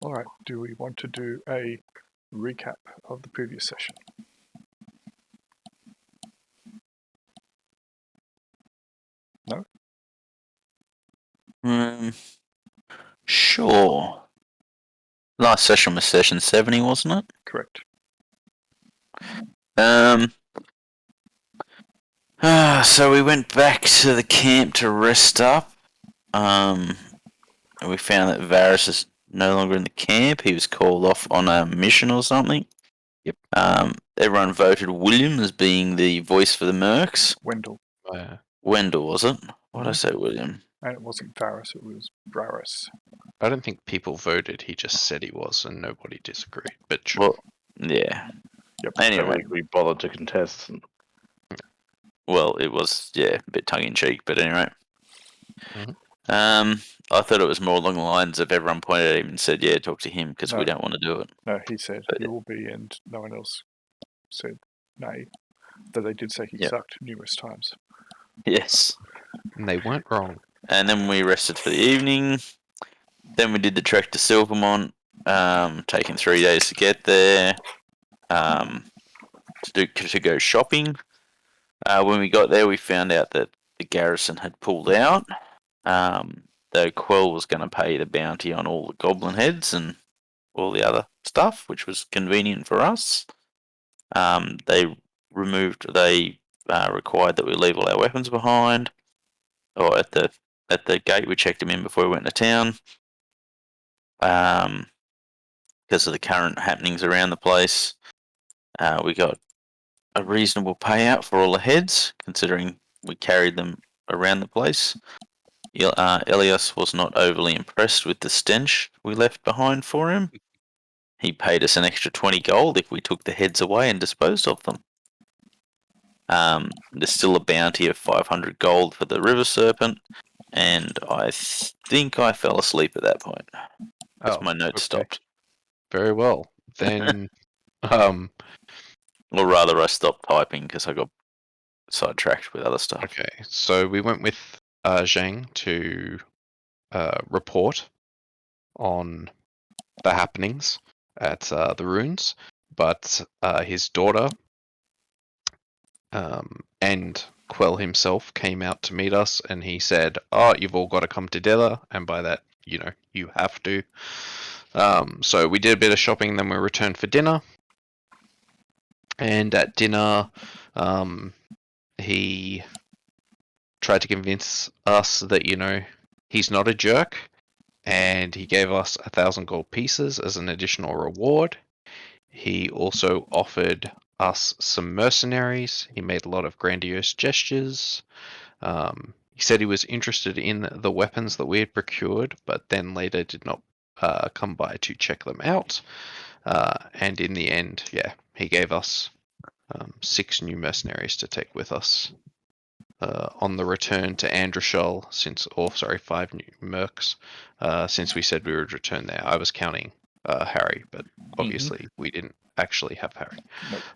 All right. Do we want to do a recap of the previous session? No? Sure. Last session was session 70, wasn't it? Correct. So we went back to the camp to rest up. And we found that Varys is no longer in the camp. He was called off on a mission or something. Yep. Everyone voted William as being the voice for the Mercs. Wendell. Wendell, was it? Why did I say William? And it wasn't Varys, it was Braris. I don't think people voted. He just said he was, and nobody disagreed. But sure. Well, yeah. Yep. Anyway, we bothered to contest. well, it was, a bit tongue-in-cheek, but anyway. Mhm. I thought it was more along the lines of everyone pointed at him and said, yeah, talk to him, because we don't want to do it. No, he said But- he will be, and no one else said nay. Though they did say he Yep. sucked numerous times. Yes. And they weren't wrong. And then we rested for the evening. Then we did the trek to Silvermont, taking 3 days to get there, to go shopping. When we got there, we found out that the garrison had pulled out. Though Quell was going to pay the bounty on all the goblin heads and all the other stuff, which was convenient for us. They required that we leave all our weapons behind, or at the gate. We checked them in before we went to town. Because of the current happenings around the place, we got a reasonable payout for all the heads, considering we carried them around the place. Elias was not overly impressed with the stench we left behind for him. He paid us an extra 20 gold if we took the heads away and disposed of them. There's still a bounty of 500 gold for the river serpent, and I think I fell asleep at that point. Because my notes stopped. Very well. Then, Or rather, I stopped typing because I got sidetracked with other stuff. okay. So we went with Zhang to report on the happenings at the ruins, but his daughter and Quell himself came out to meet us, and he said, "Oh, you've all got to come together," and by that, you have to. So we did a bit of shopping, then we returned for dinner. And at dinner, he tried to convince us that, he's not a jerk, and he gave us 1,000 gold pieces as an additional reward. He also offered us some mercenaries. He made a lot of grandiose gestures. He said he was interested in the weapons that we had procured, but then later did not come by to check them out. And in the end, he gave us 6 new mercenaries to take with us on the return to Androshal, 5 new mercs, since we said we would return there. I was counting Harry, but obviously we didn't actually have Harry.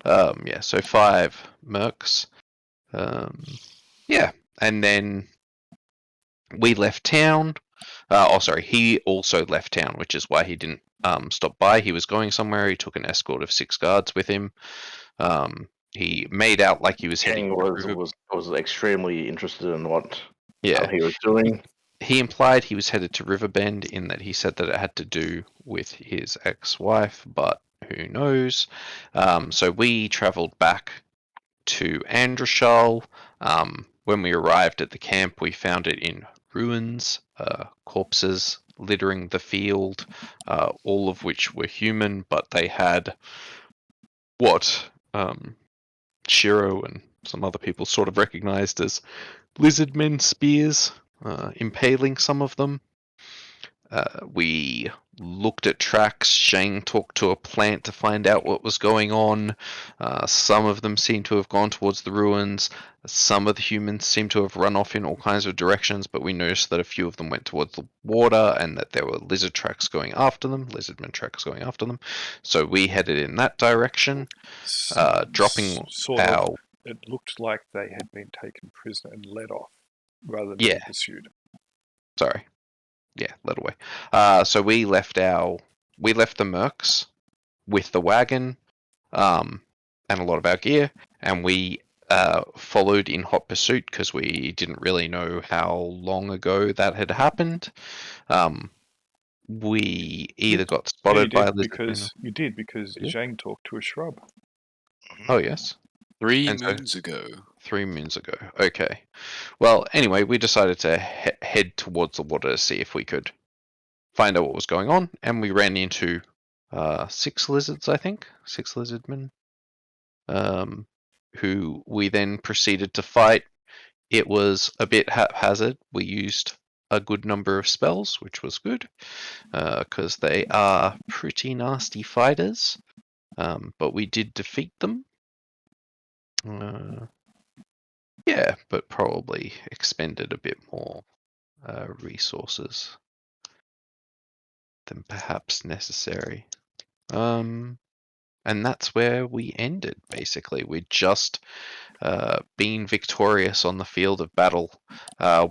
Nope. So 5 mercs. And then we left town. He also left town, which is why he didn't stop by. He was going somewhere. He took an escort of 6 guards with him. He made out like he was heading. Was extremely interested in what he was doing. He implied he was headed to Riverbend, in that he said that it had to do with his ex-wife, but who knows? So we travelled back to Androshal. When we arrived at the camp, we found it in ruins, corpses littering the field, all of which were human, but they had what Shiro and some other people sort of recognized as lizardmen spears, impaling some of them. We looked at tracks. Shang talked to a plant to find out what was going on. Some of them seemed to have gone towards the ruins. Some of the humans seemed to have run off in all kinds of directions, but we noticed that a few of them went towards the water and that there were lizardmen tracks going after them. So we headed in that direction, dropping our... It looked like they had been taken prisoner and led off, rather than being pursued. Sorry. Yeah, led away. So we left our we left the mercs with the wagon and a lot of our gear, and we followed in hot pursuit because we didn't really know how long ago that had happened. We either got spotted by a lizardman. You did because Did you? Zhang talked to a shrub. Oh yes, 3 And so- moons ago. 3 moons ago. Okay. Well, anyway, we decided to head towards the water to see if we could find out what was going on, and we ran into 6 lizards, I think, 6 lizardmen, who we then proceeded to fight. It was a bit haphazard. We used a good number of spells, which was good, because they are pretty nasty fighters, but we did defeat them. Yeah, but probably expended a bit more resources than perhaps necessary. And that's where we ended, basically. We'd just been victorious on the field of battle.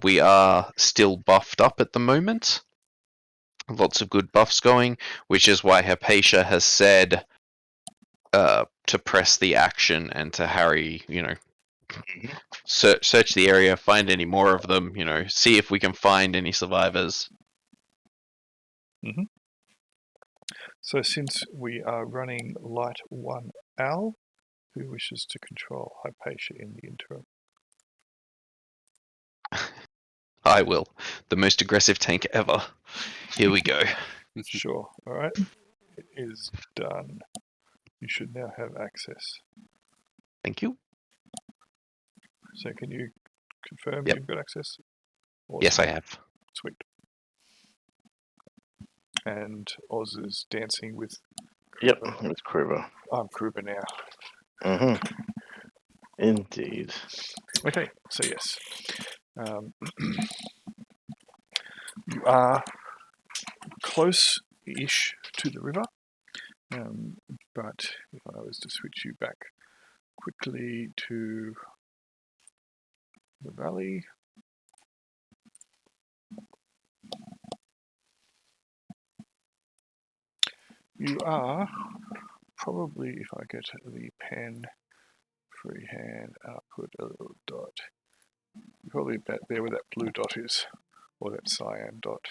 We are still buffed up at the moment. Lots of good buffs going, which is why Hypatia has said to press the action and to harry, search the area, find any more of them, see if we can find any survivors. So since we are running Light 1 Al, who wishes to control Hypatia in the interim? I will. The most aggressive tank ever. Here we go. Sure. All right. It is done. You should now have access. Thank you. So can you confirm Yep. you've got access? Yes, I Awesome. have. Sweet. And Oz is dancing with Yep, Kruber. it's Kruber. I'm Kruber now. Indeed. Okay, so yes. You are close-ish to the river, but if I was to switch you back quickly to the valley, you are probably, if I get the pen freehand, I'll put a little dot. You're probably about there where that blue dot is, or that cyan dot,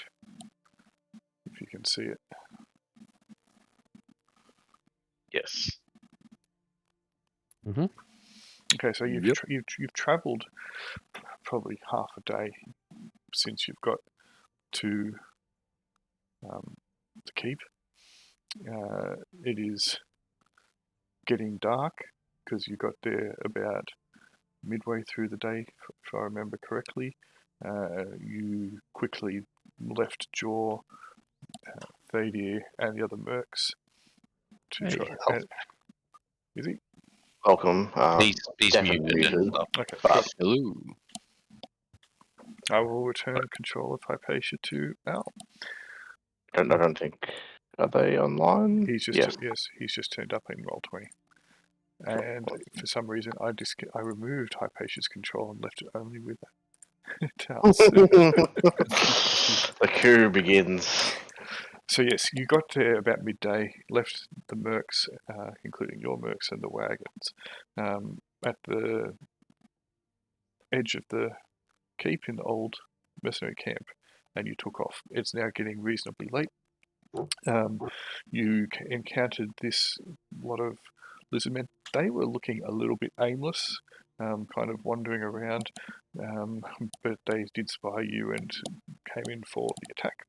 if you can see it. Yes. Okay, so you've you've travelled probably half a day since you've got to the keep. It is getting dark because you got there about midway through the day, if I remember correctly. You quickly left Jaw, Thadir, and the other mercs to try. Is he? Welcome. He's definitely muted. muted. Okay. But Hello. I will return control of Hypatia to Al. I don't think. Are they online? He's just Yes. he's just turned up in Roll20. And for some reason, I removed Hypatia's control and left it only with Tal's. The coup begins. So yes, you got there about midday, left the mercs, including your mercs and the wagons, at the edge of the keep in the old mercenary camp, and you took off. It's now getting reasonably late. You encountered this lot of lizardmen. They were looking a little bit aimless, kind of wandering around, but they did spy you and came in for the attack.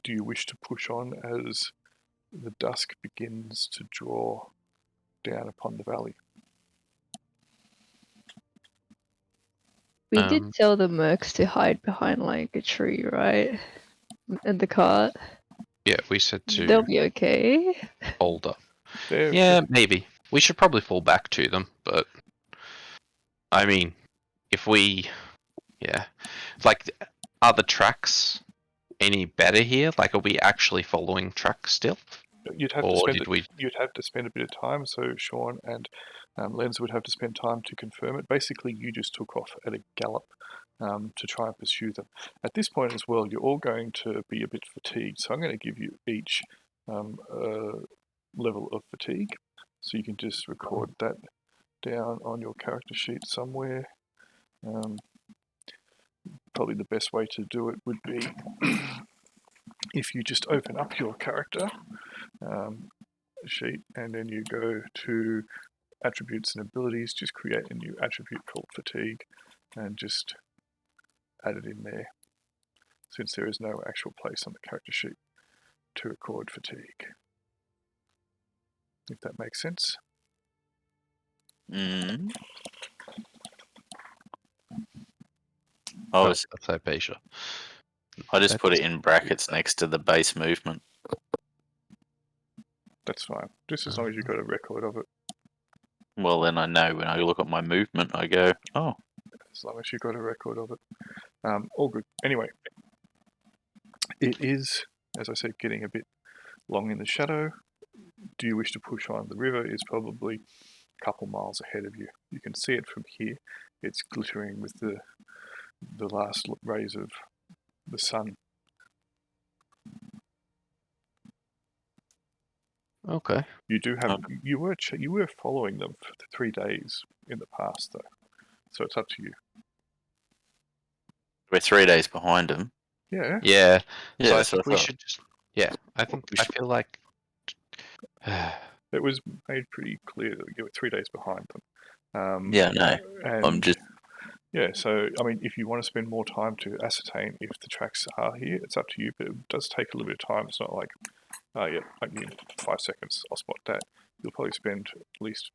Do you wish to push on as the dusk begins to draw down upon the valley? We did tell the mercs to hide behind like a tree, right? And the cart. Yeah, we said to They'll be okay. hold up. They're Yeah, maybe. We should probably fall back to them, but I mean, if we, like, are the tracks any better here? Like, are we actually following tracks still? You'd have to spend a bit of time. So Sean and Lenz would have to spend time to confirm it. Basically, you just took off at a gallop to try and pursue them. At this point as well, you're all going to be a bit fatigued, so I'm going to give you each a level of fatigue, so you can just record that down on your character sheet somewhere. Probably the best way to do it would be if you just open up your character sheet and then you go to attributes and abilities, just create a new attribute called fatigue and just add it in there, since there is no actual place on the character sheet to record fatigue. If that makes sense. That's Hypatia. I just put it in brackets next to the base movement. That's fine, just as long as you've got a record of it. Well, then I know when I look at my movement, I go, oh. As long as you've got a record of it. All good. Anyway, it is, as I said, getting a bit long in the shadow. Do you wish to push on? The river is probably a couple miles ahead of you. You can see it from here. It's glittering with the last rays of the sun. Okay. You do have you were following them for 3 days in the past though, so it's up to you. We're 3 days behind them. Yeah. Yeah. So I so think we should just. Yeah. I feel like. It was made pretty clear that you were 3 days behind them. Yeah, no. I'm just. Yeah, so, I mean, if you want to spend more time to ascertain if the tracks are here, it's up to you, but it does take a little bit of time. It's not like, oh, yeah, like in 5 seconds, I'll spot that. You'll probably spend at least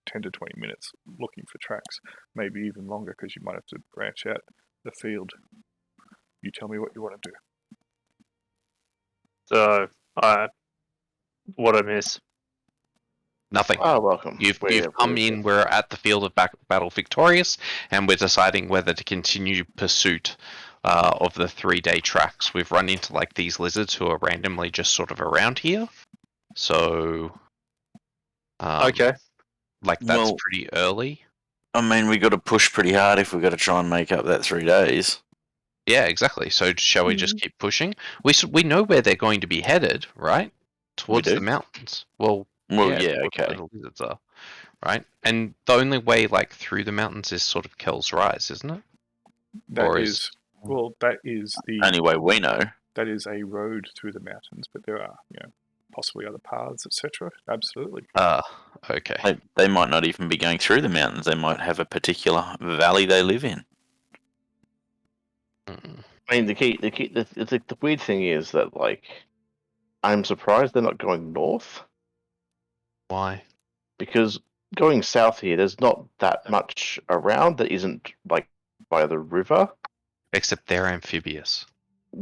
10 to 20 minutes looking for tracks, maybe even longer, because you might have to branch out the field. You tell me what you want to do. So, what I miss? Nothing. Oh, welcome. You've come in, we're at the field of battle victorious, and we're deciding whether to continue pursuit of the 3-day tracks. We've run into like these lizards who are randomly just sort of around here. So, Okay. Like that's pretty early. I mean, we got to push pretty hard if we've got to try and make up that 3 days. Yeah, exactly. So shall we just keep pushing? We know where they're going to be headed, right? Towards the mountains. Well, yeah, okay. where the lizards are, right? And the only way, like, through the mountains is sort of Kel's Rise, isn't it? That is the only way we know. That is a road through the mountains, but there are, possibly other paths, etc. Absolutely. Okay. They might not even be going through the mountains. They might have a particular valley they live in. I mean, the weird thing is that, like, I'm surprised they're not going north. Why? Because going south here, there's not that much around that isn't, like, by the river. Except they're amphibious.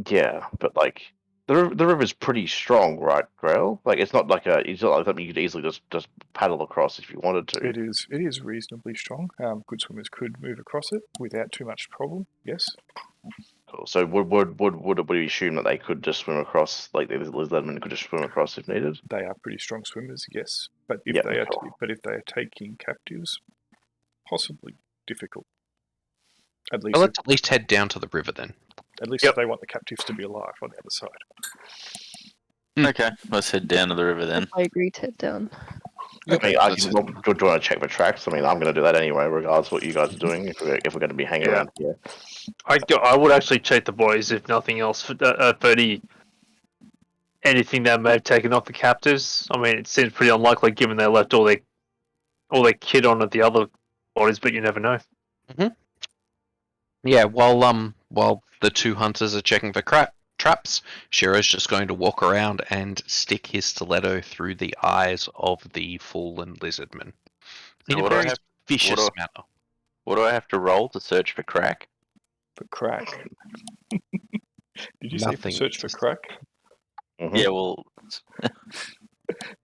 Yeah, but, like, the river's pretty strong, right, Grail? Like, it's not like something you could easily just paddle across if you wanted to. It is reasonably strong. Good swimmers could move across it without too much problem. Yes. Cool. So would we assume that they could just swim across, like the lizardmen could just swim across if needed? They are pretty strong swimmers, yes. But if they are taking captives, possibly difficult. Let's at least head down to the river then. At least if they want the captives to be alive on the other side. Okay, let's head down to the river then. I agree to head down. Okay, do you want to check for tracks? I mean, I'm going to do that anyway, regardless of what you guys are doing, if we're going to be hanging around here. I would actually check the boys, if nothing else, for anything that may have taken off the captives. I mean, it seems pretty unlikely given they left all their kit on at the other bodies, but you never know. Yeah, while the two hunters are checking for traps, Shiro's just going to walk around and stick his stiletto through the eyes of the fallen lizardman in a very vicious manner. What do I have to roll to search for crack? For crack? Did you say search for crack? Mm-hmm. Yeah, well...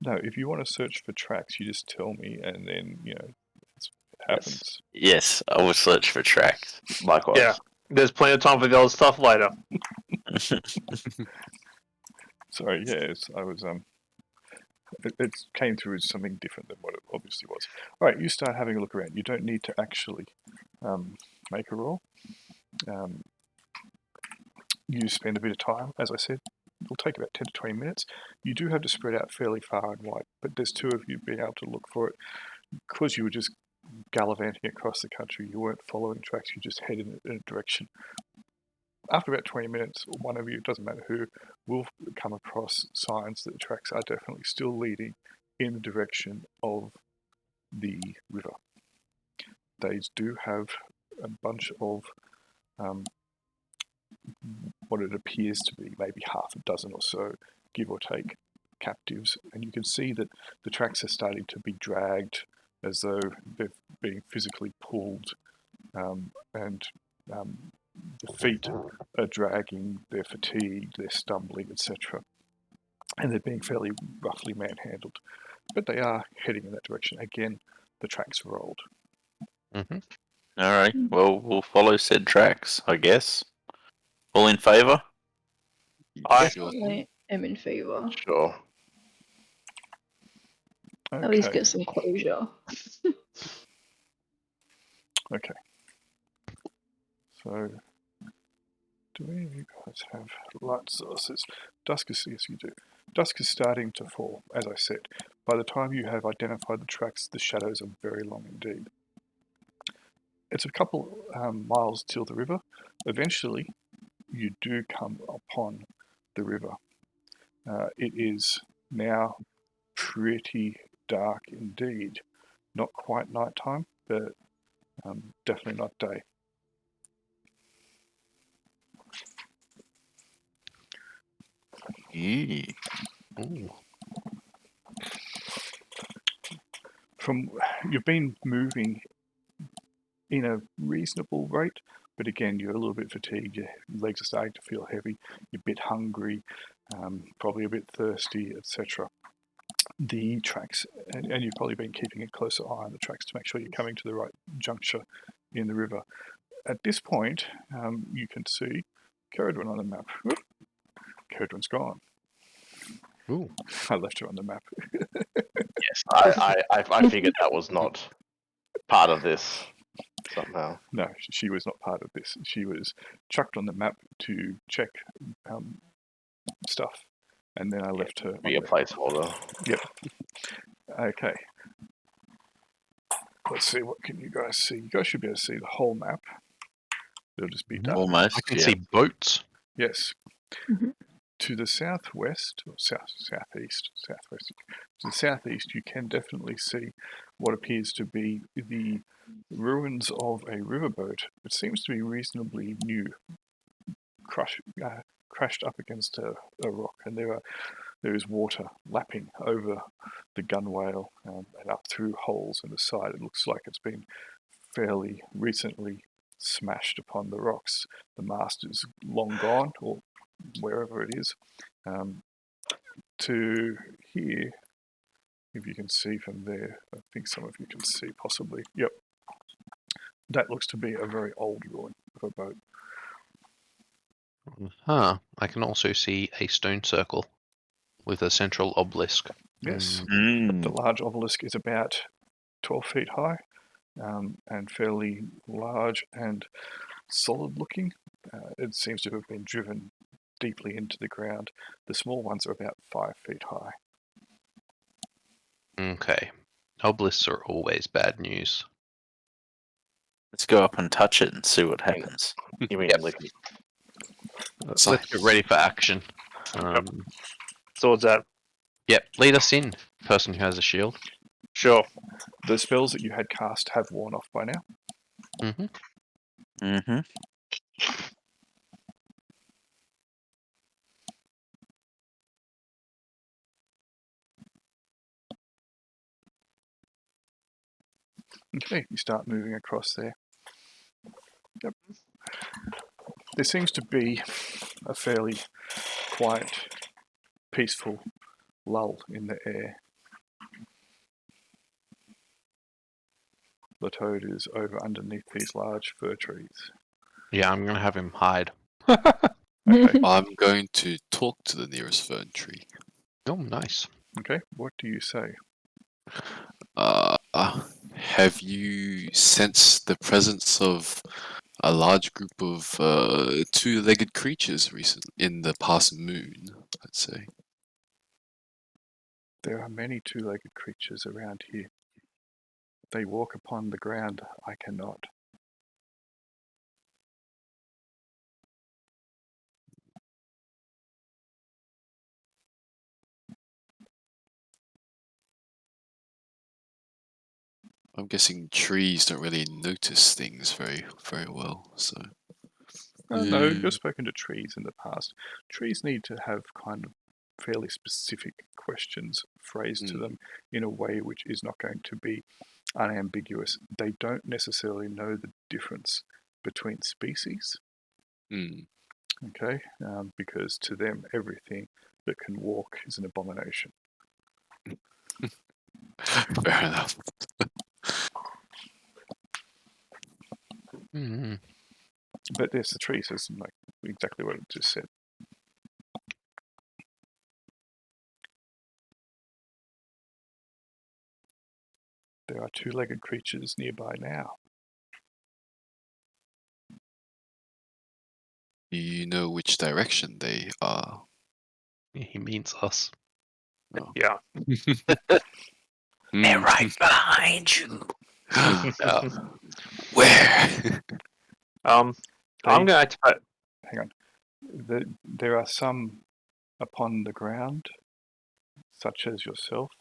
No, if you want to search for tracks, you just tell me, and then, it happens. Yes, I will search for tracks. Likewise. Yeah, there's plenty of time for the other stuff later. Sorry, yes, I was, it came through as something different than what it obviously was. Alright, you start having a look around. You don't need to actually make a roll. you spend a bit of time, as I said. It'll take about 10 to 20 minutes. You do have to spread out fairly far and wide, but there's two of you being able to look for it. Because you were just gallivanting across the country, you weren't following tracks, you just headed in a direction. After about 20 minutes, one of you, it doesn't matter who, will come across signs that the tracks are definitely still leading in the direction of the river. They do have a bunch of what it appears to be maybe half a dozen or so, give or take, captives, and you can see that the tracks are starting to be dragged as though they're being physically pulled, and the feet are dragging, they're fatigued, they're stumbling, etc. And they're being fairly roughly manhandled. But they are heading in that direction. Again, the tracks rolled. Mm-hmm. All right. Well, we'll follow said tracks, I guess. All in favour? I- Sure thing. I am in favor. Sure. Okay. At least get some closure. Okay. So, do any of you guys have light sources? Dusk is, yes, you do. Dusk is starting to fall, as I said. By the time you have identified the tracks, the shadows are very long indeed. It's a couple miles till the river. Eventually, you do come upon the river. It is now pretty dark indeed. Not quite nighttime, but definitely not day. Yeah. Ooh. You've been moving in a reasonable rate, but again, you're a little bit fatigued. Your legs are starting to feel heavy. You're a bit hungry, probably a bit thirsty, etc. The tracks, and you've probably been keeping a closer eye on the tracks to make sure you're coming to the right juncture in the river. At this point, you can see Caradron on the map. Whoop. Caradron's gone. Ooh. I left her on the map. Yes, I figured that was not part of this somehow. No, she was not part of this. She was chucked on the map to check stuff, and then I left her. Be a placeholder. Yep. Okay. Let's see, what can you guys see? You guys should be able to see the whole map. It'll just be dark. Almost. I can yeah. see boats. Yes. Mhm. To the southwest, or southeast, to the southeast, you can definitely see what appears to be the ruins of a riverboat. It seems to be reasonably new, crashed up against a rock, and there is water lapping over the gunwale and up through holes in the side. It looks like it's been fairly recently smashed upon the rocks. The mast is long gone, or wherever it is. To here, if you can see from there, I think some of you can see possibly. Yep. That looks to be a very old ruin of a boat. Huh. I can also see a stone circle with a central obelisk. Yes. Mm. The large obelisk is about 12 feet high, and fairly large and solid looking. It seems to have been driven deeply into the ground. The small ones are about 5 feet high. Okay. Obelisks are always bad news. Let's go up and touch it and see what happens. You mean Yep. like Let's get ready for action. Swords out. Yep, lead us in, person who has a shield. Sure. The spells that you had cast have worn off by now. Mm-hmm. Mm-hmm. Okay, you start moving across there. Yep. There seems to be a fairly quiet, peaceful lull in the air. The toad is over underneath these large fir trees. Yeah, I'm gonna have him hide. Okay. I'm going to talk to the nearest fern tree. Oh, nice. Okay, what do you say? Have you sensed the presence of a large group of two-legged creatures recently in the past moon, I'd say. There are many two-legged creatures around here. They walk upon the ground. I cannot. I'm guessing trees don't really notice things very well, so. No, Yeah. you've spoken to trees in the past. Trees need to have kind of fairly specific questions phrased to them in a way which is not going to be unambiguous. They don't necessarily know the difference between species, okay? Because to them, everything that can walk is an abomination. Fair enough. Mm-hmm. But yes, the tree says like exactly what it just said. There are two-legged creatures nearby now. Do you know which direction they are? He means us. Oh. Yeah. They're right behind you. Where? I'm going to activate. Hang on. There are some upon the ground, such as yourself.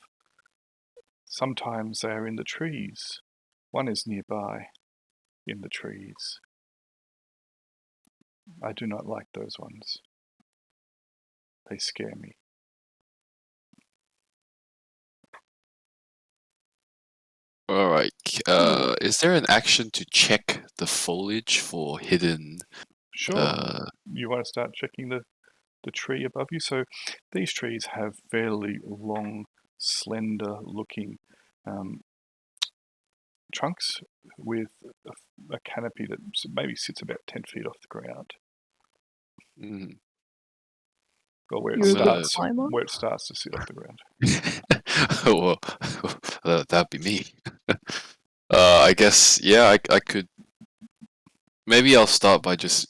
Sometimes they are in the trees. One is nearby, in the trees. I do not like those ones. They scare me. Alright, is there an action to check the foliage for hidden... Sure. You want to start checking the tree above you? So these trees have fairly long, slender-looking trunks with a canopy that maybe sits about 10 feet off the ground. Or where it starts to sit off the ground. Well, that'd be me. I guess, yeah, I could... Maybe I'll start by just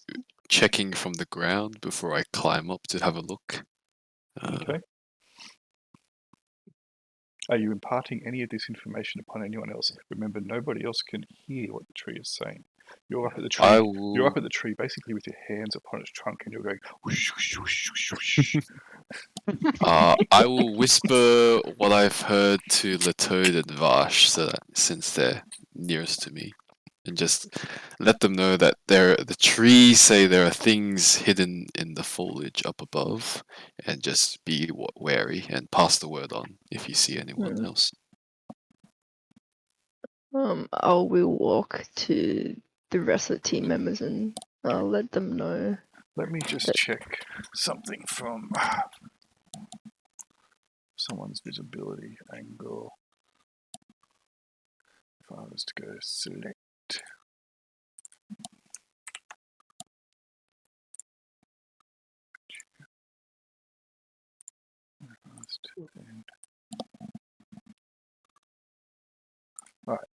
checking from the ground before I climb up to have a look. Okay. Are you imparting any of this information upon anyone else? Remember, nobody else can hear what the tree is saying. You're up at the tree. You're up at the tree, basically with your hands upon its trunk, and you're going whoosh, whoosh, whoosh, whoosh, whoosh. I will whisper what I've heard to Latoad and Vash, so that since they're nearest to me, and just let them know that the trees say there are things hidden in the foliage up above, and just be wary and pass the word on if you see anyone else. I will walk to the rest of the team members and I'll let them know. Let me just check something from someone's visibility angle. If I was to go select. Alright,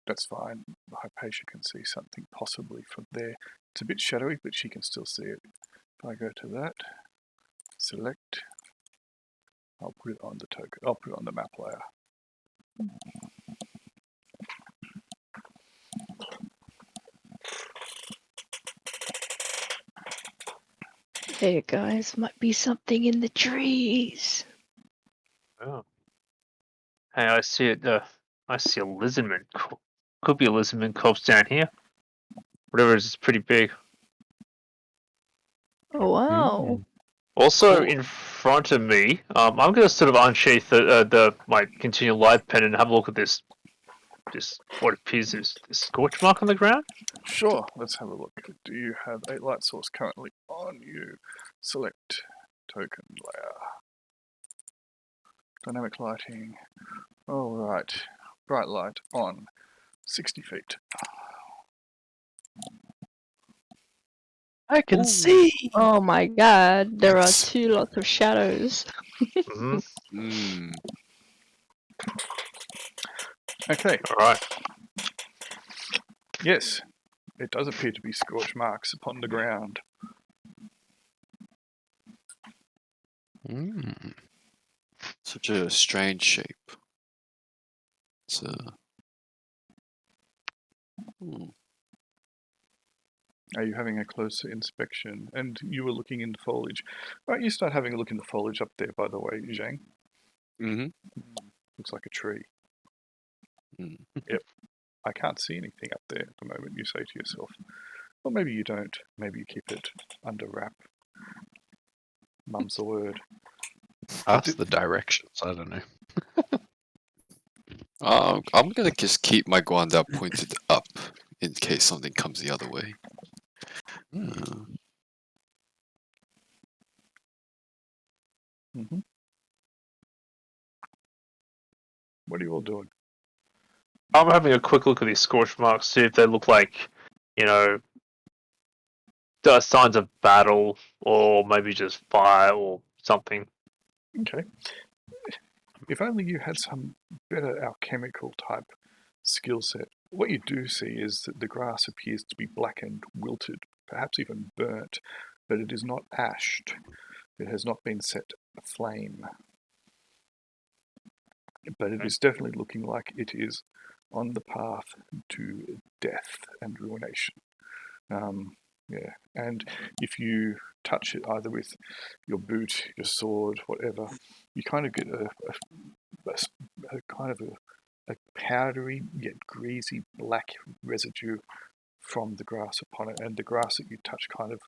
that's fine. Hypatia can see something possibly from there. It's a bit shadowy, but she can still see it. If I go to that, select, I'll put it on the token. I'll put it on the map layer. Hey guys, might be something in the trees. Oh. Hey, I see it. I see a lizardman. Could be a lizardman corpse down here. Whatever it is, it's pretty big. Oh wow. Also, in front of me, I'm going to sort of unsheath my continual light pen and have a look at this what appears as a scorch mark on the ground. Sure, let's have a look. Do you have a light source currently on you? Select token layer. Dynamic lighting. Alright. Bright light on. 60 feet. I can see. Oh my god, there are two lots of shadows. Okay. Alright. Yes. It does appear to be scorch marks upon the ground. Mm. Such a strange shape. It's Are you having a closer inspection? And you were looking in the foliage. Right, you start having a look in the foliage up there, by the way, Zhang. Mm-hmm. Looks like a tree. Mm. Yep. I can't see anything up there at the moment, you say to yourself. Or maybe you don't. Maybe you keep it under wrap. Mum's the word. Ask the directions. I don't know. I'm gonna just keep my guanda pointed up in case something comes the other way. Mm-hmm. What are you all doing? I'm having a quick look at these scorch marks, see if they look like, signs of battle, or maybe just fire or something. Okay. If only you had some better alchemical type skill set. What you do see is that the grass appears to be blackened, wilted, perhaps even burnt, but it is not ashed. It has not been set aflame. But it is definitely looking like it is on the path to death and ruination. Yeah, and if you touch it either with your boot, your sword, whatever, you kind of get a kind of a powdery yet greasy black residue from the grass upon it, and the grass that you touch kind of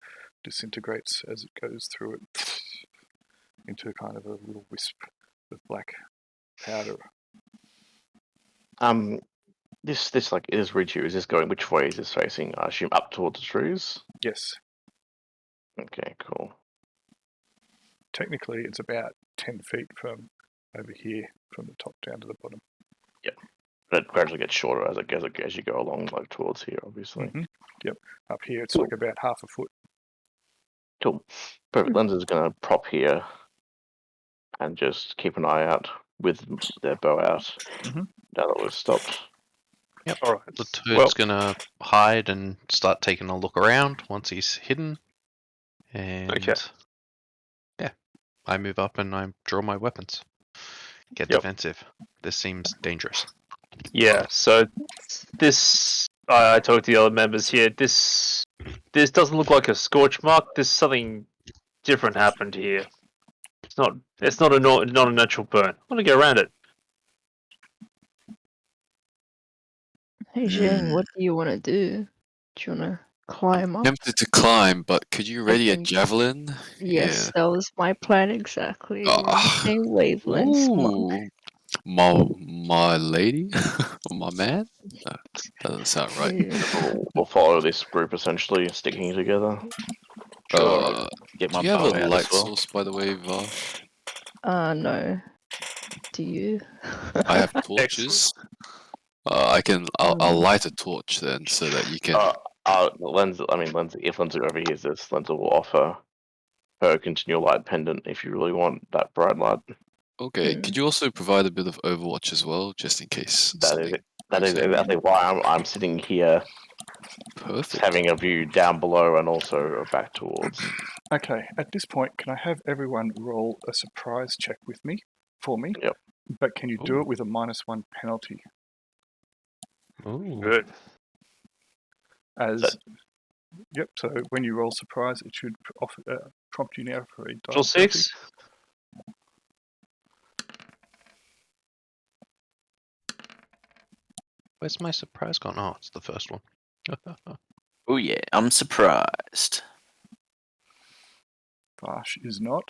disintegrates as it goes through it into kind of a little wisp of black powder. This like is Richu. Is this going? Which way is this facing? I assume up towards the trees. Yes, Okay, cool. technically it's about 10 feet from over here, from the top down to the bottom. But it gradually gets shorter as you go along, like towards here, obviously. Mm-hmm. Yep, up here it's Cool. like about half a foot. Cool. Perfect. Len's gonna prop here and just keep an eye out with their bow out. Mhm. Now that we've stopped. Yep. All right. The toad's gonna hide and start taking a look around once he's hidden. And Okay. yeah, I move up and I draw my weapons. Get Yep. defensive. This seems dangerous. Yeah. So this, I talked to the other members here. This doesn't look like a scorch mark. There's something different happened here. It's not a natural burn. I want to get around it. Hey Zhang, what do you want to do? Do you want to climb up? Tempted to climb, but could you ready a think- javelin? Yes, that was my plan exactly. We're on the Ah. same wavelengths, monk. Ooh, my lady, or my man. No, that doesn't sound right. Yeah. We'll follow this group essentially, sticking together. Get Do my you have bow a out light as well. source, by the way, Vash? No. Do you? I have torches. I'll light a torch then, so that you can. Lens. If Lenza overhears this, Lenza will offer her continual light pendant if you really want that bright light. Okay. Could you also provide a bit of Overwatch as well, just in case? That is something that is goes in? exactly why I'm sitting here, Perfect. having a view down below and also back towards. Okay, at this point, can I have everyone roll a surprise check with me, for me? Yep. But can you do Ooh. it with a -1 penalty? Ooh. Good. As Yep, so when you roll surprise, it should prompt you now for a die Control 6. Where's my surprise gone? Oh, it's the first one. Oh yeah, I'm surprised. Vash is not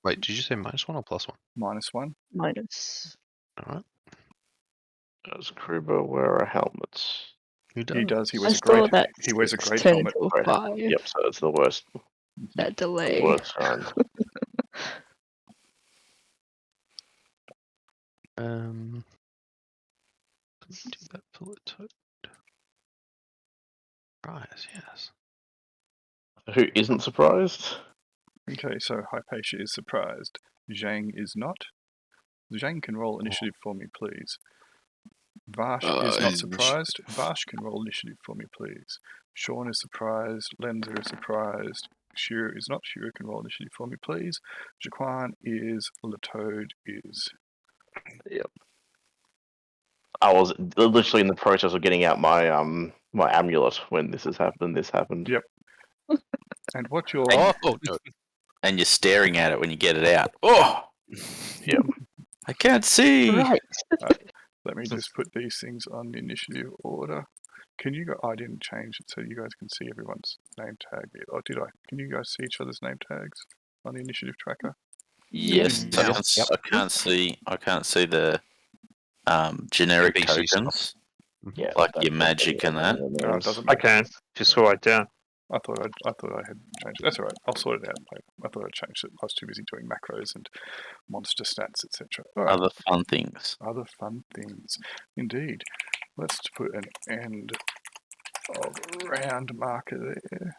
Wait, did you say -1 or +1? -1. Minus. Alright. Does Kruber wear a helmet? Who does? He does. He I wears a saw great. that He wears a great 10 helmet. to Right. 5. Yep, so it's the worst. That The delay. worst kind. Can we do that for the toad? Surprise, yes. Who isn't surprised? Okay, so Hypatia is surprised. Zhang is not. Zhang can roll initiative for me, please. Vash is not Initiative. surprised. Vash can roll initiative for me, please. Sean is surprised. Lenza is surprised. Shiro is not. Shiro can roll initiative for me, please. Jaquan is. Latoad is. I was literally in the process of getting out my my amulet when this happened. Yep. And what your And, Oh no. and you're staring at it when you get it out. Oh! Yep. I can't see! Right. let me just put these things on the initiative order. Can you go? I didn't change it so you guys can see everyone's name tag. Or did I? Can you guys see each other's name tags on the initiative tracker? Yes, Yep. I can't see the generic NPC stuff. tokens, Yeah. like that's your magic and that. No, it doesn't I matter. can. Just scroll right down. I thought I had changed it. That's all right. I'll sort it out later. I thought I'd changed it. I was too busy doing macros and monster stats, etc. All right. Other fun things. Other fun things. Indeed. Let's put an end of round marker there.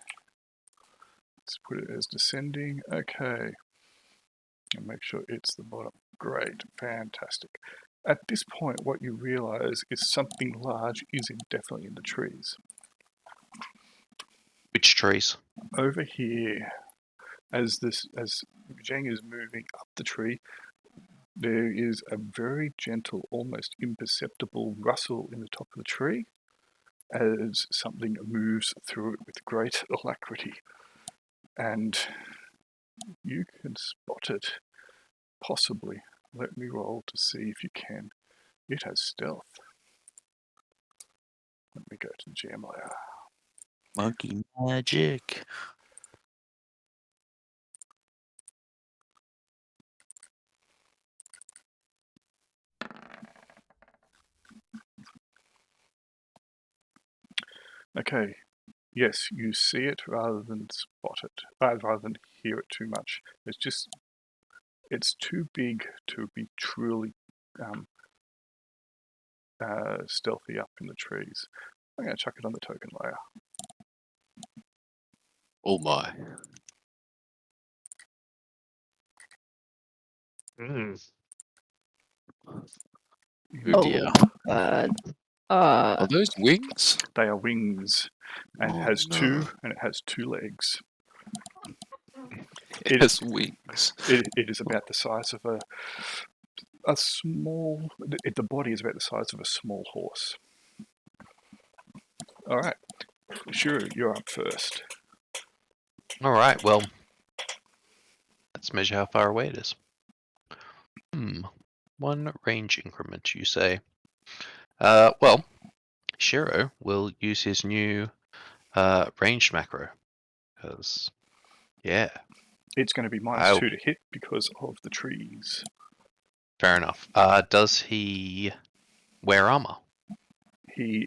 Let's put it as descending. Okay. And make sure it's the bottom. Great. Fantastic. At this point, what you realize is something large is definitely in the trees. Which trees? Over here, as Zheng is moving up the tree, there is a very gentle, almost imperceptible rustle in the top of the tree as something moves through it with great alacrity. And you can spot it, possibly. Let me roll to see if you can. It has stealth. Let me go to the GM layer. Monkey magic. Okay, yes, you see it rather than spot it, rather than hear it too much. It's too big to be truly stealthy up in the trees. I'm going to chuck it on the token layer. Oh my. Mm. Oh dear. Bad. Are those wings? They are wings, and Oh, it has no. two legs. It has wings. It is about the size of a small. The body is about the size of a small horse. All right, sure, you're up first. All right. Well, let's measure how far away it is. 1 range increment, you say? Well, Shiro will use his new ranged macro, because yeah, It's going to be -2 to hit because of the trees. fair enough. Does he wear armor? He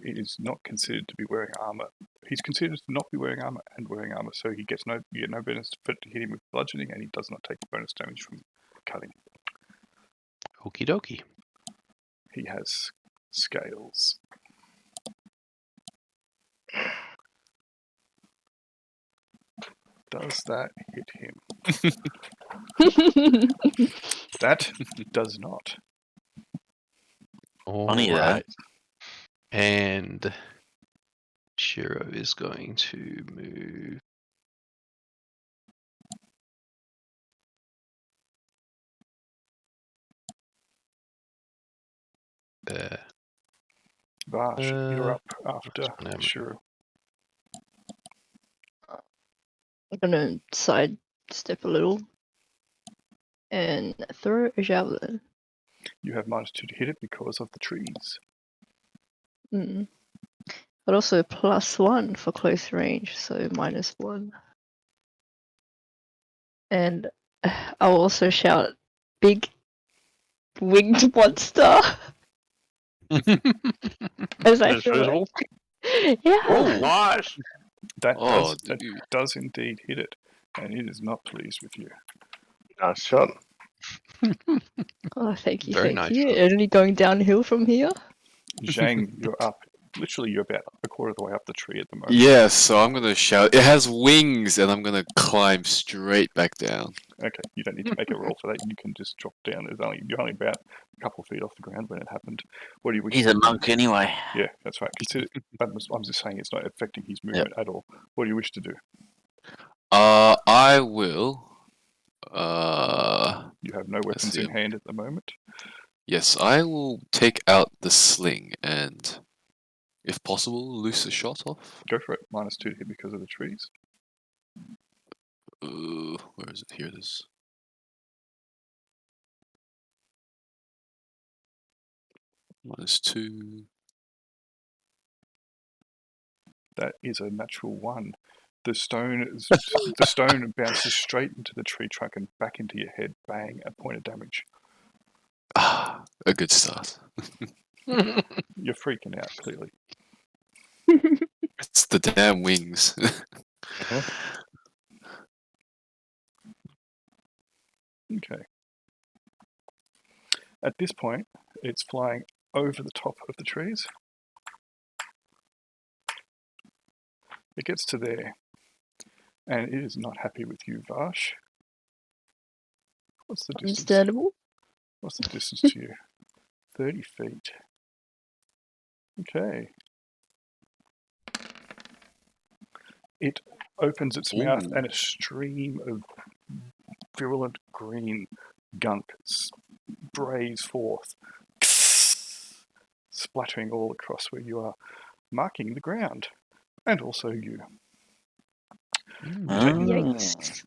is not considered to be wearing armor. He's considered to not be wearing armor and wearing armor, so you get no bonus to hit him with bludgeoning, and he does not take bonus damage from cutting. Okie dokie. He has scales. Does that hit him? That does not. Funny that. Alright. And Shiro is going to move. There. Vash, you're up after whenever. Shiro. I'm gonna sidestep a little and throw a javelin. You have -2 to hit it because of the trees. But also +1 for close range, so -1. And I'll also shout, "Big winged monster!" As I As feel usual. yeah. Oh, nice. That Dude. does indeed hit it, and it is not pleased with you. Nice shot. Oh, thank you, Very thank nice you. shot. Only going downhill from here. Zhang, you're up. Literally, you're about a quarter of the way up the tree at the moment. Yeah, so I'm gonna shout. It has wings, and I'm gonna climb straight back down. Okay, you don't need to make a roll for that. You can just drop down. You're only about a couple of feet off the ground when it happened. What do you wish? He's to a do? monk anyway. Yeah, that's right. Consider. I'm just saying it's not affecting his movement at all. What do you wish to do? I will. You have no weapons see. in hand at the moment. Yes, I will take out the sling and, if possible, loose a shot off. Go for it. -2 to hit because of the trees. Where is it? Here it is. -2. That is a natural 1. The stone bounces straight into the tree trunk and back into your head. Bang! A point of damage. Ah, a good start. You're freaking out, clearly. It's the damn wings. Okay. At this point, it's flying over the top of the trees. It gets to there, and it is not happy with you, Vash. What's the distance? Understandable. What's the distance to you? 30 feet. Okay. It opens its mouth Ooh. and a stream of virulent green gunk sprays forth, splattering all across where you are, marking the ground, and also you. Yikes.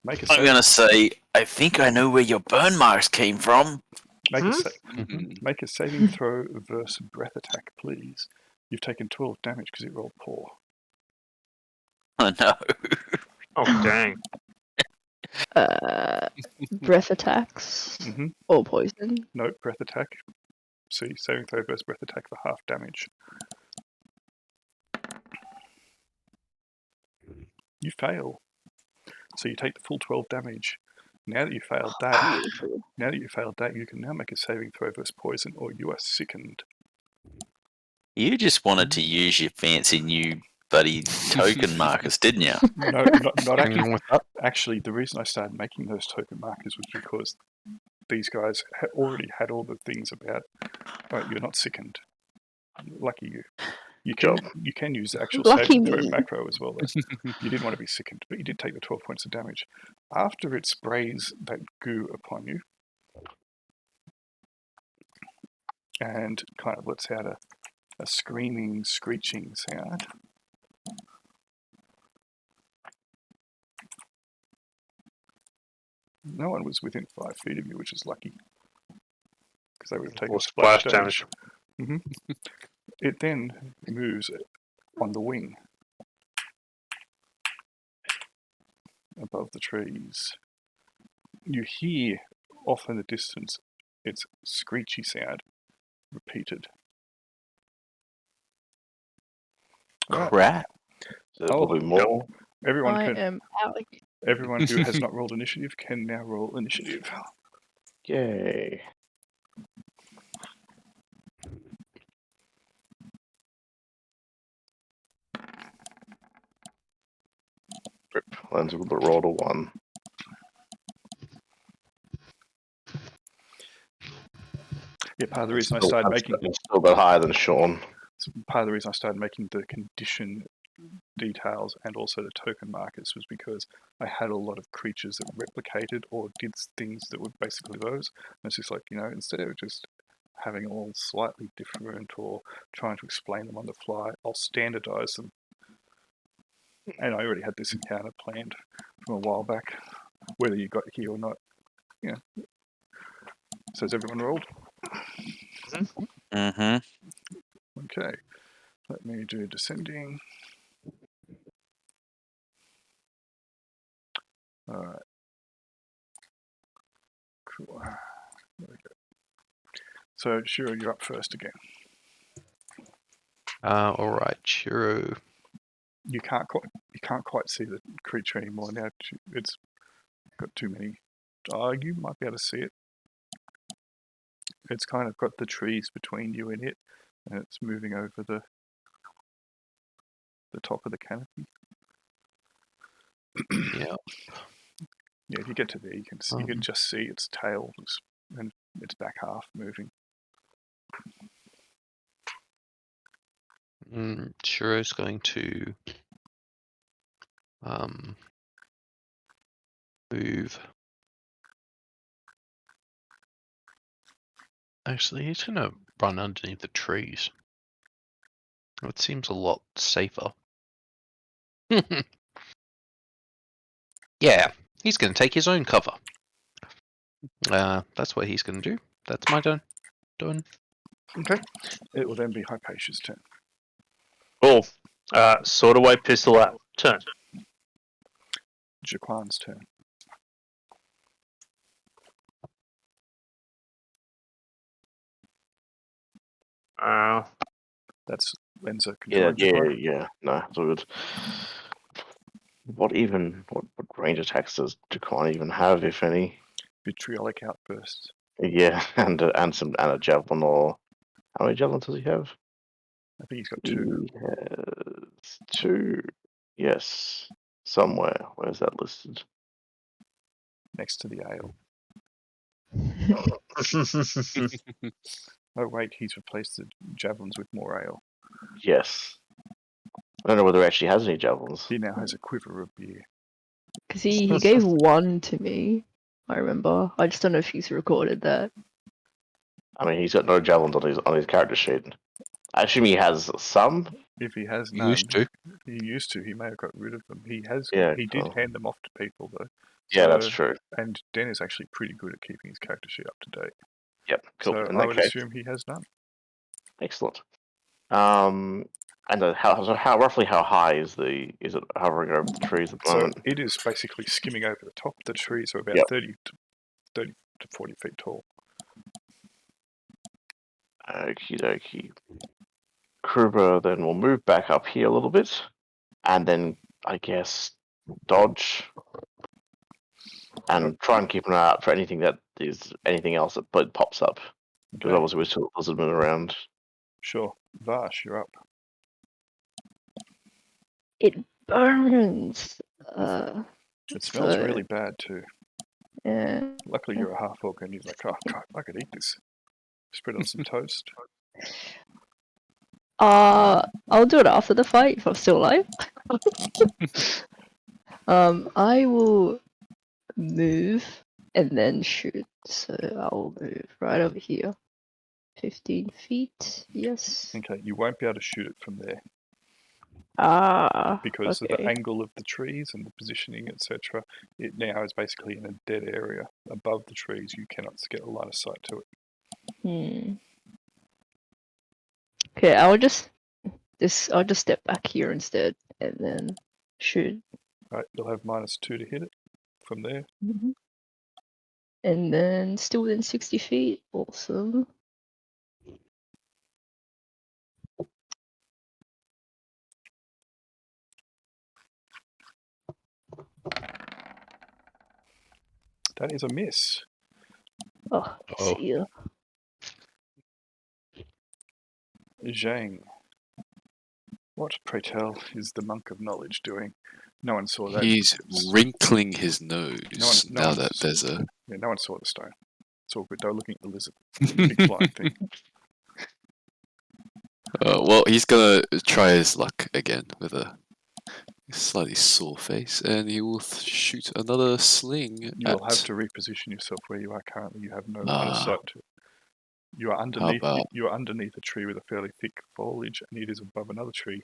Make a I'm save. gonna say, I think I know where your burn marks came from. Make a, sa- Mhm. make a saving throw versus breath attack, please. You've taken 12 damage because it rolled poor. Oh no. Oh dang. Breath attacks Mm-hmm. or poison. No, breath attack. See, saving throw versus breath attack for half damage. You fail. So you take the full 12 damage. Now that you failed that, you can now make a saving throw versus poison, or you are sickened. You just wanted to use your fancy new buddy token markers, didn't you? No, not Hang actually. on with that. Actually, the reason I started making those token markers was because these guys already had all the things about, you're not sickened. Lucky you. You can use the actual Lucky saving throw me. macro as well, though. You didn't want to be sickened, but you did take the 12 points of damage. After it sprays that goo upon you, and kind of lets out a screaming, screeching sound. No one was within 5 feet of you, which is lucky, because they would have taken Or splash splash damage. damage. It then moves on the wing above the trees. You hear off in the distance its screechy sound repeated. Right. Crap. So probably more. Everyone Everyone who has not rolled initiative can now roll initiative. Yay. Rip. Lands with a roll to 1. Yeah, part of the reason I started making It's still a bit higher than Sean. part of the reason I started making the condition details and also the token markers was because I had a lot of creatures that replicated or did things that were basically those. And it's just like, instead of just having all slightly different or trying to explain them on the fly, I'll standardize them. And I already had this encounter planned from a while back, whether you got here or not. Yeah. So has everyone rolled? Mm-hmm. Okay. Let me do descending. Alright. Cool. There we go. So Shiro, you're up first again. Alright, Chiro. You can't quite see the creature anymore now. It's got too many. You might be able to see it. It's kind of got the trees between you and it, and it's moving over the top of the canopy. Yeah. Yeah, if you get to there, you can just see its tail and its back half moving. Shiro's going to move. Actually, he's going to run underneath the trees. It seems a lot safer. Yeah, he's going to take his own cover. That's what he's going to do. That's my turn. Done. Okay. It will then be Hypatia's turn. Cool. Sword away, pistol out. Turn. Jaquan's turn. That's Lenza Yeah, controlling Jaquan. yeah. No, it's all good. What range attacks does Jaquan even have, if any? Vitriolic outbursts. Yeah, and a javelin, or how many javelins does he have? I think he's got 2. He has 2. Yes, somewhere. Where's that listed? Next to the ale. Oh wait, he's replaced the javelins with more ale. Yes. I don't know whether he actually has any javelins. He now has a quiver of beer. Because he gave 1 to me, I remember. I just don't know if he's recorded that. I mean, he's got no javelins on his character sheet. I assume he has some. If he has He none, used to. he used to. He may have got rid of them. He has. Yeah, He did cool. hand them off to people though. Yeah, that's So- true. And Den is actually pretty good at keeping his character sheet up to date. Yep, cool. So In I that would case, assume he has none. excellent. And roughly how high is it hovering over the trees at the So moment? it is basically skimming over the top of the tree, so about Yep. 30 to 40 feet tall. Okie dokie. Kruber then will move back up here a little bit, and then I guess dodge, and try and keep an eye out for anything else that pops up. Because Okay. obviously we're still lizardmen around. Sure. Vash, you're up. It burns. It smells So- really bad too. Yeah. Luckily you're a half orc and he's like, oh god, I could eat this. Spread on some toast. I'll do it after the fight if I'm still alive. I will move and then shoot. So I'll move right over here. 15 feet, yes. Okay, you won't be able to shoot it from there because okay. of the angle of the trees and the positioning, etc. It now is basically in a dead area above the trees. You cannot get a line of sight to it. Okay, I'll just step back here instead and then shoot. Right, you'll have -2 to hit it from there. And then still within 60 feet. Awesome. That is a miss. Oh, Oh. see ya. Zhang. What, pray tell, is the monk of knowledge doing? No one saw that. He's wrinkling his nose No now one that there's a. Yeah, no one saw the stone. It's all good. They were looking at the lizard. The big flying thing. Well, he's gonna try his luck again with a slightly sore face, and he will shoot another sling. You'll have to reposition yourself where you are currently. You have no line of Ah. sight to. You are underneath. about- You are underneath a tree with a fairly thick foliage, and it is above another tree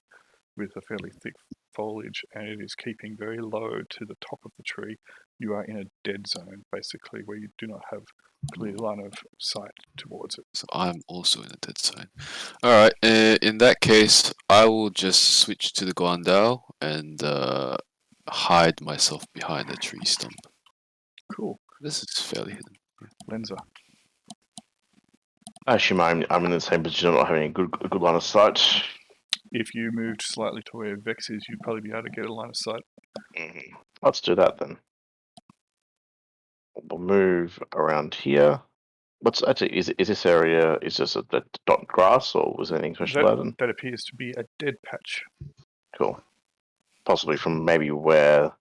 with a fairly thick foliage, and it is keeping very low to the top of the tree. You are in a dead zone, basically, where you do not have clear line of sight towards it. So I'm also in a dead zone. Alright, in that case, I will just switch to the Guandao and hide myself behind a tree stump. Cool. This is fairly hidden. Lenza. I assume I'm in the same position of not having a good line of sight. If you moved slightly to where Vex is, you'd probably be able to get a line of sight. Let's do that then. We'll move around here. What's actually is this area? Is this a dot grass, or was there anything special about it? That appears to be a dead patch. Cool. Possibly from maybe where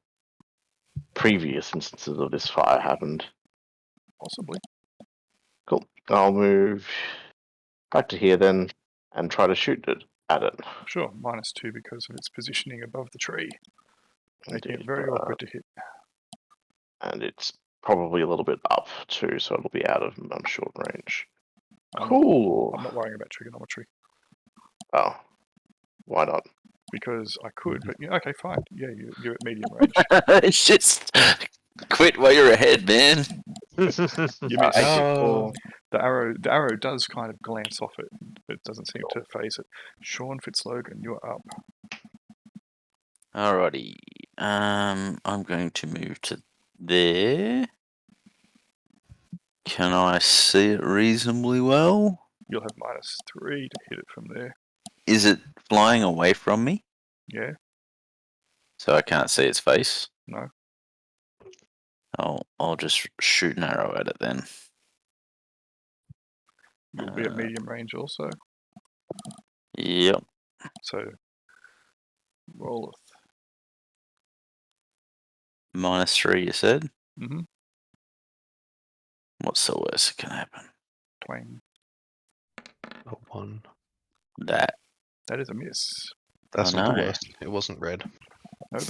previous instances of this fire happened. Possibly. Cool. I'll move back to here then and try to shoot it at it. Sure, -2 because of its positioning above the tree, making it Indeed, very awkward to hit. and it's probably a little bit up too, so it'll be out of short range. I'm Cool. not worrying about trigonometry Oh, why not? because I could, but yeah, okay, fine. Yeah, you're at medium range. It's just quit while you're ahead, man. You miss. Oh. The arrow does kind of glance off it, but it doesn't seem to phase it. Sean Fitzlogan, you're up. Alrighty. I'm going to move to there. Can I see it reasonably well? You'll have -3 to hit it from there. Is it flying away from me? Yeah, So I can't see its face? no. I'll just shoot an arrow at it then. You'll be at medium range also. Yep. So roll -3, you said? Mm-hmm. What's the worst that can happen? Twang. A 1. That. That is a miss. That's I not the know. worst. It wasn't red. Nope.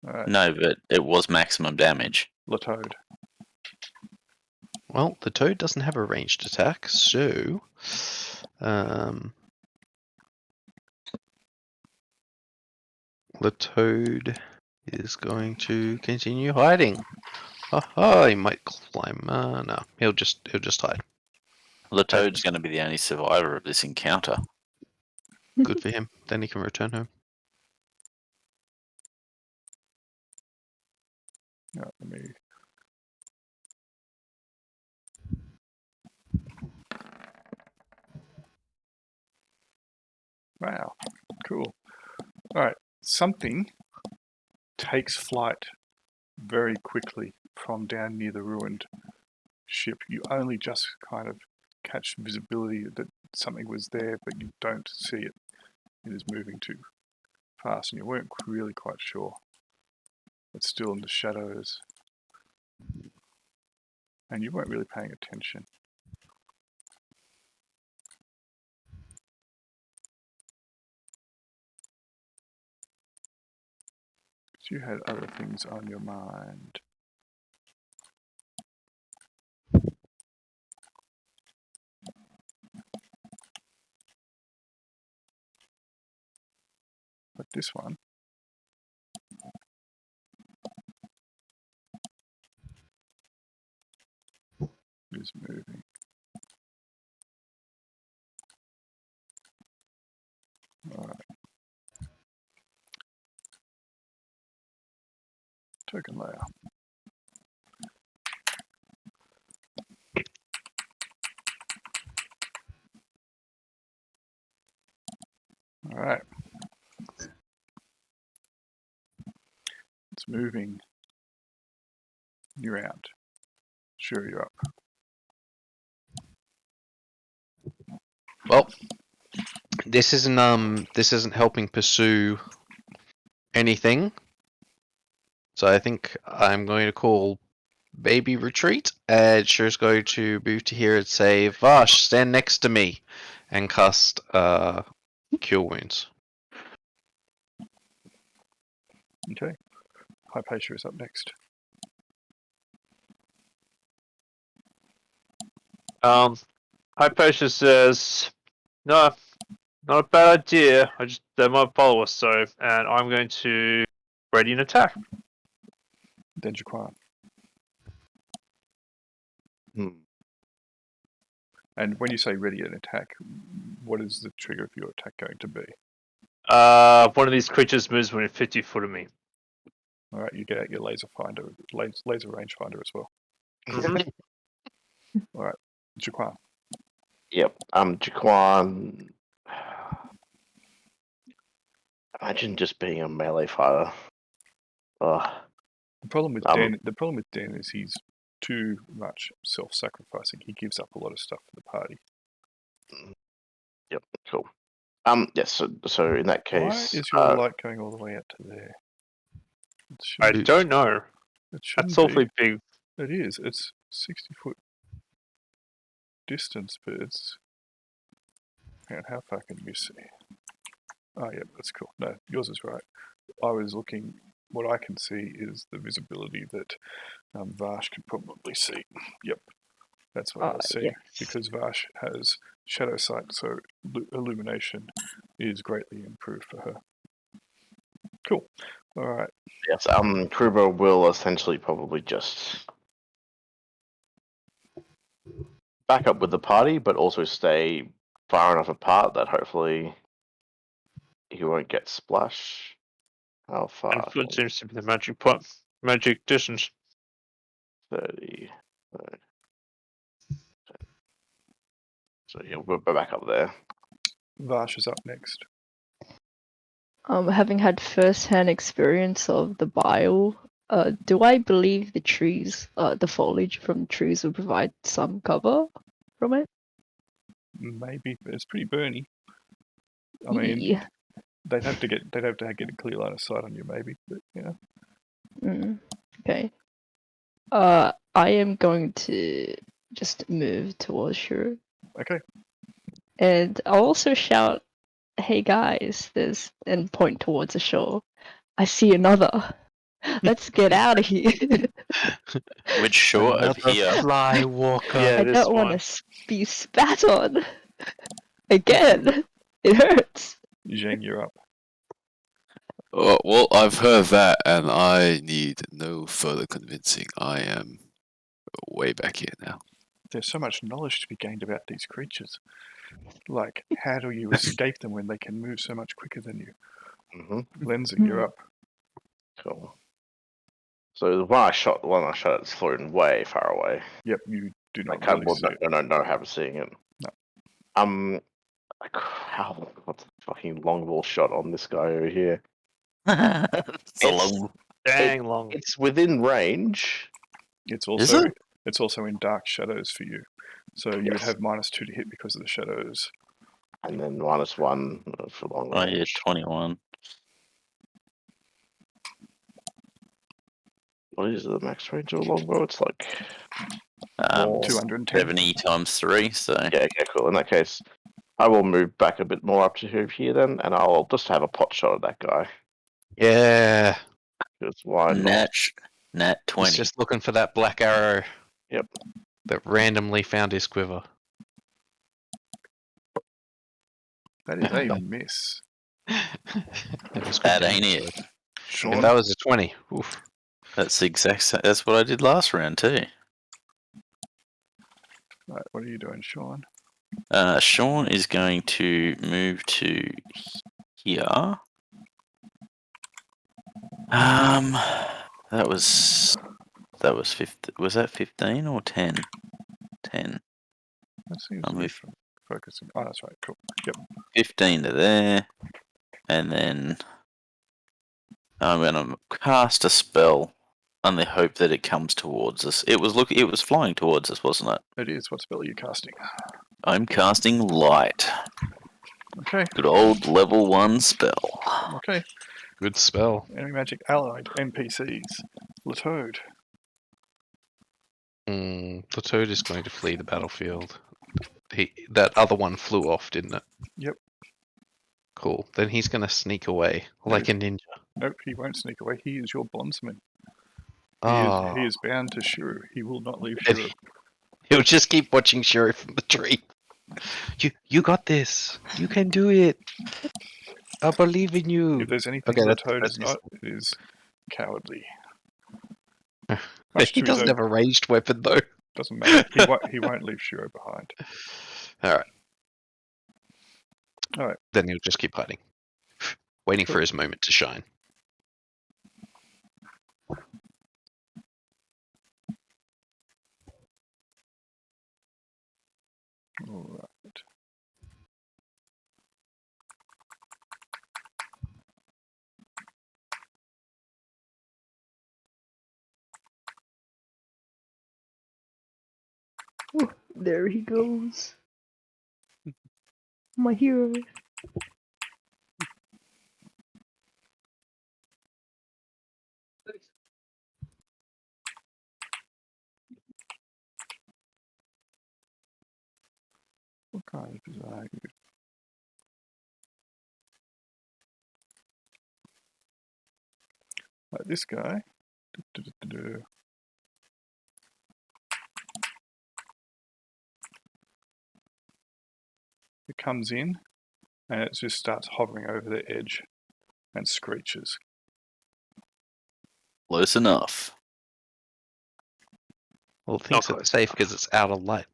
Alright, No, but it was maximum damage. Latoad. Well, the toad doesn't have a ranged attack, so the toad is going to continue hiding. Haha, he might climb. No, he'll just hide. Latoad's going to be the only survivor of this encounter. Good for him. Then he can return home. Yeah, let me. Wow, cool. Alright, something takes flight very quickly from down near the ruined ship. You only just kind of catch visibility that something was there, but you don't see it. It is moving too fast, and you weren't really quite sure. It's still in the shadows, and you weren't really paying attention. You had other things on your mind. But this one is moving. Alright. Token layer. Alright. It's moving. You're out. Sure, you're up. Well, this isn't helping pursue anything. So I think I'm going to call baby retreat, and Sure's going to move to here and say, Vash, stand next to me, and cast Cure Wounds. Okay. Hypatia is up next. Hypatia says, no, not a bad idea. They might follow us, so, and I'm going to ready an attack. Then Jaquan. And when you say ready an attack, what is the trigger of your attack going to be? One of these creatures moves within 50 foot of me. Alright, you get out your laser rangefinder as well. Alright, Jaquan. Yep, Jaquan. Imagine just being a melee fighter. Ugh. The problem with Dan is he's too much self-sacrificing. He gives up a lot of stuff for the party. Yep, cool. Yes. So in that case, Why is your light going all the way out to there? It I shouldn't- don't know. It shouldn't That's awfully be. big. It is. It's 60-foot distance, but it's. Man, how far can you see? Oh, yeah, that's cool. No, yours is right. I was looking. What I can see is the visibility that Vash can probably see. Yep, that's what I was seeing. Yes. Because Vash has shadow sight, so illumination is greatly improved for her. Cool. All right. Yes, Kruber will essentially probably just back up with the party, but also stay far enough apart that hopefully he won't get splash. How far? And foot seems to be the magic point. Magic distance. 30. So yeah, we'll go back up there. Vash is up next. Having had first-hand experience of the bile, do I believe the trees, the foliage from the trees will provide some cover from it? Maybe, but it's pretty burny. I mean, Yeah. they'd have to get a clear line of sight on you, maybe. But yeah, Okay. I am going to just move towards Shuru, okay. and I'll also shout, "Hey guys, and point towards the shore. I see another. Let's get out of here. Which shore over Another here? fly walker. Yeah, I this don't one. want to be spat on again. It hurts." Zheng, you're up. Oh, well, I've heard that, and I need no further convincing. I am way back here now. There's so much knowledge to be gained about these creatures. Like, how do you escape them when they can move so much quicker than you? Mm-hmm. Lensing, you're up. Cool. So the one I shot it's floating way far away. Yep, you do I not can't really see it. no have seeing it. No. What's the fucking longbow shot on this guy over here? It's a long. Dang long. It's within range. It's Is also it? it's also in dark shadows for you, so you would Yes. have -2 to hit because of the shadows. And then -1 for long Oh range. yeah, 21. What is the max range of a longbow? It's like 210. 70 times 3, so yeah, okay, cool. In that case, I will move back a bit more up to here then, and I'll just have a pot shot at that guy. Yeah. Because why not? nat He's 20. just looking for that black arrow. Yep. That randomly found his quiver. That is a miss. It was Bad, good ain't damage. it? Sean, If that was a 20, oof. That's the exact same. That's what I did last round too. right, what are you doing, Sean? Sean is going to move to here. That was 15. Was that 15 or 10? 10. That seems I'll to be move focusing. Oh, that's right. Cool. Yep. 15 to there, and then I'm gonna cast a spell on the hope that it comes towards us. It was flying towards us, wasn't it? It is. What spell are you casting? I'm casting light. Okay. Good old level 1 spell. Okay. Good spell. Enemy magic allied NPCs. Latoad. The toad is going to flee the battlefield. That other one flew off, didn't it? Yep. Cool. Then he's going to sneak away like a ninja. Nope, he won't sneak away. He is your bondsman. Oh. He is bound to Shuru. He will not leave And Shuru. He'll just keep watching Shuri from the tree. You got this. You can do it. I believe in you. If there's anything Okay, Latoad that's is not, it is cowardly. He doesn't have a ranged weapon though. Doesn't matter. He won't leave Shiro behind. Alright. Alright. Then he'll just keep hiding. Waiting for his moment to shine. Alright. There he goes. My hero. What kind of design are you? Like this guy. It comes in and it just starts hovering over the edge and screeches. Close enough. Well, it thinks Not it's safe because it's out of light.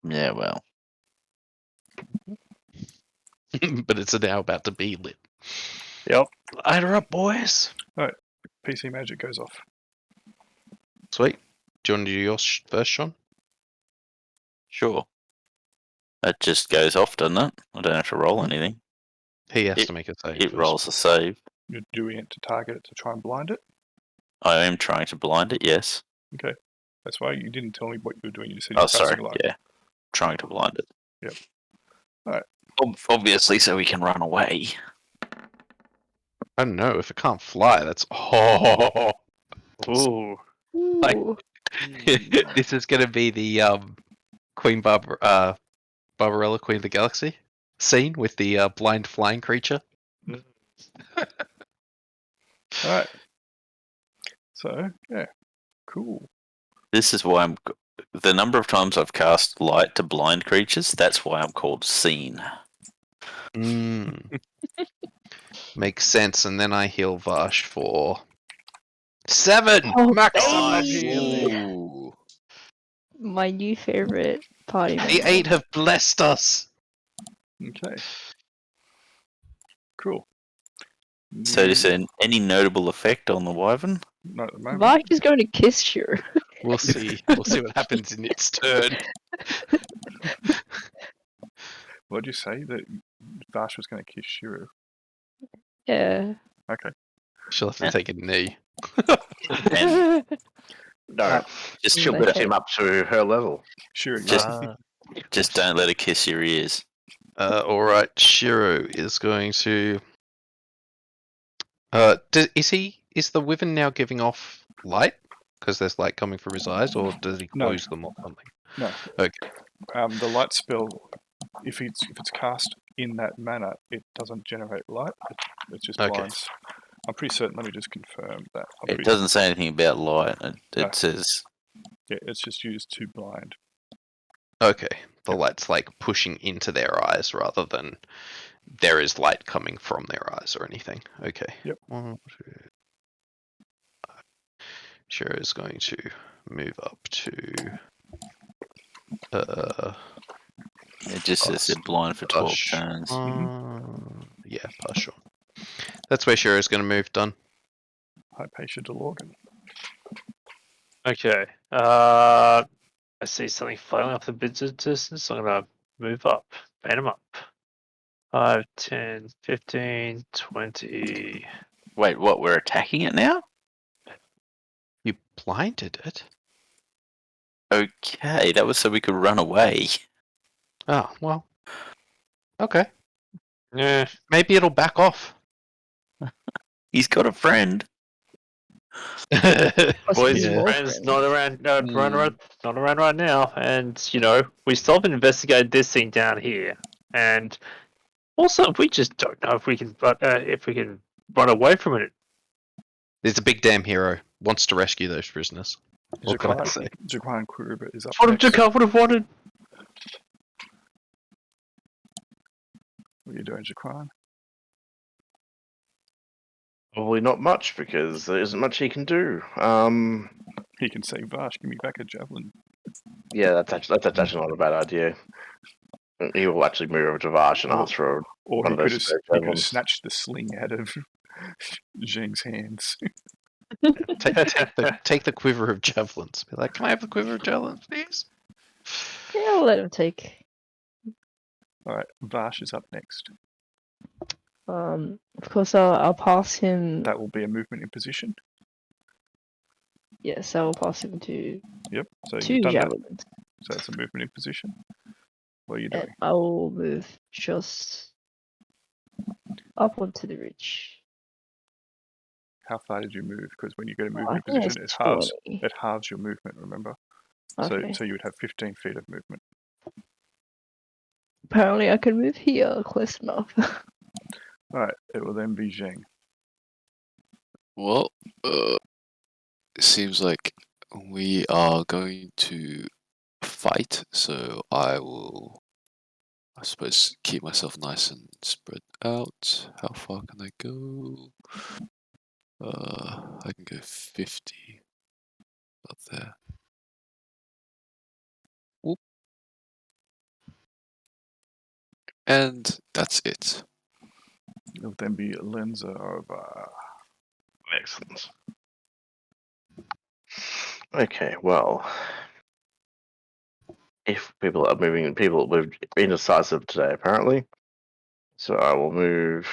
Yeah, well. But it's now about to be lit. Yep. Light her up, boys. PC magic goes off. Sweet. Do you want to do yours first, Sean? Sure. That just goes off, doesn't it? I don't have to roll anything. He has to make a save. It first. rolls a save. You're doing it to target it to try and blind it. I am trying to blind it, yes. Okay. That's why you didn't tell me what you were doing. You said you Oh, were casting sorry. a light. Yeah. Trying to blind it. Yep. Alright. Obviously, so we can run away. I don't know. If it can't fly, that's. Oh. Ooh. Like- Ooh. This is going to be the Queen Barbarella, Queen of the Galaxy scene with the blind flying creature. Alright. So, yeah. Cool. This is why the number of times I've cast light to blind creatures, that's why I'm called Seen. Makes sense. And then I heal Vash for 7 Oh, maximum baby. healing. Ooh. My new favorite party The member. 8 have blessed us. Okay. Cool. So is there any notable effect on the wyvern? Not at the moment. Vash is going to kiss you. We'll see. We'll see what happens in its turn. What did you say? That Vash was going to kiss Shiro? Yeah. Okay. She'll have to take a knee. And No, just she'll Okay. lift him up to her level. Shiro, just don't let her kiss your ears. Alright, Shiro is going to. Is the wyvern now giving off light? Because there's light coming from his eyes, or does he No. close them or something? No. Okay. The light spell, if it's cast in that manner, it doesn't generate light. It just Okay. blinds. I'm pretty certain. Let me just confirm that. It doesn't say anything about light. It No. says Yeah, it's just used to blind. Okay. The light's like pushing into their eyes rather than there is light coming from their eyes or anything. Okay. Yep. 1, 2. Shiro is going to move up to. it just says they're blind for 12 turns. Yeah, partial. That's where Shiro's going to move. Done. Hypatia DeLorgan. Okay. I see something flailing off the distance. I'm gonna move up. Ban him up. 5, 10, 15, 20. Wait, what? We're attacking it now? You blinded it? Okay, that was so we could run away. Oh, well. Okay. Yeah. Maybe it'll back off. He's got a friend. Boys, Yeah. friends, not around. No, Hmm. not around right now. And we still haven't investigated this thing down here. And also, we just don't know if we can run away from it. There's a big damn hero. Wants to rescue those prisoners. What can I say? Jaquan Kuruba is up What next. would have wanted. What are you doing, Jaquan? Probably not much because there isn't much he can do. He can say, Vash, give me back a javelin. Yeah, that's actually not a bad idea. He will actually move over to Vash and ask for Or one he of could those have spare javelins. snatched the sling out of Zheng's hands. Take the quiver of javelins. Be like, can I have the quiver of javelins, please? Yeah, I'll let him take. Alright, Vash is up next. Of course, I'll pass him. That will be a movement in position. Yes, I will pass him to Yep, so 2 you've done that. javelins. So it's a movement in position. What are you And doing? I will move just up onto the ridge. How far did you move? Because when you get a I movement in think position, it's it halves your movement, remember? Okay. So you would have 15 feet of movement. Apparently, I can move here close enough. Alright, it will then be Zheng. Well, it seems like we are going to fight, so I will, I suppose, keep myself nice and spread out. How far can I go? I can go 50 up there. Whoop. And that's it. It will then be Lenza over. Excellent. Okay, well, if people are moving, people we've been indecisive today apparently. So I will move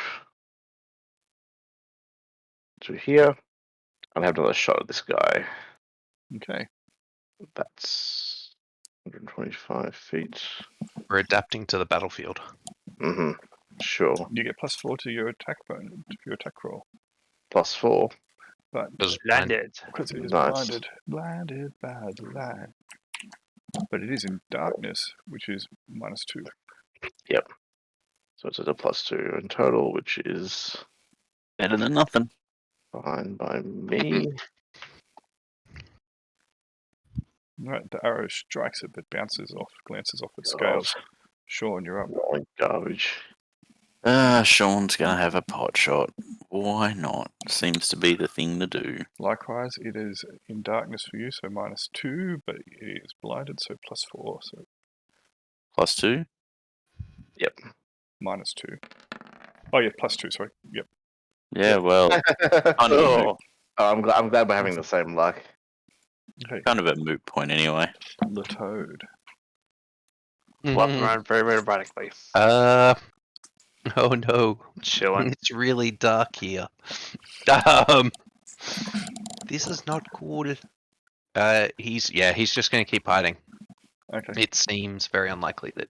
to here and have another shot at this guy. Okay. That's 125 feet. We're adapting to the battlefield. Mm-hmm. Sure. You get +4 to your attack bonus, to your attack roll. +4. But Because Landed. because it is Nice. blinded by the light. But it is in darkness, which is -2. Yep. So it's at a +2 in total, which is Better than nothing. fine by me. Right, the arrow strikes it, but bounces off, glances off its God. scales. Sean, you're up. Rolling garbage. Sean's gonna have a pot shot. Why not? Seems to be the thing to do. Likewise, it is in darkness for you, so -2, but it is blinded, so +4, so +2? Yep. -2. Oh yeah, +2. Sorry. Yep. Yeah, well, kind of a moot, Oh, I'm glad we're having the same luck. Okay. kind of a moot point anyway. The toad. flopping around very erratically. Oh no, Chilling. it's really dark here. This is not cool. He's just gonna keep hiding. Okay. It seems very unlikely that.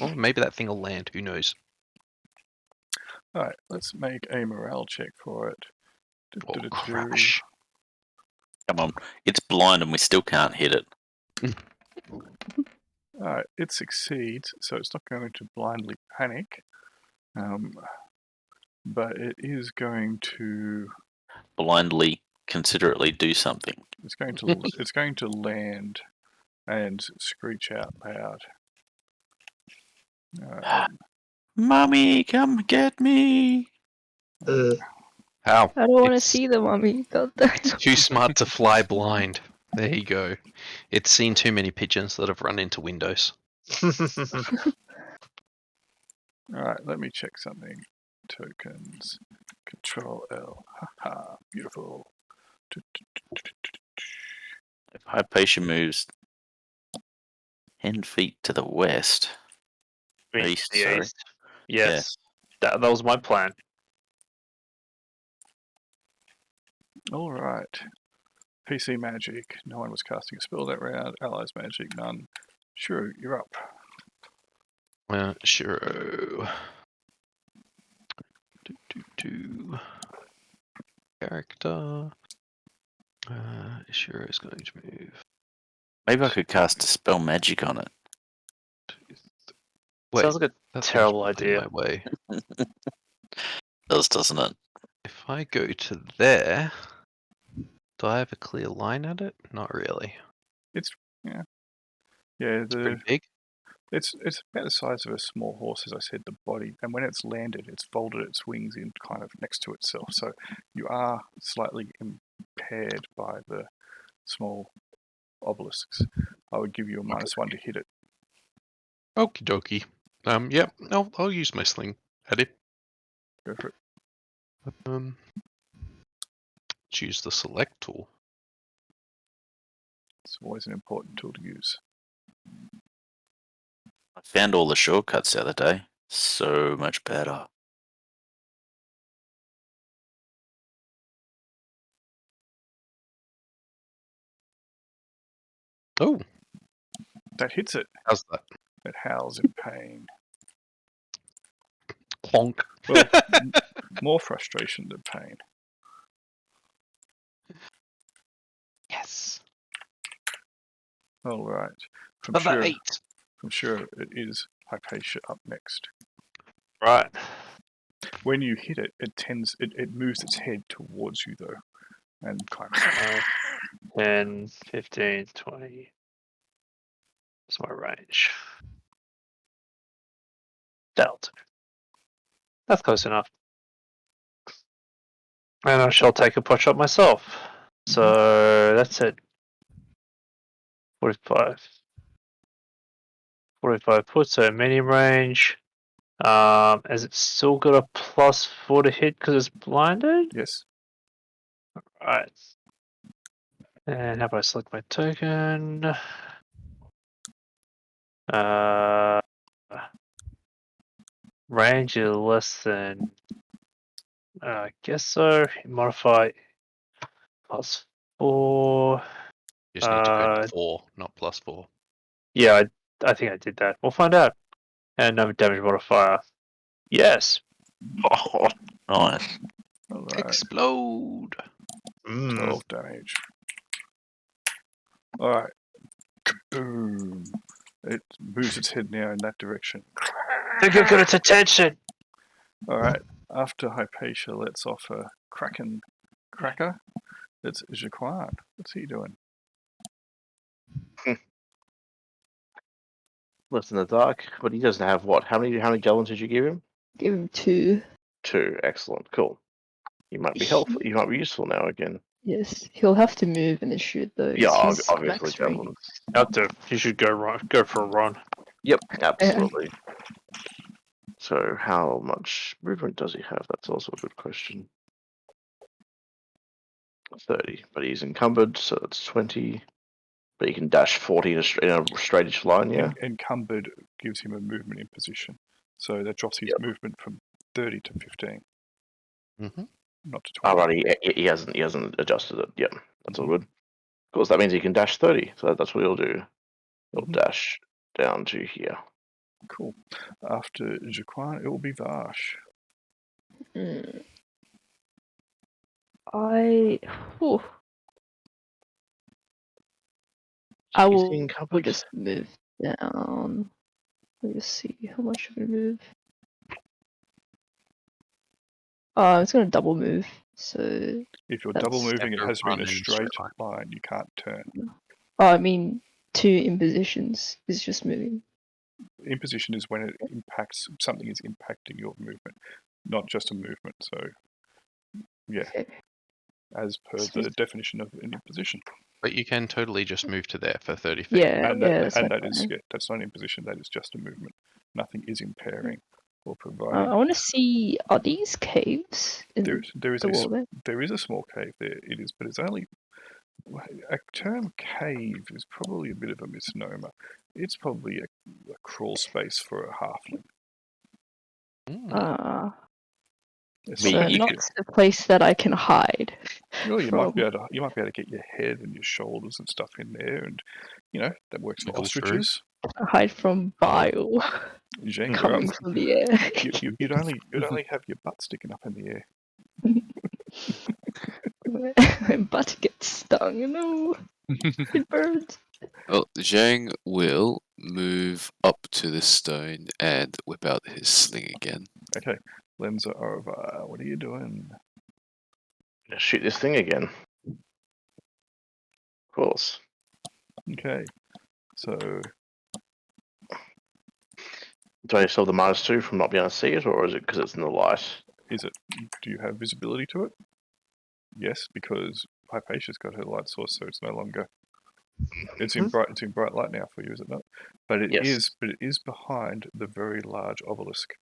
Well, maybe that thing will land. Who knows? All right. Let's make a morale check for it. Oh, Do-do-do-do. crash. Come on, it's blind and we still can't hit it. All right. It succeeds, so it's not going to blindly panic, but it is going to. Blindly, considerately do something. It's going to. It's going to land and screech out loud. Mummy, come get me! How? I don't want to It's see the mummy. God damn. too smart to fly blind. There you go. It's seen too many pigeons that have run into windows. All right. Let me check something. Tokens. Control L. Haha. Beautiful. If Hypatia moves 10 feet to the west. East, The sorry. east. Yes. That was my plan. All right. PC magic. No one was casting a spell that round. Allies magic. None. Sure, you're up. Sure. Character. Sure is going to move. Maybe I could cast Dispel Magic on it. Wait, Sounds like a that thing's terrible blocking idea. my way. Doesn't it? If I go to there, do I have a clear line at it? Not really. Yeah. It's pretty big. It's about the size of a small horse, as I said. The body, and when it's landed, it's folded its wings in kind of next to itself. So you are slightly impaired by the small obelisks. I would give you a -1 to hit it. Okie dokie. Yep. I'll use my sling at it. Go for it. Choose the select tool. It's always an important tool to use. I found all the shortcuts the other day. So much better. Oh, That hits it. how's that? It howls in pain. Plonk. Well, more frustration than pain. Yes. All right. Another 8. I'm sure it is Hypatia up next. Right. When you hit it, it moves its head towards you though, and kind of 10, 15, 20. What's my range? That'll do. That's close enough. And I shall take a pot shot myself. So that's it. 45. 45 foot, so medium range. Has it still got a +4 to hit because it's blinded? yes. Right. And how about I select my token? Range is less than. I guess so. Modify +4. You just need to go to 4, not +4. Yeah, I think I did that. We'll find out. And no damage modifier. Yes. Oh, nice. All right. Explode! 12 damage. All right. Boom. It moves its head now in that direction. Think you've got its attention. All right. After Hypatia lets off a Kraken cracker, it's Jaquan. What's he doing? Left in the dark, but he doesn't have what? How many gallons did you give him? Give him 2. 2. Excellent. Cool. You might be helpful. You might be useful now again. Yes, he'll have to move and then shoot though. Yeah, He's obviously, max range. Devlin. Out there. You should go for a run. Yep, absolutely. So, how much movement does he have? That's also a good question. 30, but he's encumbered, so it's 20. But he can dash 40 in a straightish line, yeah? Encumbered gives him a movement in position. So that drops his movement from 30 to 15. Mm-hmm. Not to 20. Alright, he hasn't adjusted it. Yep, that's all good. Of course, that means he can dash 30, so that's what he'll do. He'll dash down to here. Cool. After Jaquan, it will be Vash. Whew. I will just move down. Let me see how much I'm gonna move. It's gonna double move. So If you're double moving, it has to be in a run in straight straight line. You can't turn. I mean 2 impositions is just moving. Imposition is when it impacts, something is impacting your movement, not just a movement. So, yeah, Okay. as per the definition of an imposition. But you can totally just move to there for 30 feet. Yeah, And that's that is, fine. yeah, that's not an imposition. That is just a movement. Nothing is impairing or I providing. want to see, are these caves in There is the wall there? there is a small cave there. It is, but it's only a term cave is probably a bit of a misnomer. It's probably a crawl space for a halfling. So you not could- a place that I can hide. Well, you from. might be able to get your head and your shoulders and stuff in there, and that works for All through. ostriches. Hide from bile Zhang, you're coming up. from the air. You'd only have your butt sticking up in the air. My butt gets stung. No, it burns. Well, Zhang will move up to the stone and whip out his sling again. Okay, Lenza Orva, what are you doing? Shoot this thing again. Of course. Okay, so Do I still have the -2 from not being able to see it, or is it because it's in the light? do you have visibility to it? Yes, because Hypatia's got her light source, so it's no longer. It's in bright light now for you, is it not? But it is behind the very large obelisk.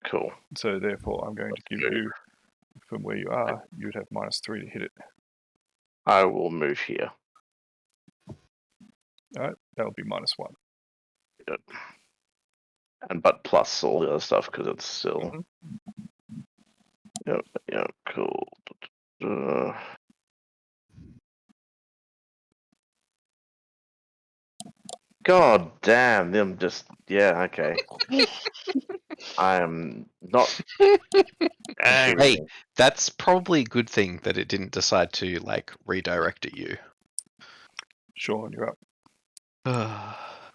Cool. So therefore, I'm going to give you, from where you are, you'd have -3 to hit it. I will move here. All right, that'll be -1. Good. But plus all the other stuff because it's still. Yep, cool. God damn them! Okay. I am not. Hey, that's probably a good thing that it didn't decide to redirect at you. Sean, you're up.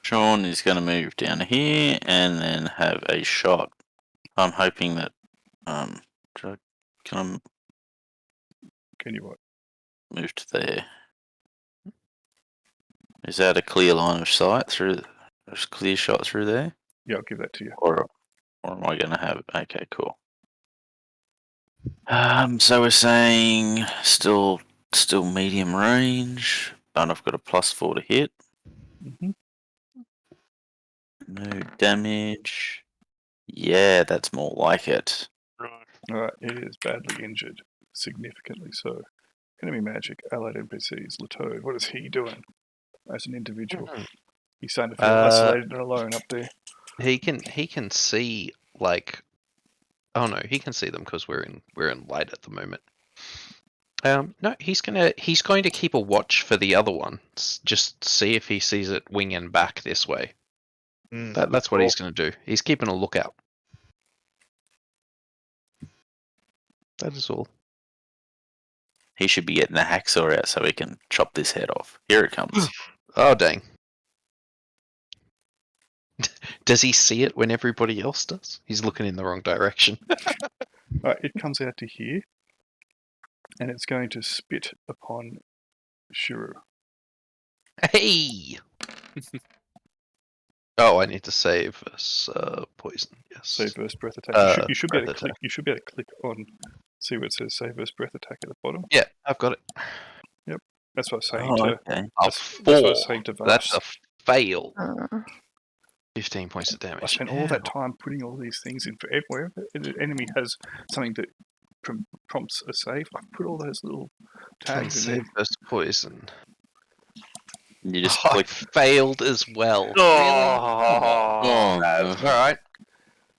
Sean is going to move down here and then have a shot. I'm hoping that can I Can you what? move to there? Is that a clear line of sight through? There's a clear shot through there, Yeah, I'll give that to you. or am I going to have? Okay, cool. So we're saying still medium range, but I've got a +4 to hit. Mm-hmm. No damage. Yeah, that's more like it. Right. Alright, it is badly injured, significantly so. Enemy magic, allied NPCs, Latoad, what is he doing as an individual? He's starting to feel isolated and alone up there. He can see like, oh no, he can see them because we're in light at the moment. No, he's going to keep a watch for the other one. Just see if he sees it winging back this way. That's what he's going to do. He's keeping a lookout. That is all. He should be getting the hacksaw out so he can chop this head off. Here it comes. Oh dang. Does he see it when everybody else does? He's looking in the wrong direction. Alright, it comes out to here, and it's going to spit upon Shuru. Hey! Oh, I need to save us poison. Yes. Save versus breath attack. You should be able breath to click. You should be able to click on. See where it says save versus breath attack at the bottom. Yeah, I've got it. That's what I was saying Oh, to. okay. That's what I was saying to Vash. That's a fail. Uh, 15 points of damage. I spent all that time putting all these things in for wherever an enemy has something that prompts a save. I put all those little tags in Save versus poison. You just I click. failed as well. Oh, no. Alright.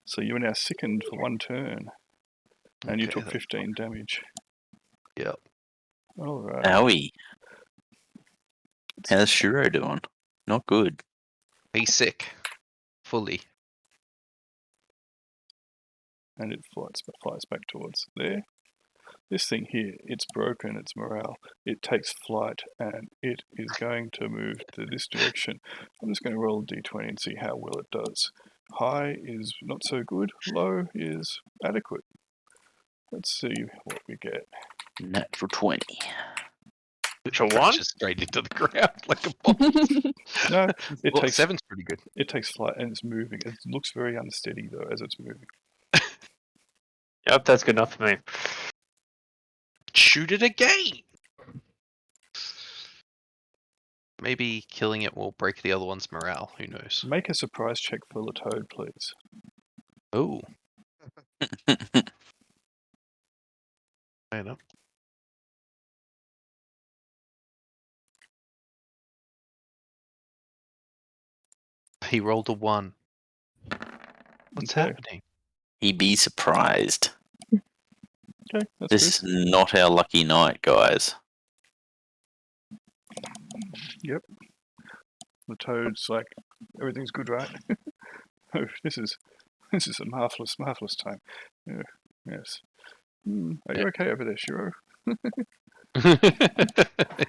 So you are now sickened for one turn, and you Okay, took 15 damage. Yep. All right. Owie. How's Shuro doing? Not good. He's sick. Fully. And it flies back towards there. This thing here, it's broken, its morale. It takes flight, and it is going to move to this direction. I'm just going to roll a d20 and see how well it does. High is not so good, low is adequate. Let's see what we get. Natural 20. Which one? Crashes straight into the ground like a bomb. No, it Well, takes 7's pretty good. it takes flight and it's moving. It looks very unsteady though as it's moving. Yep, that's good enough for me. Shoot it again! Maybe killing it will break the other one's morale. Who knows? Make a surprise check for Latoad, please. Oh. I know. He rolled a 1. What's Okay. happening? He be surprised. Okay, that's This is not our lucky night, guys. good. Latoad's like, everything's good, right? Oh, this is a marvelous time. Yeah, yes. Are you okay over there, Shiro?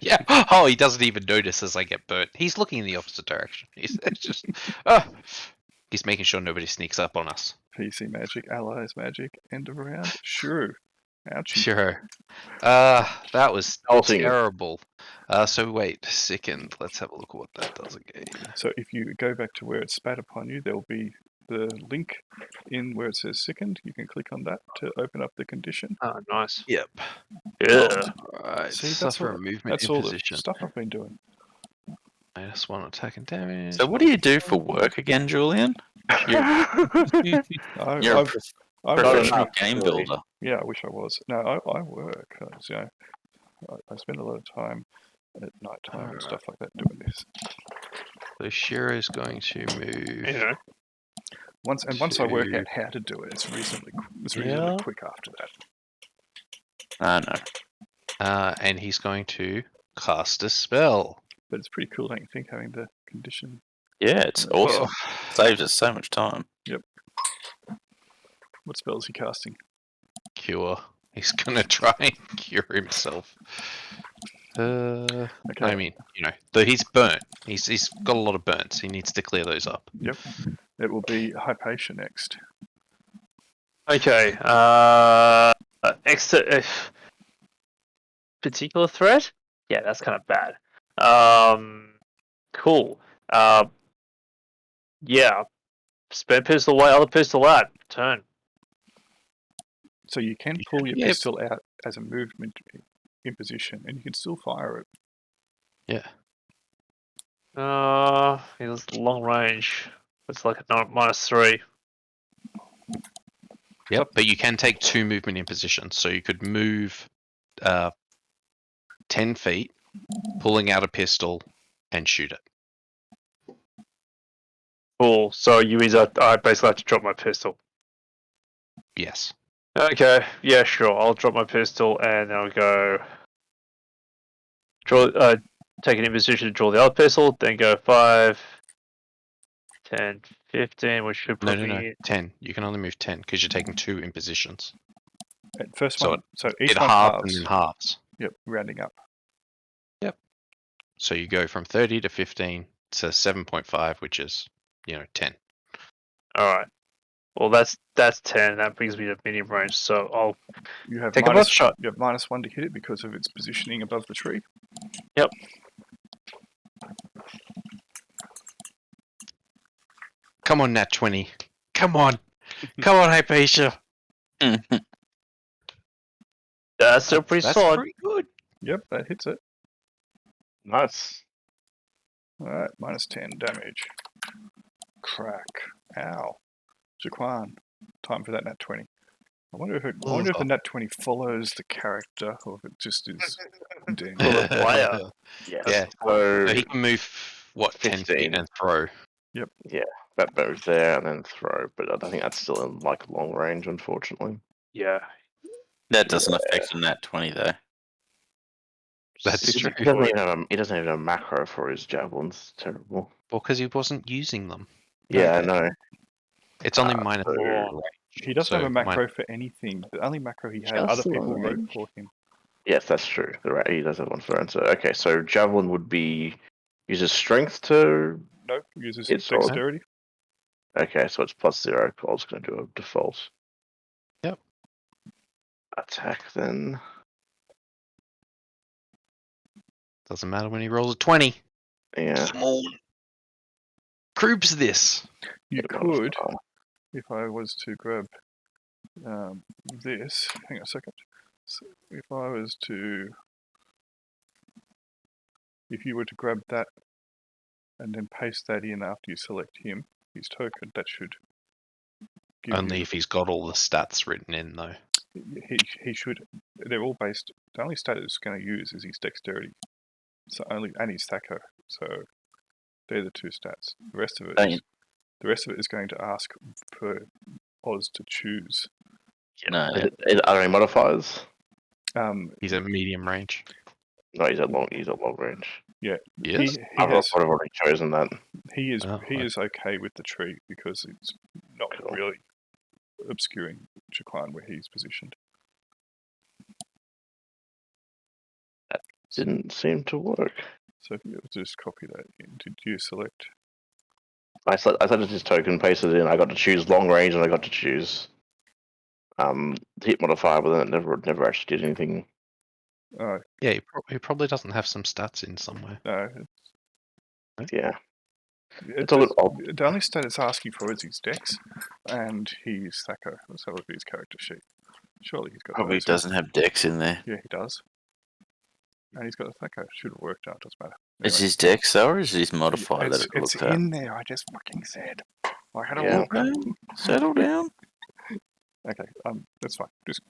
Yeah. Oh, he doesn't even notice as I get burnt. He's looking in the opposite direction. He's just. He's making sure nobody sneaks up on us. PC magic, allies magic, end of round. Shiro. Ouchie. Sure. That was Ulting it. terrible. So wait, sickened. Let's have a look at what that does again. So if you go back to where it spat upon you, there'll be the link in where it says sickened. You can click on that to open up the condition. Oh, nice. Yep. Yeah. Alright, See, that's suffer all- a movement That's in all position. the stuff I've been doing. -1 attack and damage. So what do you do for work again, Julian? You're a I professional work. game builder. Yeah, I wish I was. No, I work. You know, I spend a lot of time at night time and stuff like that doing this. So Shiro's going to move. You know. Once I work to- out how to do it, it's reasonably Yeah. quick after that. I know. And he's going to cast a spell. But it's pretty cool, don't you think, having the condition? Yeah, it's awesome. Saves us so much time. What spell is he casting? Cure. He's gonna try and cure himself. Okay. I mean, though he's burnt. He's got a lot of burns. He needs to clear those up. Yep. It will be Hypatia next. Okay. Extra particular threat? Yeah, that's kind of bad. Cool. Yeah. Spare pistol away, other pistol out. Turn. So you can pull your Yeah. pistol out as a movement imposition, and you can still fire it. Yeah. It's long range. It's like a -3. Yep. But you can take 2 movement in position, so you could move 10 feet, pulling out a pistol, and shoot it. Cool. So you either I basically have to drop my pistol. Yes. Okay. Yeah, sure. I'll drop my pistol and then I'll go draw. Take an imposition to draw the other pistol. Then go 5, 10, 15, which should put No. me 10. You can only move 10 because you're taking 2 impositions. First So one. So each It one halves and halves. then halves. Yep. Rounding up. So you go from 30 to 15 to 7.5, which is 10. All right. Well, that's 10. That brings me to medium range. So I'll You have take a butt shot. You have -1 to hit it because of its positioning above the tree. Yep. Come on, Nat 20. Come on. Come on, Hypatia. That's still pretty That's solid. pretty good. Yep, that hits it. Nice. All right, -10 damage. Crack. Ow. Jaquan, time for that nat 20. I wonder if the nat 20 follows the character or if it just is dead. For the player. Yes. Yeah. So So he can move, 10 feet 15. and throw. that move there and then throw, but I don't think that's still in like long range, unfortunately. Yeah. That doesn't affect a nat 20 though. That's He true. he doesn't even have a macro for his javelins. Terrible. Well, because he wasn't using them. Yeah, I Okay. know. It's only Ah, minus so- 4 range. He doesn't So have a macro for anything. The only macro he had, other Just people long wrote range. for him. Yes, that's true. He does have one for answer. Okay, so javelin would be uses strength to. Nope, uses It's all- dexterity. Okay, so it's +0. I was going to do a default. Yep. Attack then. Doesn't matter when he rolls a 20. Yeah. Come on. Krubs this. You Get a could, modifier. if I was to grab this, hang on a second. So if you were to grab that and then paste that in after you select him, his token, that should give Only you, if he's got all the stats written in, though. he should, they're all based, the only stat it's going to use is his dexterity. So and his thaco. So they're the two stats. The rest of it is going to ask for Oz to choose. No. Are there any modifiers? He's at medium range. No, he's at long range. Yes? He I've has, already chosen that. he is Oh, he is okay with the tree because it's not Cool. really obscuring Jaquan where he's positioned. Didn't seem to work. So if you just copy that in, did you select? I selected his token, pasted it in. I got to choose long range, and I got to choose hit modifier, but then it never actually did anything. Yeah, he probably doesn't have some stats in somewhere. No, Yeah. it's a little odd. the only stat it's asking for is his dex and his thaco. So that would be his character sheet. Surely he's got Probably those. doesn't have dex in there. Yeah, he does. And he's got a thaco. Should have worked out. Doesn't matter. Is Anyway. his dex though, or is his modifier that It's, it it's looked at? in there. I just fucking said. I had a Yeah. look. Okay, settle down. Okay, that's fine. Just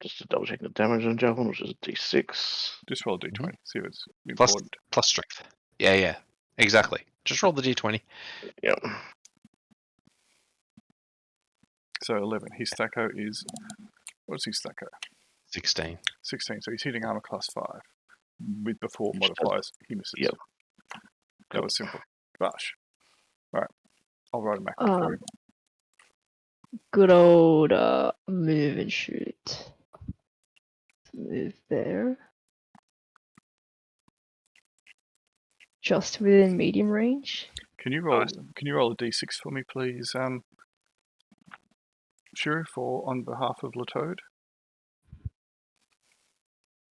Just to double check the damage on javelin, which is a d6. roll a d20. See if it's Plus, important. plus strength. Yeah, exactly. Just roll the d20. Yep. So 11. His thaco is, what's his thaco? 16. 16. So he's hitting armor class 5. With before Which does- modifiers, he misses. Yep. That was simple. Gosh. Alright. I'll write a macro for him. Good old move and shoot. Move there. just within medium range. Can you roll? Nice. Can you roll a d6 for me, please? Sure, for on behalf of Latoad.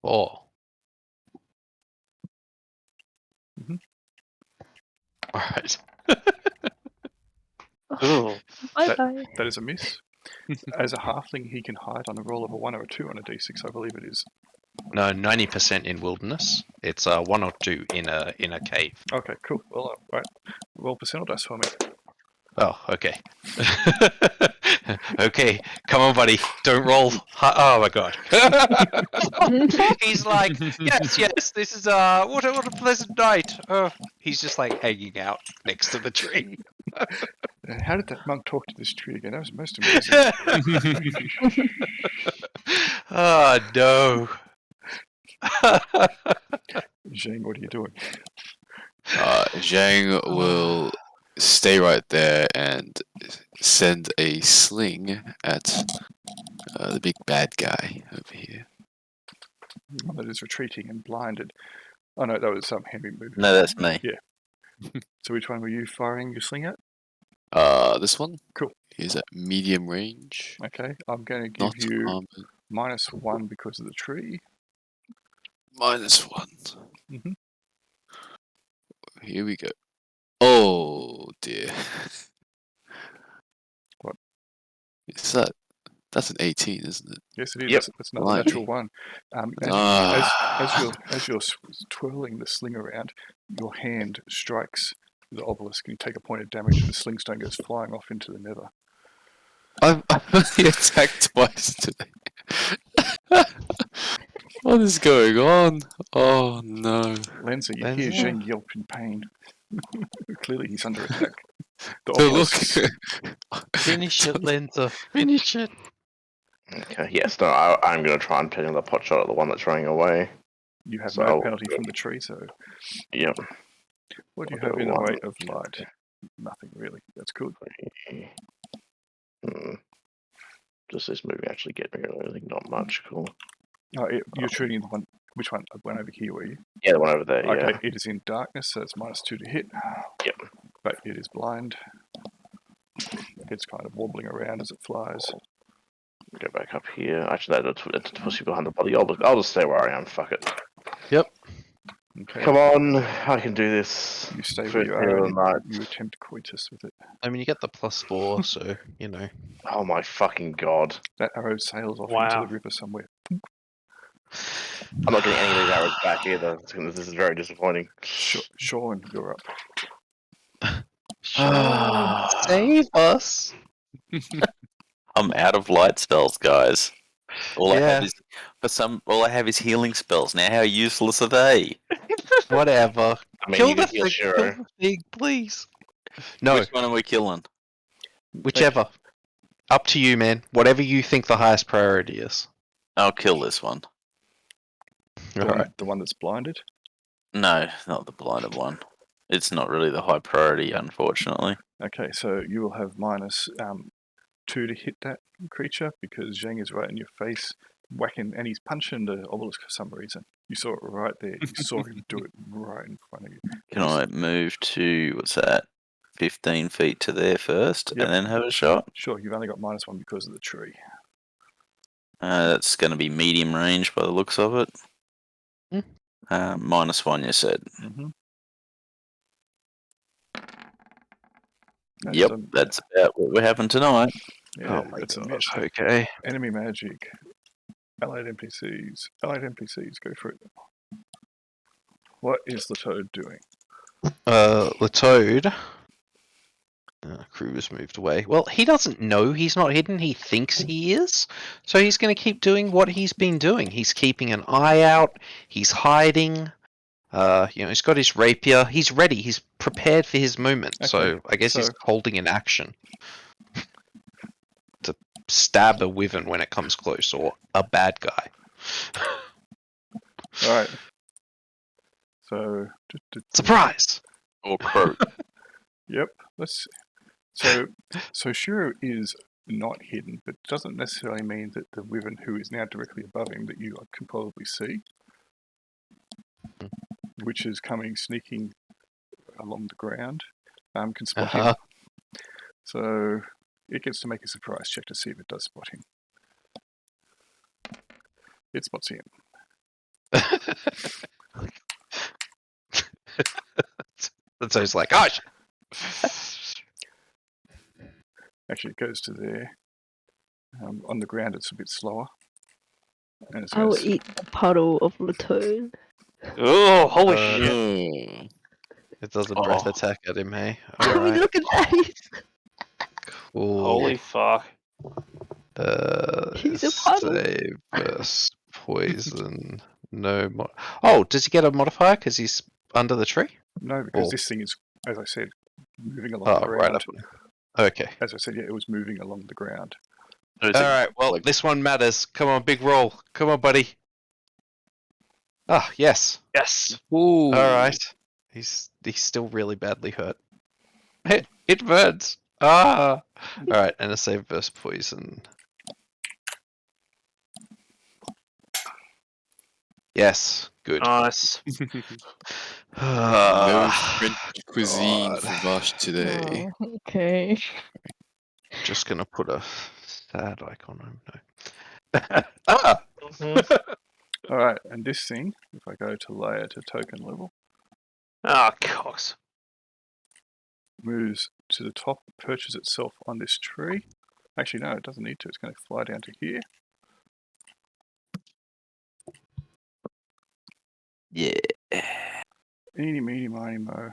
4. Mhm. Alright. Ooh. Bye bye. That is a miss. As a halfling, he can hide on a roll of a 1 or a 2 on a d6, I believe it is. No, 90% in wilderness. It's 1 or 2 in a cave. Okay, cool. Well, right. Roll percentile dice for me. Oh, okay. Okay, come on, buddy. Don't roll. Oh my god. He's like, yes. This is what a pleasant night. He's just like hanging out next to the tree. How did that monk talk to this tree again? That was most amazing. Oh no. Zhang, what are you doing? Zhang will stay right there and send a sling at the big bad guy over here. One that is retreating and blinded. Oh no, that was Henry moved. No, that's me. So which one were you firing your sling at? This one? Cool. Is at medium range. Okay, I'm going to give Not you armored. -1 because of the tree. -1. Mhm. Here we go. Oh dear. What? Is that? That's an 18, isn't it? Yes, it is. Yep. It's not a Blimey. natural one. As you're twirling the sling around, your hand strikes the obelisk, and you take a point of damage, and the sling stone goes flying off into the nether. I've only attacked twice today. What is going on? Oh no. Lenza, you hear Lenza? Zheng yelp in pain. Clearly, he's under attack. The So look. obelisks. Finish it, Lenza. Finish it. Okay, yes, no, I'm going to try and pin the pot shot at the one that's running away. You have So no I'll- penalty from the tree, so Yep. what do you I'll have do in the one. way of light? Nothing really. That's good. Does this movie actually get me or anything? Not much. Cool. Oh, you're shooting the one. Which one? One over here, were you? Yeah, the one over there, Okay, yeah. it is in darkness, so it's -2 to hit. Yep. But it is blind. It's kind of wobbling around as it flies. Go back up here. Actually, that's pussy behind the body. I'll just stay where I am. Fuck it. Okay. Come on, I can do this. You stay where First you hit are of and the night. you attempt coitus with it. I mean, you get the +4, so, you know. Oh my fucking god. That arrow sails off Wow. into the river somewhere. I'm not getting any of these arrows back either. This is very disappointing. Sean, you're up. Sean, save us. I'm out of light spells, guys. All I Yeah. have is all I have is healing spells. Now, how useless are they? Whatever. I mean, Kill you the can heal thing, kill Shiro. the thing, please. No, Which one are we killing? whichever. Up to you, man. Whatever you think the highest priority is. I'll kill this one. The one that's blinded. No, not the blinded one. It's not really the high priority, unfortunately. Okay, so you will have -2 to hit that creature because Zheng is right in your face, whacking, and he's punching the obelisk for some reason. You saw it right there. You saw him do it right in front of you. Can I move to, what's that, 15 feet to there first, Yep. and then have a shot? Sure, you've only got -1 because of the tree. That's going to be medium range by the looks of it. -1, you said. Mm-hmm. Yep, that's about what we're having tonight. Yeah, Oh my that's a god. miss. Okay. Enemy magic. Allied NPCs. Allied NPCs, go for it. What is the toad doing? Latoad. Crew has moved away. Well, he doesn't know he's not hidden. He thinks he is. So he's going to keep doing what he's been doing. He's keeping an eye out. He's hiding. He's got his rapier. He's ready. He's prepared for his moment. Okay, So I guess he's so- holding an action to stab a wyvern when it comes close, or a bad guy. Alright. So Surprise! Or crow. Yep. Let's so Shiro is not hidden, but doesn't necessarily mean that the wyvern who is now directly above him that you can probably see, which is coming sneaking along the ground can spot him. Uh-huh. So it gets to make a surprise check to see if it does spot him. It spots him. So it's like, gosh. Actually, it goes to there. On the ground, it's a bit slower. And it's I will gonna eat a puddle of Latoad. Oh, holy Uh, shit! Oh. It does a breath Oh. attack at him, hey? I mean, Alright, look at that. cool. Holy fuck! He's a puddle. Save versus poison. No Oh, does he get a modifier because he's under the tree? No, because Oh. this thing is, as I said, moving along Oh, the right ground. up. Okay. As I said, yeah, it was moving along the ground. So is it Alright, well, like- this one matters. Come on, big roll. Come on, buddy. Ah, yes. Yes. Ooh. Alright. He's still really badly hurt. It burns. Ah. Alright, and a save versus poison. Yes. Good. Nice. No French cuisine God. for Vash today. Oh, okay. Just gonna put a sad icon on him. No. Ah! Mhm. All right, and this thing, if I go to layer to token level, Ah, cocks. moves to the top, perches itself on this tree. Actually, no, it doesn't need to. It's going to fly down to here. Yeah. Eeny, meeny, miny, mo.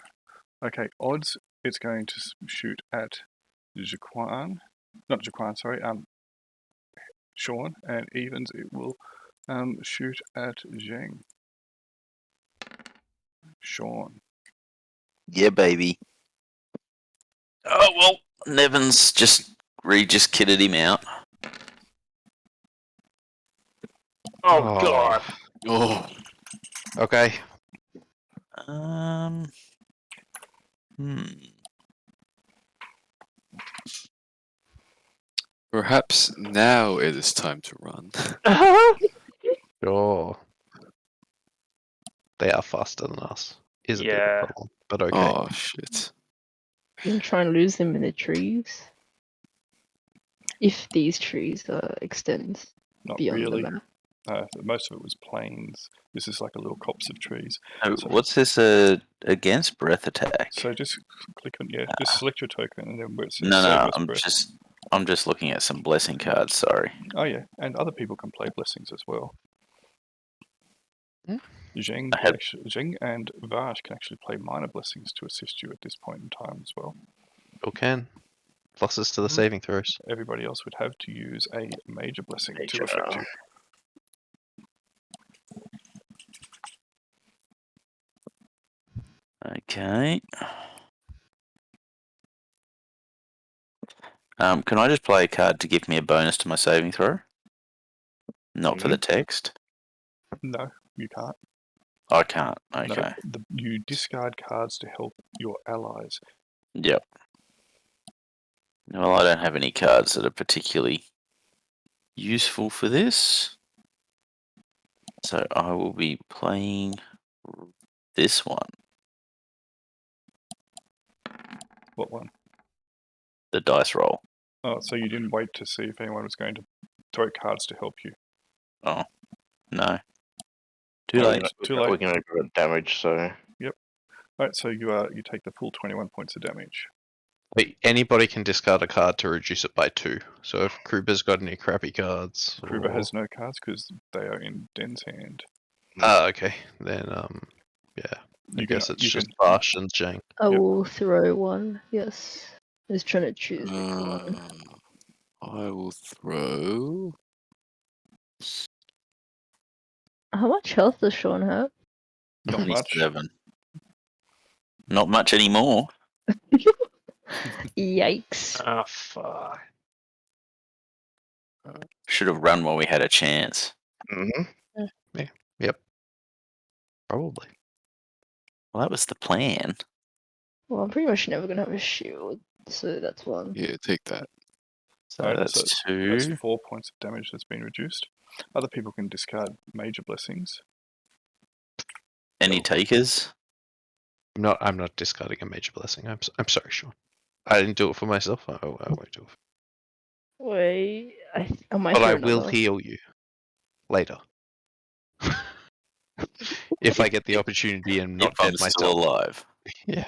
Okay, odds, it's going to shoot at Jaquan. Not Jaquan, sorry. Sean. And evens, it will shoot at Zheng. Sean. Yeah, baby. Oh, well, Nevin's just kitted him out. Oh, god. Oh. Okay. Hmm. Perhaps now it is time to run. Sure. They are faster than us. Is a bit of Yeah. a problem, but okay. Oh shit. You can try and lose them in the trees. If these trees extend Not beyond really. the map. Most of it was plains. This is like a little copse of trees. Oh, So- what's this against breath attack? So just click on, just select your token and then where it says No, save no, as breath. I'm just looking at some blessing cards. Sorry. Oh yeah, and other people can play blessings as well. Hmm? Zheng, I had- Zheng and Vash can actually play minor blessings to assist you at this point in time as well. Okay. Pluses to the Mhm. saving throws. Everybody else would have to use a major blessing to Major. affect you. Okay. Can I just play a card to give me a bonus to my saving throw? Not for the text. No, you can't. I can't. No, Okay. you discard cards to help your allies. Yep. Well, I don't have any cards that are particularly useful for this. So I will be playing this one, What one? the dice roll. Oh, so you didn't wait to see if anyone was going to throw cards to help you. Oh, no. Too Yeah, late. Too We late. can only prevent damage, so Right, so you take the full 21 points of damage. Wait, anybody can discard a card to reduce it by 2. So if Kruber's got any crappy cards. Kruber or- has no cards because they are in Den's hand. Ah, okay. Then yeah. I You can- guess it's you just can- Bash and Zhang. I Yep. will throw one. Yes. I was trying to choose which one. I will throw. How much health does Sean have? Not much. 27. Not much anymore. Yikes. Ah, fuck. Should have run while we had a chance. Probably. Well, that was the plan. Well, I'm pretty much never gonna have a shield, so that's one. Yeah, take that. So Alright, that's so 2. That's 4 points of damage that's been reduced. Other people can discard major blessings. Any takers? I'm not discarding a major blessing. I'm sorry, Sean. I didn't do it for myself. I won't do it. Wait, I might But I throw will another. heal you later. If I get the opportunity and not If I'm dead still myself. alive. Yeah.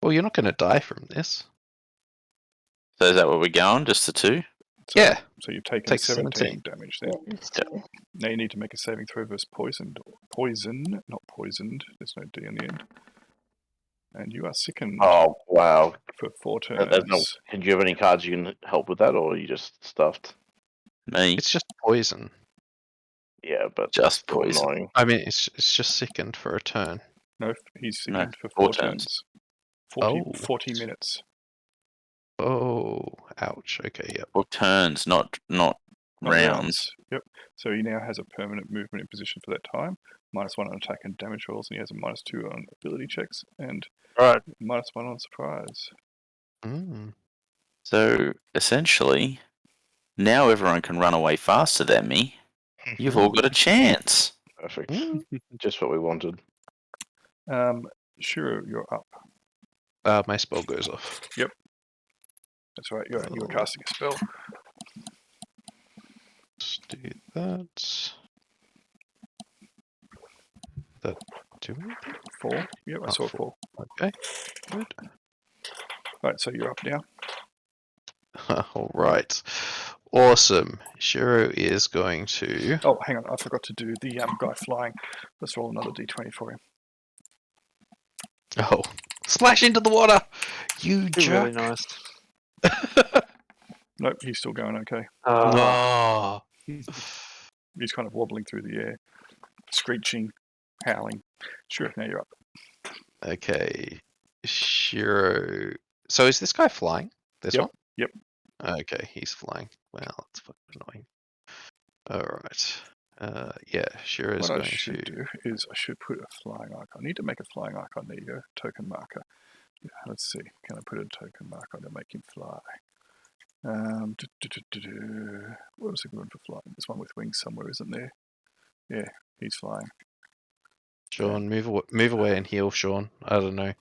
Well, you're not going to die from this. So is that where we're going? Just the two? So, Yeah. So you've taken Take 17 17. damage then. Yeah. Now you need to make a saving throw versus poisoned. Poison, not poisoned. There's no D in the end. And you are sickened Oh wow! for 4 There's no. turns. Do you have any cards you can help with that, or are you just stuffed? Me. It's just poison. Yeah, but Just that's still poison. annoying. I mean, it's just sickened for a turn. No, he's No, sickened for 4 4 turns. turns. 40, Oh. 40 minutes. Oh, ouch. Okay, yep. Or turns, not Not rounds. Yep. So he now has a permanent movement in position for that time. -1 on attack and damage rolls, and he has a -2 on ability checks, and Right. -1 on surprise. Mm. So essentially, now everyone can run away faster than me. You've all got a chance. Perfect. Mm. Just what we wanted. Sure, you're up. My spell goes off. That's right. You were casting a spell. Let's do that. That do anything? 4. Yep, I Oh, saw 4. 4. Okay, good. Right, so you're up now. All right. Awesome. Shiro is going to. Oh, hang on, I forgot to do the guy flying. Let's roll another d20 for him. Oh, splash into the water! You Be really jerk! nice. Nope, he's still going okay. Oh. He's kind of wobbling through the air, screeching, howling. Sure, now you're up. Okay. Shiro. So is this guy flying? This Yep, one? yep. Okay, he's flying. Well, that's fucking annoying. Alright. Yeah, Shiro's What I going should to. do is I should put a flying icon. I need to make a flying icon. There you go, token marker. Yeah, let's see. Can I put a token marker to make him fly? What was a good one for flying? There's one with wings somewhere, isn't there? Yeah, he's flying. Sean, move away and heal, Sean. I don't know.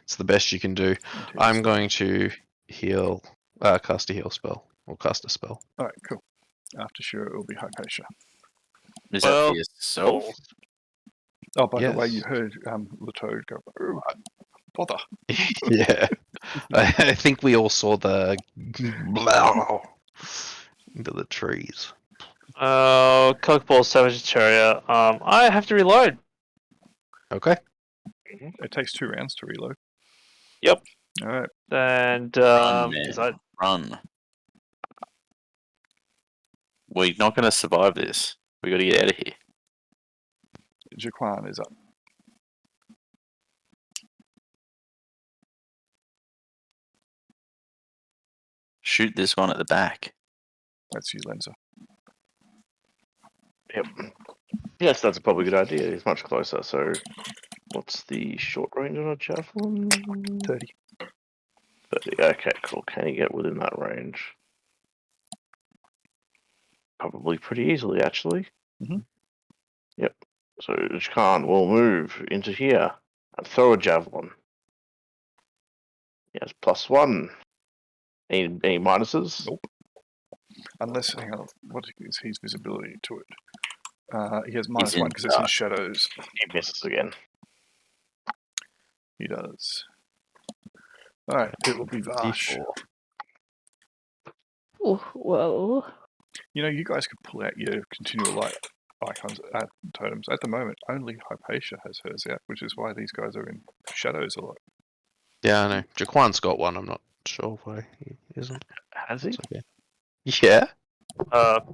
It's the best you can do. And he's I'm going to heal, cast a heal spell, or cast a spell. Alright, cool. After sure, it will be Hypatia. Is that Well, for yourself? Oh, by the way, you Yes. heard Latoad go, oh, bother. Yeah. I think we all saw the into the trees. Cockball Savage Terrier. I have to reload. Okay. It takes 2 rounds to reload. Yep. Alright, And Run, is man. I Run. We're not going to survive this. We got to get out of here. Jaquan is up. Shoot this one at the back. That's you, Lenza. Yep. Yes, that's probably a good idea. He's much closer. So, what's the short range on a javelin? 30. 30. Okay, cool. Can he get within that range? Probably pretty easily, actually. Mhm. Yep. So Khan will move into here and throw a javelin. Yes, +1. Any minuses? Nope. Unless, hang on, what is his visibility to it? He has He's in -1 because it's in shadows. He misses again. He does. Alright, it will be Vash. D4. Oh, well, You know, you guys could pull out your continual light icons, totems. At the moment, only Hypatia has hers out, which is why these guys are in shadows a lot. Yeah, I know. Jaquan's got one. I'm not sure why he isn't. Has he? It's okay. Yeah,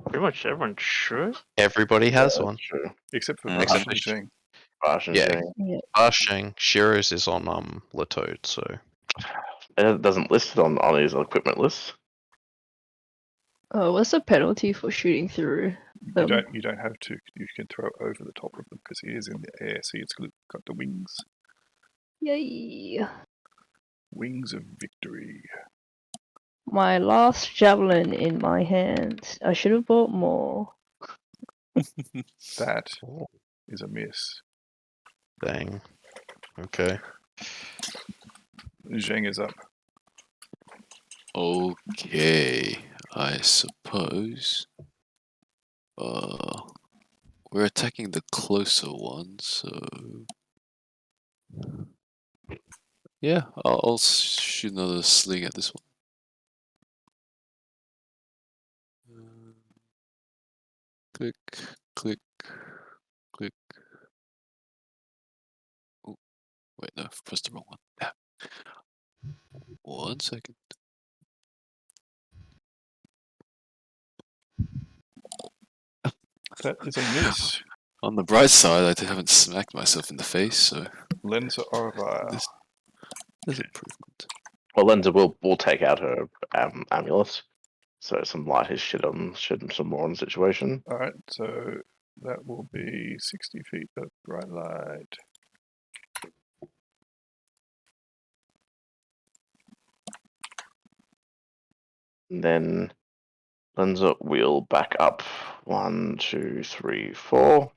pretty much everyone should. everybody has Yeah, one. True. Except for Mm. Vash Except and for Jing. Bash and Yeah. Jing. Shang Shiro's is on Latoad, so It doesn't list it on his equipment list. what's the penalty for shooting through them? You don't have to. You can throw over the top of them because he is in the air. See, it's got the wings. Yay! Wings of victory. My last javelin in my hand. I should have bought more. That oh, is a miss. dang. Okay. Zheng is up. Okay, I suppose. We're attacking the closer one, so yeah, I'll shoot another sling at this one. Click, click, click. Oh, wait, no, I've pressed the wrong one. Yeah. 1 second. That is a miss. On the bright side, I haven't smacked myself in the face, so Lenza Orvile. this is improvement. Well, Lenza will take out her amulet, so some light is shed some more on the situation. Alright, so that will be 60 feet of bright light. And then Lenza will back up 1, 2, 3, 4,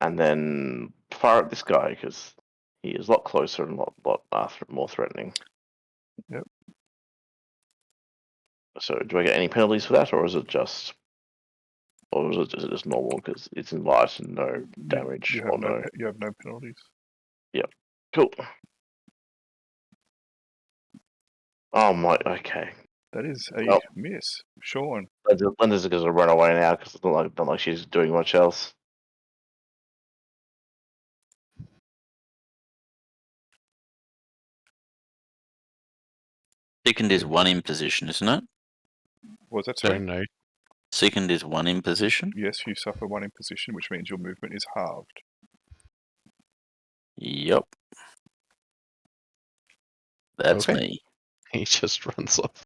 and then fire at this guy because he is a lot closer and a lot more threatening. Yep. So, do I get any penalties for that, or is it just normal because it's in light and no damage You or have no? you have no penalties. Cool. Oh my. Okay. That is a Well. miss. Sean. Lenza's going to run away now because it's not like she's doing much else. Second is 1 in position, isn't it? Was that Don't sorry? know. Second is 1 in position. Yes, you suffer 1 in position, which means your movement is halved. Yep. That's Okay. me. He just runs off.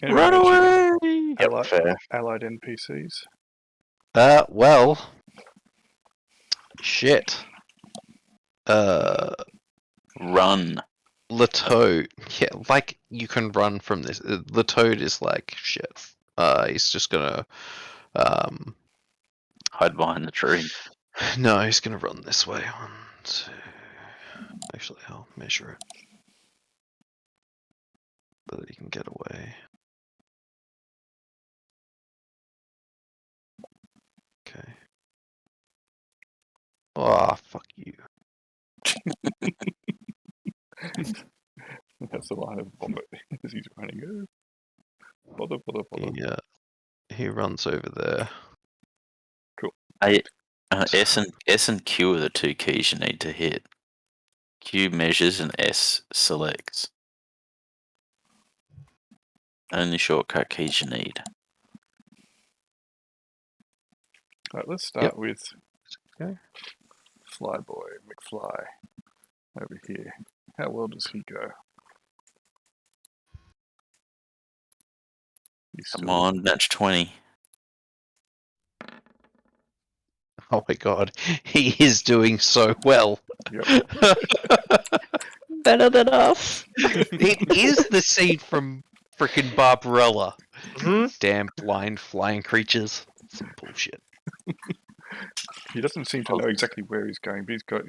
Any Run major away! Yep, fair. allied NPCs? Well. Shit. Run. Latoad. Yeah, like you can run from this. Latoad is like shit. He's just gonna. Hide behind the tree. No, he's gonna run this way. 1, 2. Actually, I'll measure it so that he can get away. Okay. Oh, fuck you. That's the line of vomit as he's running. Bother. He runs over there. S and Q are the 2 keys you need to hit. Q measures and S selects. Only shortcut keys you need. Alright, let's start with Okay. Flyboy, McFly, over here. How well does he go? He's Come still- on, match 20. Oh my god, he is doing so well. Yep. Better than us. It is the scene from frickin' Barbarella. Mhm. Damn blind flying creatures. Some bullshit. He doesn't seem to know exactly where he's going, but he's got,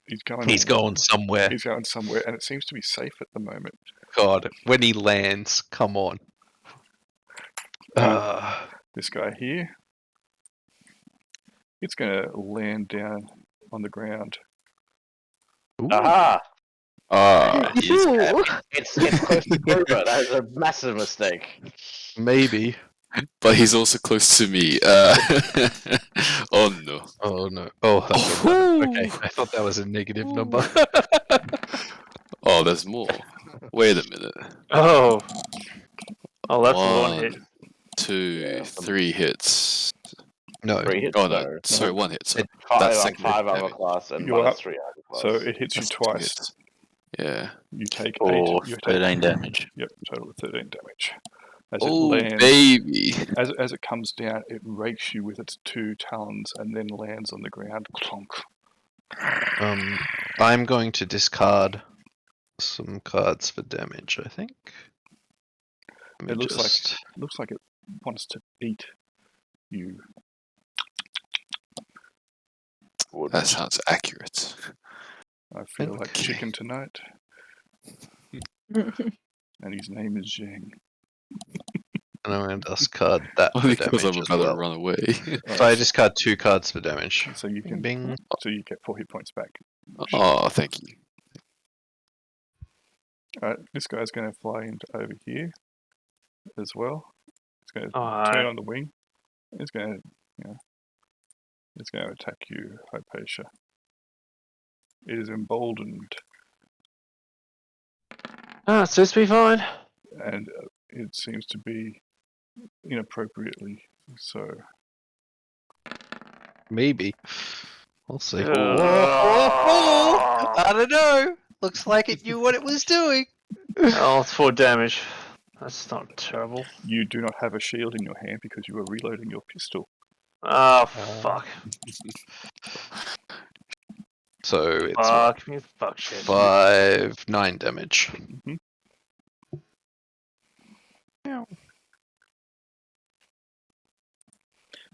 he's going. He's going somewhere. He's going somewhere, and it seems to be safe at the moment. God, when he lands, come on. This guy here, it's going to land down on the ground. Ooh. Aha! He's Ooh. It's close to Grover. That is a massive mistake. Maybe. But he's also close to me. Oh no. Oh no. Oh, that's a one. Okay, I thought that was a negative number. Oh, there's more. Wait a minute. Oh. Oh, that's a one hit. 1, 2, Yeah. 3 hits. No. 3 hits. Oh no, sorry, 1 hit. Sorry. Five, That's secondary 5 armor damage. class and You're minus up. 3 armor class. So it hits you That's 2 twice. hits. Yeah. You take for 8. You take 13 damage. Yep, total of 13 damage. As it Oh lands, baby. as it comes down, it rakes you with its 2 talons and then lands on the ground. Clonk. I'm going to discard some cards for damage, I think. Let It me looks like it wants to eat you. Would. That sounds accurate. I feel like Okay. chicken tonight, and his name is Zhang. And I'm going to discard that for Only because I'm damage as about to well. run away. So I discard 2 cards for damage. So you can, Bing. so you get 4 hit points back. Oh, thank you. Alright, this guy's going to fly into over here as well. He's going to Alright. turn on the wing. He's going to, he's going to attack you, Hypatia. It is emboldened, Ah, it's supposed to be fine. and it seems to be inappropriately so. Maybe. We'll see. Oh, I don't know. Looks like it knew what it was doing. Oh, it's 4 damage. That's not terrible. You do not have a shield in your hand because you are reloading your pistol. Oh, fuck. So it's what? Fuck me, fuck shit. 5, 9 damage. Mhm.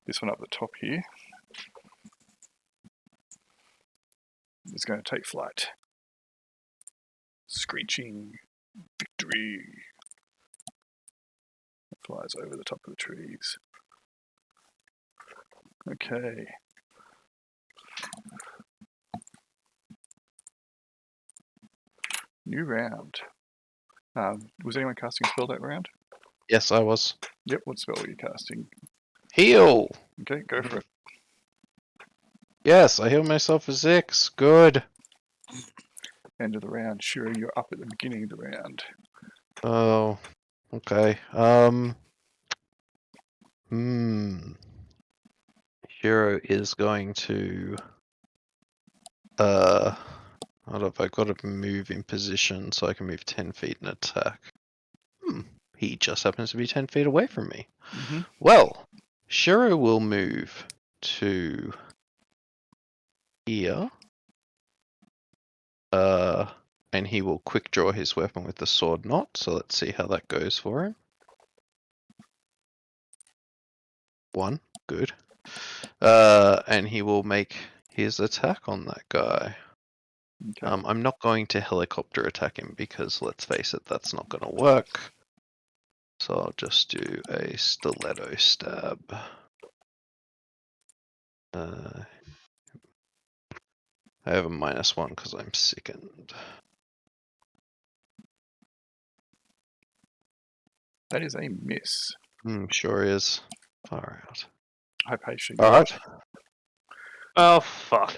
This one up the top here is going to take flight. Screeching victory. It flies over the top of the trees. Okay. New round. Was anyone casting a spell that round? Yes, I was. Yep, what spell were you casting? Heal. Okay, go for it. Yes, I healed myself for 6. Good. End of the round. Sure, you're up at the beginning of the round. Oh, okay. Hero is going to. Hold up, I got to move in position so I can move 10 feet and attack. He just happens to be 10 feet away from me. Mm-hmm. Well, Shiro will move to here. And he will quick draw his weapon with the sword knot. So let's see how that goes for him. 1, good. And he will make his attack on that guy. Okay. I'm not going to helicopter attack him because, let's face it, that's not going to work. So I'll just do a stiletto stab. I have a -1 because I'm sickened. That is a miss. Sure is. Far out. Hypatia. Alright. Oh, fuck.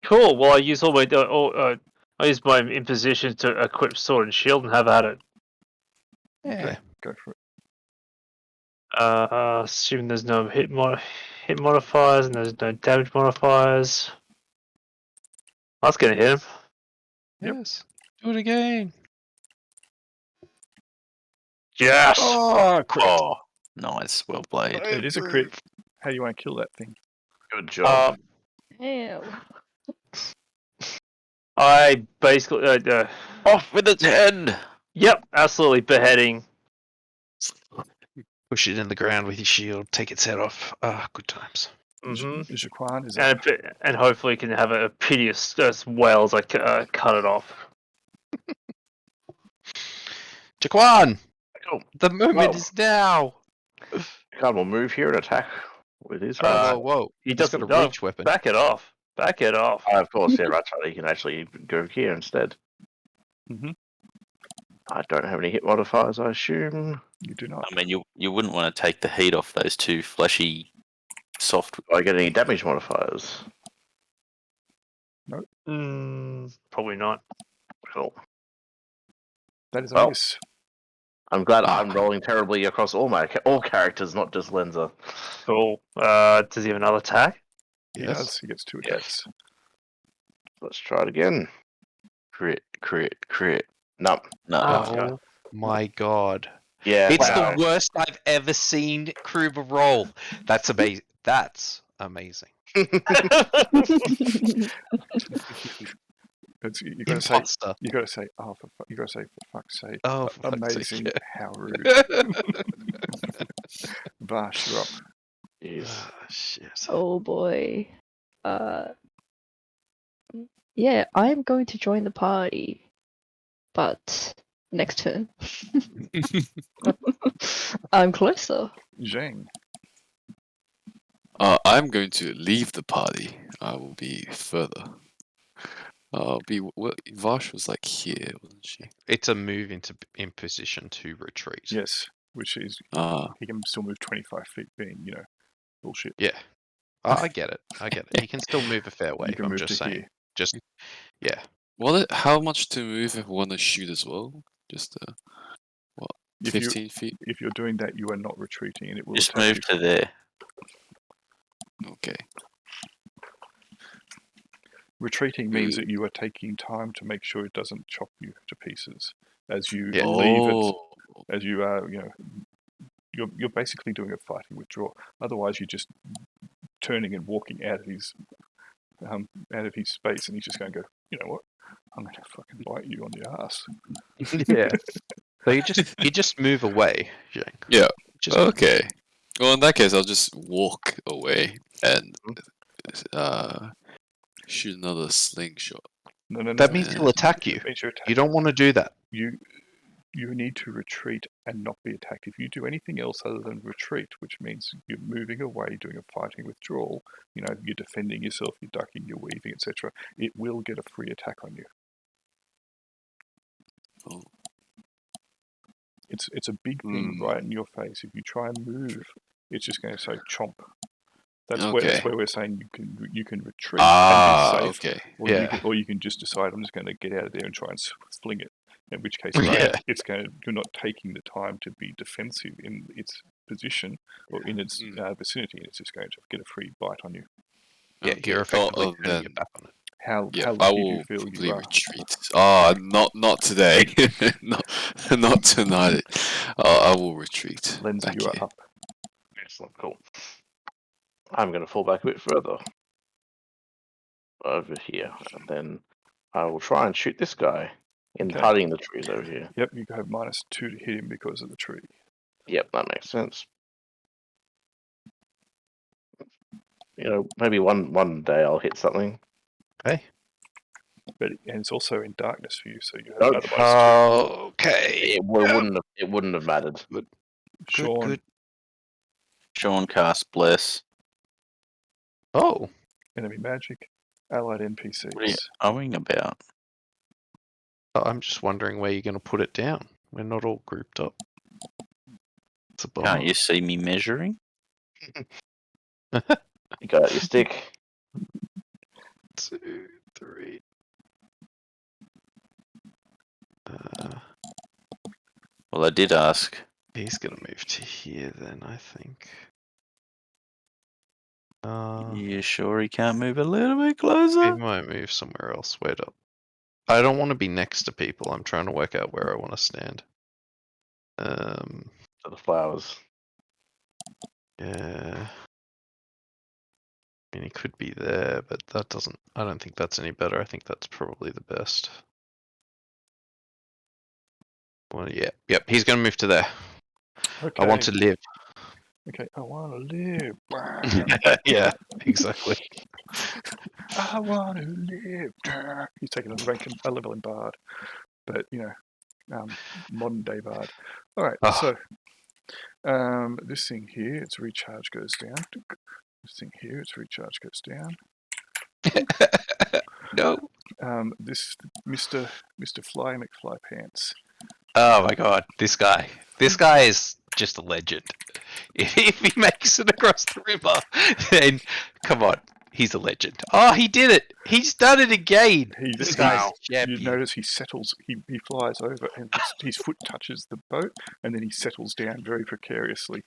Cool. Well, I use all my I use my imposition to equip sword and shield and have at it. Okay. Go for it. Assuming there's no hit modifiers and there's no damage modifiers. That's gonna hit him. Yep. Yes. Do it again. Yes. Oh, crit. Oh, nice. Well played. It is a crit. How do you want to kill that thing? Good job. Damn. I basically Off with its head! yep, absolutely beheading. Push it in the ground with your shield. Take its head off. Good times. Mm-hmm. Jaquan is up. And hopefully can have a piteous wail as I cut it off. Jaquan! Cool. The moment Whoa. is now! Khan will move here and attack with his Whoa, whoa. He He's doesn't got a know. reach weapon. Back it off. Back it off. Of course, yeah, right. He can actually go here instead. Mhm. I don't have any hit modifiers, I assume. You do not. I mean, you wouldn't want to take the heat off those 2 fleshy, soft. Do I get any damage modifiers? Probably not. Cool. That is a Well, miss. I'm glad I'm rolling terribly across all characters, not just Lenza. Cool. Does he have another attack? He Yes. does. He gets 2 Yes. attacks. Let's try it again. Crit, crit, crit. No. No. Oh my god. Yeah. It's wow. the worst I've ever seen Kruber roll. That's amazing. That's amazing. It's, you gotta say. Imposter. You gotta say. Oh, you gotta say for fuck's sake. Oh, for fuck's Amazing. sake. How rude. Vash, you're up. Jeez. Shit. Oh boy. Yeah, I am going to join the party, but next turn. I'm closer. Zhang. I'm going to leave the party. I will be further. I'll be. Well, Vash was like here, wasn't she? It's a move in position to retreat. Yes, which is he can still move 25 feet, being bullshit. Yeah. I get it. I get it. He can still move a fair way. You can I'm move just to saying. here. Just yeah. Well, how much to move if we want to shoot as well? Just what? If 15 feet. If you're doing that, you are not retreating, and it will Just attack move you. to there. Okay. Retreating means that you are taking time to make sure it doesn't chop you to pieces as you Yeah. leave it. Oh. As you are, you're basically doing a fighting withdrawal. Otherwise, you're just turning and walking out of his space, and he's just going to go. You know what? I'm going to fucking bite you on the ass. Yeah. So you just move away, Jake. Yeah. Just Okay. Well, in that case, I'll just walk away and shoot another slingshot. No. that means he'll attack you. That means you're You don't want to do that. You need to retreat and not be attacked. If you do anything else other than retreat, which means you're moving away, doing a fighting withdrawal, you're defending yourself, you're ducking, you're weaving, etc., it will get a free attack on you. Oh. It's a big thing right in your face. If you try and move, it's just going to say chomp. That's where we're saying you can retreat and be safe, okay. or you can just decide I'm just going to get out of there and try and fling it. In which case, you're not taking the time to be defensive in its position or in its vicinity. It's just going to get a free bite on you. Yeah, Okay. you're effectively turning then your back on it. How I lucky do will you feel probably you are? retreat. Not today. not tonight. I will retreat. Lenza, back you are here. up. Excellent, cool. I'm going to fall back a bit further over here, and then I will try and shoot this guy in hiding the trees over here. Yep, you have -2 to hit him because of the tree. Yep, that makes sense. Maybe one day I'll hit something. Hey. And it's also in darkness for you, so you have another -2. Okay. It wouldn't have mattered. Sean, Good. Sean cast Bless. Oh. enemy magic, allied NPCs. What are you owing about? I'm just wondering where you're going to put it down. We're not all grouped up. It's a bummer. Can't you see me measuring? You got out your stick. 2, 3. Well, I did ask. He's going to move to here then, I think. You sure he can't move a little bit He closer? might move somewhere else. Wait up. I don't want to be next to people. I'm trying to work out where I want to stand. To the flowers. Yeah. I mean, he could be there, but that doesn't. I don't think that's any better. I think that's probably the best. Well, yeah. Yep. He's going to move to there. Okay. I want to live. Okay, I want to live. Yeah, exactly. I want to live. He's taking a level in Bard, but modern day Bard. All right, so this thing here, its recharge goes down. This thing here, its recharge goes down. No. This Mr. Fly McFly Pants. Oh my god, this guy. This guy is just a legend. If he makes it across the river, then come on, he's a legend. Oh, he did it! He's done it again. This guy's champion. You notice he settles. He flies over, and his foot touches the boat, and then he settles down very precariously,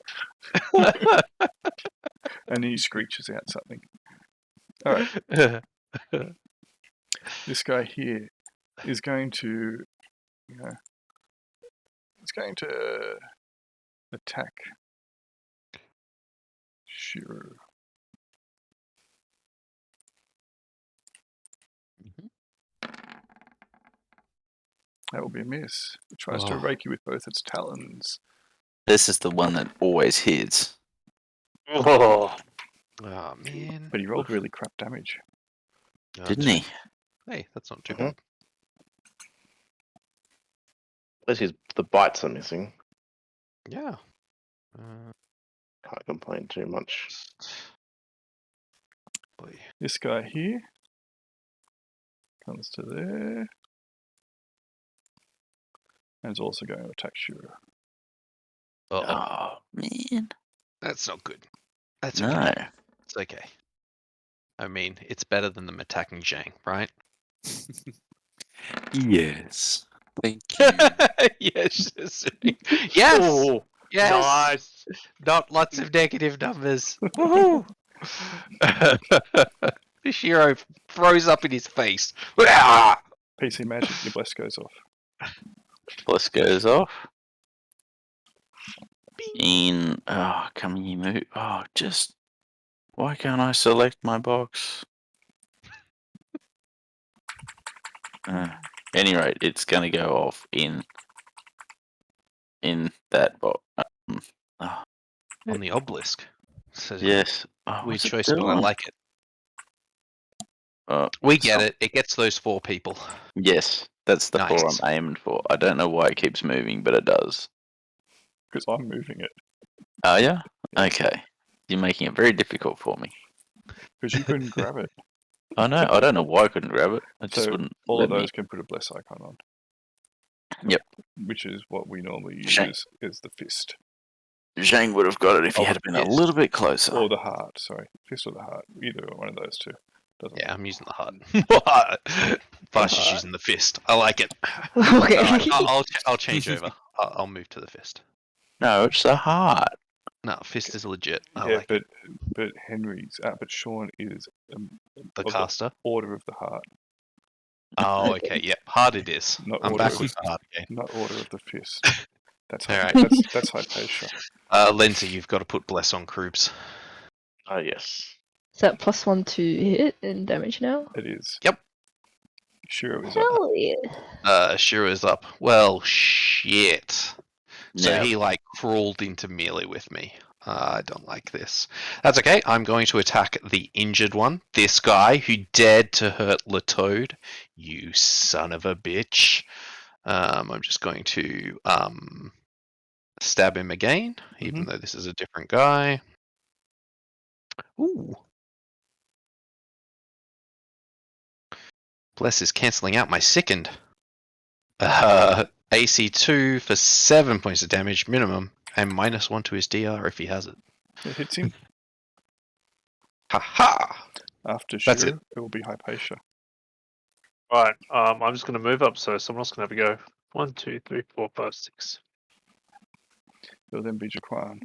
and then he screeches out something. All right. This guy here is going to, it's going to attack Shiro. That will be a miss. It tries to rake you with both its talons. This is the one that always hits. Oh, Oh man. But he rolled really crap damage. Oh, Didn't he? Hey, that's not too Mhm. bad. At least the bites are missing. Yeah. Can't complain too much. Boy. This guy here comes to there. And is also going to attack Shura. Uh-oh. Oh, man. That's not good. That's No. okay. It's okay. I mean, it's better than them attacking Zhang, right? Yes. Thank you. Yes. Yes. oh, Yes. nice. Not lots of negative numbers. Woohoo! Shiro throws up in his face. Ah! PC magic, your bless goes off. Plus goes off. Come here, move. Oh, just. Why can't I select my box? Any rate, it's gonna go off in that box. On the obelisk. So, Yes. Oh, weird what's it choice, but I doing? like it. We get some- it. It gets those 4 people. Yes, that's the 4 Nice. I'm aiming for. I don't know why it keeps moving, but it does. Because I'm moving it. Are you? Okay. You're making it very difficult for me. Because you couldn't grab it. I know. I don't know why I couldn't grab it. I just So wouldn't. all let of those me. can put a bless icon on. Yep. Which is what we normally use Shame. as the fist. Zhang would have got it if he Oh, had been a yes. little bit closer. Or the heart, sorry. Fist or the heart. Either one of those two. Doesn't Yeah, matter. I'm using the heart. Vash is using the fist. I like it. Okay. Alright, I'll change over. I'll move to the fist. No, it's the heart. No, fist is legit. I Yeah, like but it. but Sean is The of caster. Order of the Heart, Oh, okay. Yep. Heart it is. Not I'm order back of- with the heart again. not Order of the Fist. That's Alright. that's Hypatia. Lindsay, you've got to put bless on Kroobs. Oh, yes. Is that +1 to hit and damage now? It is. Yep. Shiro is up. Hell yeah. Shiro is up. Well, shit. So No. he crawled into melee with me. I don't like this. That's okay. I'm going to attack the injured one. This guy who dared to hurt Latoad. You son of a bitch. I'm just going to stab him again, even though this is a different guy. Ooh. Bless is cancelling out my sickened. AC 2 for 7 points of damage minimum, and -1 to his DR if he has it. It hits him. Ha-ha! After That's Shiro, it will be Hypatia. Right. I'm just going to move up so someone else can have a go. 1, 2, 3, 4, 5, 6. It will then be Jaquan.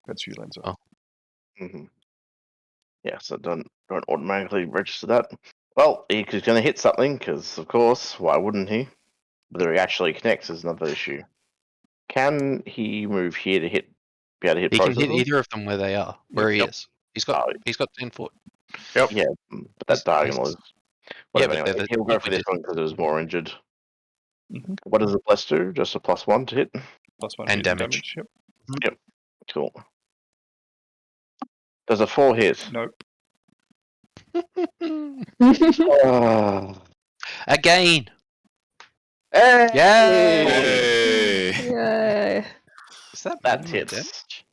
That's you, Lenzo. Oh. Mm-hmm. Yeah, so don't automatically register that. Well, he's going to hit something, because, of course, why wouldn't he? Whether he actually connects is another issue. Can he move here to be able to hit He both can of hit them? either of them where they are, where he Yep. is. He's got 10 foot. Yep. Yeah, but that diagonal is... Whatever, but anyway, he'll go for this one because it was more injured. Mhm. What does the bless do? Just a +1 to hit? +1 And hit damage. Yep. Cool. Does a 4 hit? Nope. Oh. Again! Hey! Yay! Hey. Yay. Is that That minimum hits. damage?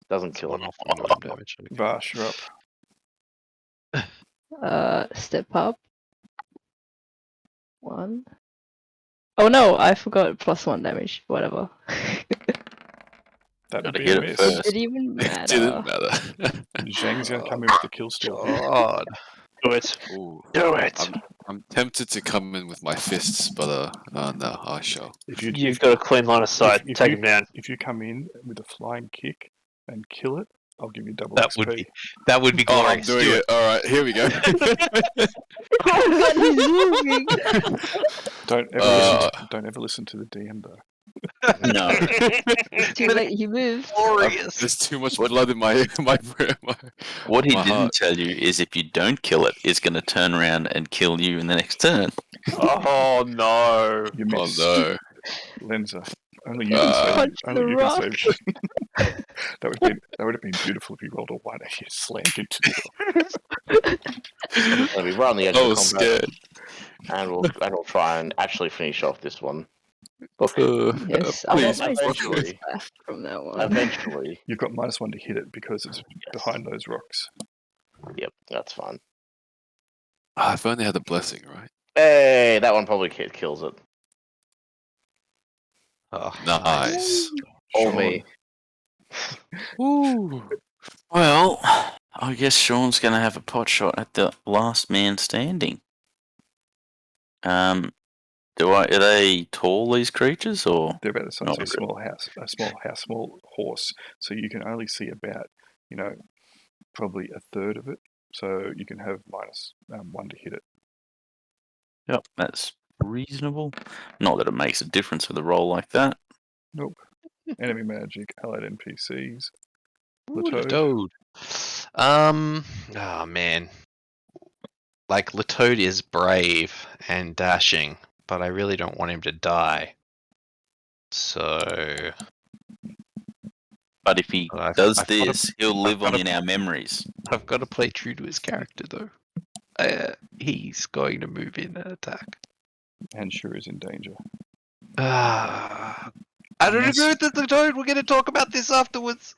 Doesn't It's kill him. one-off minimum damage. Okay. Vash, you're up. Step up. 1. Oh no, I forgot +1 damage. Whatever. That would Gotta be hit a it miss. first. Did it even It matter? didn't matter. Zhang's going to come in with the kill steal. God. Do it. Ooh. Do it. I'm tempted to come in with my fists, but no, I shall. If you You've got a clean line of sight. if Take you- him down. if you come in with a flying kick and kill it, I'll give you double That XP. would be Oh, I'm glorious. doing Do it. All right, here we go. Oh god, he's moving! Don't ever listen to the DM though. No. Too late, he moved. Glorious. There's too much blood in my my. What he my didn't heart. tell you is if you don't kill it, it's going to turn around and kill you in the next turn. Oh no! You Oh missed. no! Lenza. Only you can save. Punch Only the you rock. can save. that would have been beautiful if you rolled a 1 and you slammed into the rock. So we run on the edge I of the was combat, scared. and we'll try and actually finish off this one. Look, Yes, I'll please, get my eventually. skills back from that one. eventually. You've got -1 to hit it because it's Yes. behind those rocks. Yep, that's fine. If only I had a blessing, right? Hey, that one probably kills it. Oh, Nice. Or Sean, me. Ooh. Well, I guess Sean's going to have a pot shot at the last man standing. Are they tall, these creatures, or? they're about the size Not of a small house, small horse. So you can only see about, probably a third of it. So you can have -1 to hit it. Yep, that's reasonable. Not that it makes a difference with a roll like that. Nope. Enemy magic, allied NPCs. Ooh, Latoad. Latoad. Oh man. Like Latoad is brave and dashing, but I really don't want him to die. So But if he I've does gotta- this, he'll live on gotta- in our memories. I've got to play true to his character though. He's going to move in and attack. And sure is in danger. I don't Yes. agree with the Latoad. We're going to talk about this afterwards.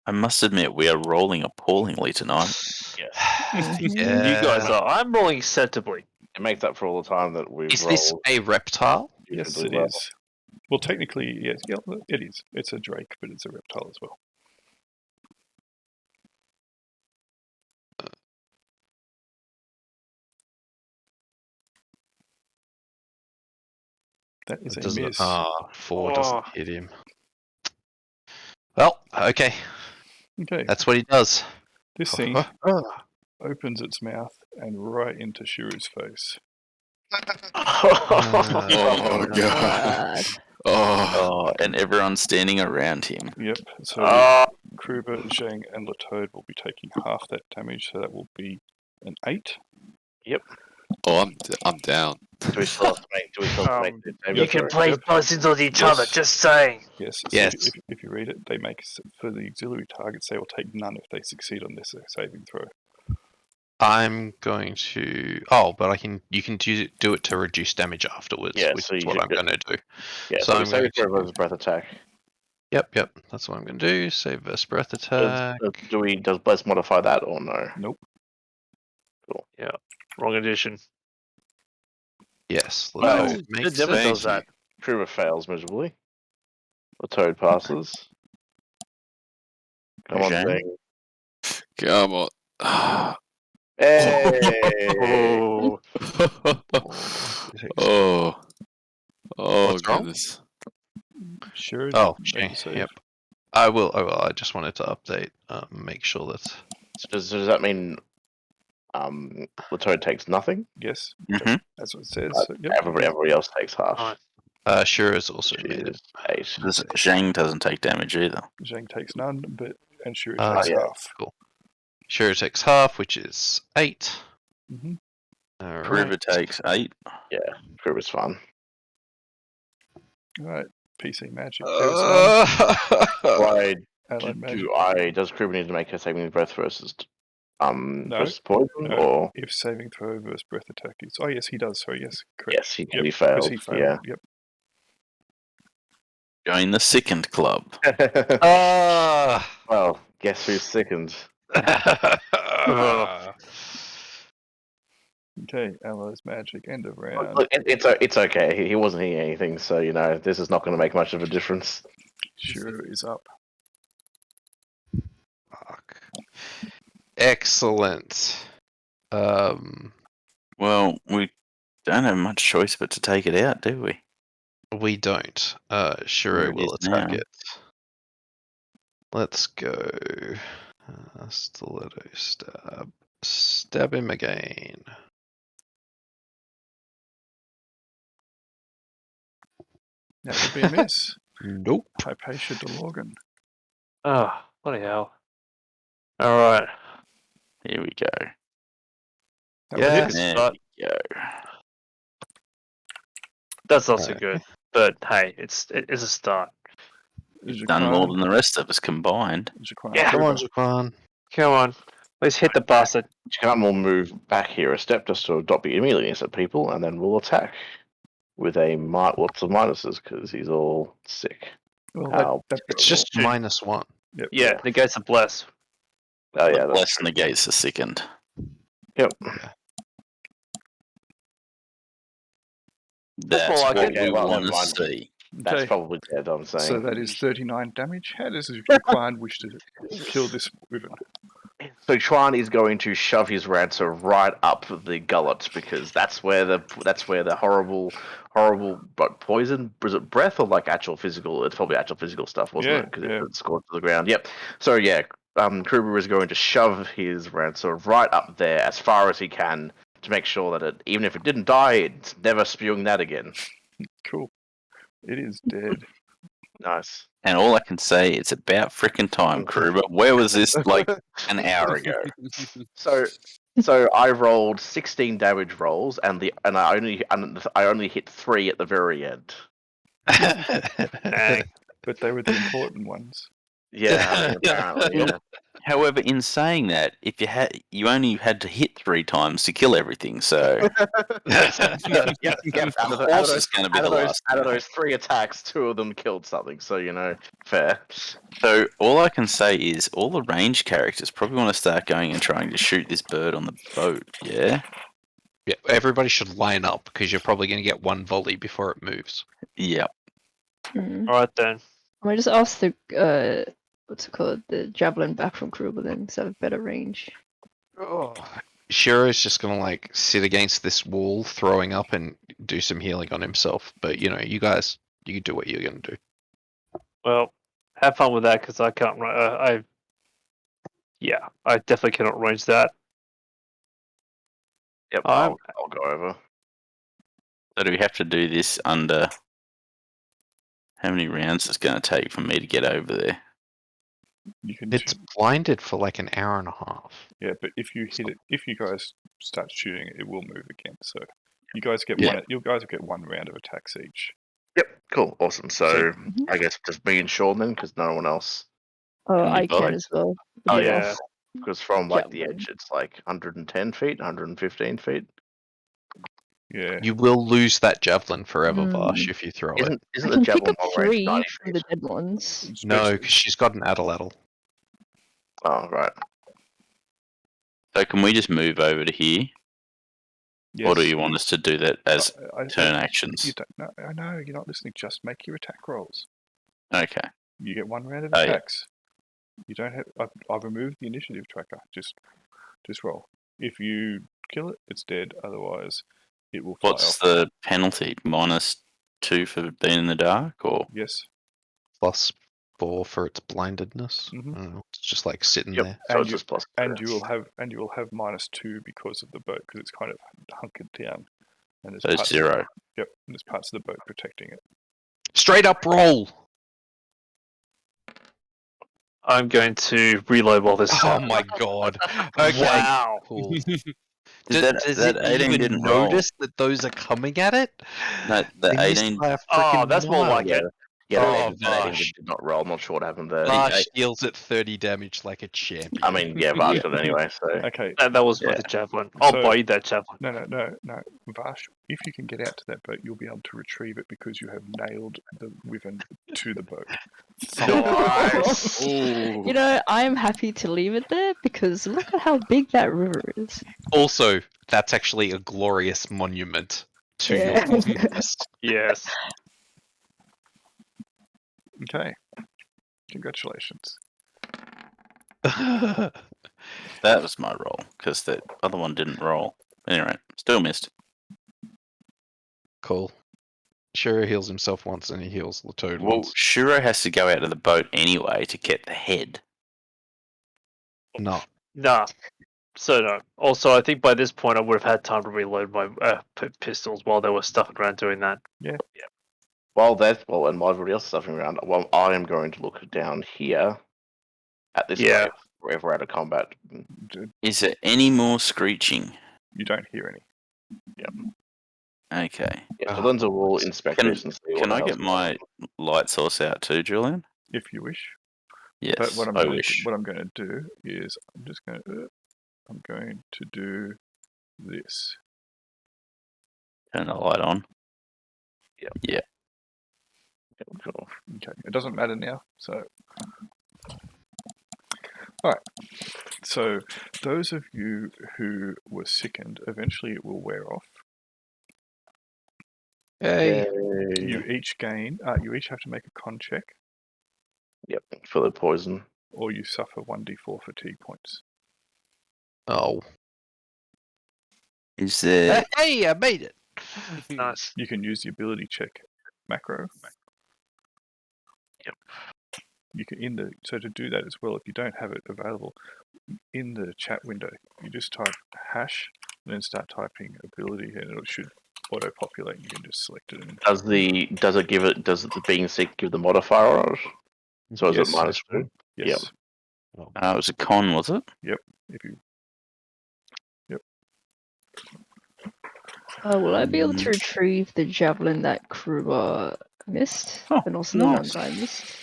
I must admit, we are rolling appallingly tonight. Yes. You guys are. I'm rolling acceptably. It makes up for all the time that we've Is rolled. this a reptile? Yes, stupidly it well. is. Well, technically, yes, yeah, it is. It's a drake, but it's a reptile as well. That is a miss. 4 Oh. doesn't hit him. Well, okay. Okay, That's what he does. this thing opens its mouth and right into Shiru's face. Oh god. God. Oh. Oh, and everyone standing around him. Yep. So Oh, Kruber, Zhang, and Latoad will be taking half that damage, so that will be an 8. Oh, I'm down. Do we still have to make the saving you can throw? play blessings on each other, Yes. just saying. Yes. So Yes. If you read it, they make for the auxiliary targets, they will take none if they succeed on this saving throw. I'm going to. Oh, but you can do it to reduce damage afterwards, Yeah, which so is you what should I'm go- going to do. Yeah, So so I'm saving going throw to- versus breath attack. Yep. That's what I'm going to do. Save versus breath attack. Does Bless modify that or no? Nope. Wrong edition. Yes. Well, Latoad it makes never it. does that. Kruber fails miserably. The Toad passes. Come on, Zhang? thing. Come on. Hey! Oh, Oh. Oh What's wrong? goodness. Sure. Oh, make a save. yep. I will. I just wanted to update. Make sure that. So does that mean the Toad takes nothing? Yes. Mhm. That's what it says. So, yep. Everybody else takes half. Alright. Sure has also Which made it. is 8. Zhang doesn't take damage either. Zhang takes none, and Shuri Ah, takes yeah. half. Sure takes half, which is 8. Mm-hmm. All Kruber right. takes 8. Kruber's fun. All right. PC magic. There's one. Why Allied magic. does Kruber need to make a saving breath versus versus poison No. or If saving throw versus breath attack is. Oh, yes, he does. So, yes, correct. yes, he Yep, failed. Because he failed. Yeah. Yep. Join the second club. Ah. Well, guess who's second? Okay. Allies magic. End of round. Look, it's okay. He wasn't hearing anything, so this is not going to make much of a difference. Shuri is up. Fuck. Excellent. Well, we don't have much choice but to take it out, do we? We don't. Where Shiro it will is attack now. it. Let's go. Stiletto stab. Stab him again. That would be a miss. Nope. Hypatia DeLorgan. Oh, bloody hell. Alright. Here we go. That Yeah. would hit. There But we go. that's not so Alright. good. But hey, it's a start. Is Done more Jaquan- than the rest of us combined. Jaquan Yeah. Come on, Kruber. Jaquan. Come on. Let's hit the bastard. Jaquan will move back here a step just to not be immediately against people, and then we'll attack with a lots of minuses because he's all sick. Well, that It's just -1. Yep. Yeah, negates a bless. Oh yeah, that's Less negates the second. Yep. That's more like what it. Yeah, we well, want to never mind. see. That's Okay. probably dead. I'm saying. So that is 39 damage. How does Jaquan wish to kill this wyvern? So Chuan is going to shove his rancer right up the gullet because that's where the horrible but poison, was it breath or like actual physical? It's probably actual physical stuff, wasn't it? Because it scored to the ground. Yep. So yeah, Kruber is going to shove his rancer right up there as far as he can to make sure that even if it didn't die, it's never spewing that again. Cool. It is dead. Nice. And all I can say, it's about frickin' time, Kruber. Where was this like an hour ago? So I rolled 16 damage rolls, and I only hit 3 at the very end. Dang. But they were the important ones. Yeah, I mean, apparently. Yeah. However, in saying that, if you only had to hit 3 times to kill everything, so Yep. of course it's going to be the last. Out of those 3 attacks, 2 of them killed something. So fair. So all I can say is all the range characters probably want to start going and trying to shoot this bird on the boat. Yeah. Yeah, everybody should line up because you're probably going to get 1 volley before it moves. Yep. Alright then. I might just ask the what's it called? The javelin back from Kruber then, so have better range. Shiro's just going to like sit against this wall, throwing up and do some healing on himself. But you guys, you can do what you're going to do. Well, have fun with that because I can't. I definitely cannot range that. Yep, I'll go over. So do we have to do this under? How many rounds is it going to take for me to get over there? You can. It's blinded for like an hour and a half. Yeah, but if you hit it, if you guys start shooting it, it will move again. So you guys get Yeah. one. You guys get 1 round of attacks each. Yep, cool, awesome. So I guess just me and Sean then, because no one else. Oh, Can you I can bite? as well. Oh Yeah. because from like the Javelin. edge, it's like 110 feet, 115 feet. Yeah. You will lose that javelin forever, Mm. Vash, if you throw it. Isn't I the can pick javelin up long range 3 90 from feet? the dead ones. It's No, basically- because she's got an addle. Oh right. So can we just move over to here, Yes. or do you want us to do that as I turn you actions? don't, no, I know you're not listening. Just make your attack rolls. Okay. You get 1 round of Oh, yeah. attacks. You don't have. I've removed the initiative tracker. Just roll. If you kill it, it's dead. Otherwise, it will fly What's off. the penalty? -2 for being in the dark, or Yes. +4 for its blindedness. Mhm. I don't know, it's just like sitting Yep. there. So And it's you- just plus. And you will have -2 because of the boat because it's kind of hunkered down. And there's so parts 0? Yep. And there's parts of the boat protecting it. Straight up roll! I'm going to reload while this is Oh happening. my god. Okay. Wow. Cool. Does that 18 even didn't roll? notice that those are coming at it? No, the They missed 18. by a Oh, freaking that's more mile. like it. Yeah, Oh, that Vash. did not roll. I'm not sure what happened there. Vash deals at 30 damage like a champion. I mean, yeah, Vash got it anyway. So Okay. That was Yeah. with the javelin. I'll So- buy you that javelin. No. Vash, if you can get out to that boat, you'll be able to retrieve it because you have nailed the wyvern to the boat. Nice. Ooh. You know, I'm happy to leave it there because look at how big that river is. Also, that's actually a glorious monument to your Yeah. awesomeness. Yes. Okay. Congratulations. That was my roll because the other one didn't roll. Anyway, still missed. Cool. Shiro heals himself once and he heals the toad Well, once. Shuro has to go out of the boat anyway to get the head. No. Nah. So no. Also, I think by this point I would have had time to reload my pistols while they were stuffing around doing that. Yeah. While everybody else is stuffing around, well, I am going to look down here at this Yeah. wave wherever we're out of combat. Is there any more screeching? You don't hear any. Okay. Yeah, so Lindsay will inspect Can- this and see what Can the I hell's get going my on. light source out too, Julian? If you wish. Yes. But what I wish. I'm going to do is I'm going to do this. Turn the light on. Cool. Okay, it doesn't matter now. So, all right. So, those of you who were sickened, eventually it will wear off. Hey. You each gain. You each have to make a con check, Yep, for the poison. or you suffer 1d4 fatigue points. Oh. Is there? Hey, I made it. Nice. You can use the ability check macro. Yep. You can so to do that as well, if you don't have it available, in the chat window, you just type hash and then start typing ability, and it should auto populate. You can just select it. And Does the being sick give the modifier on it? So is Yes. it -2? yes, It was a con, was it? if you Will I be able to retrieve the javelin that Kruber missed, Oh, and also the one nice. guy missed?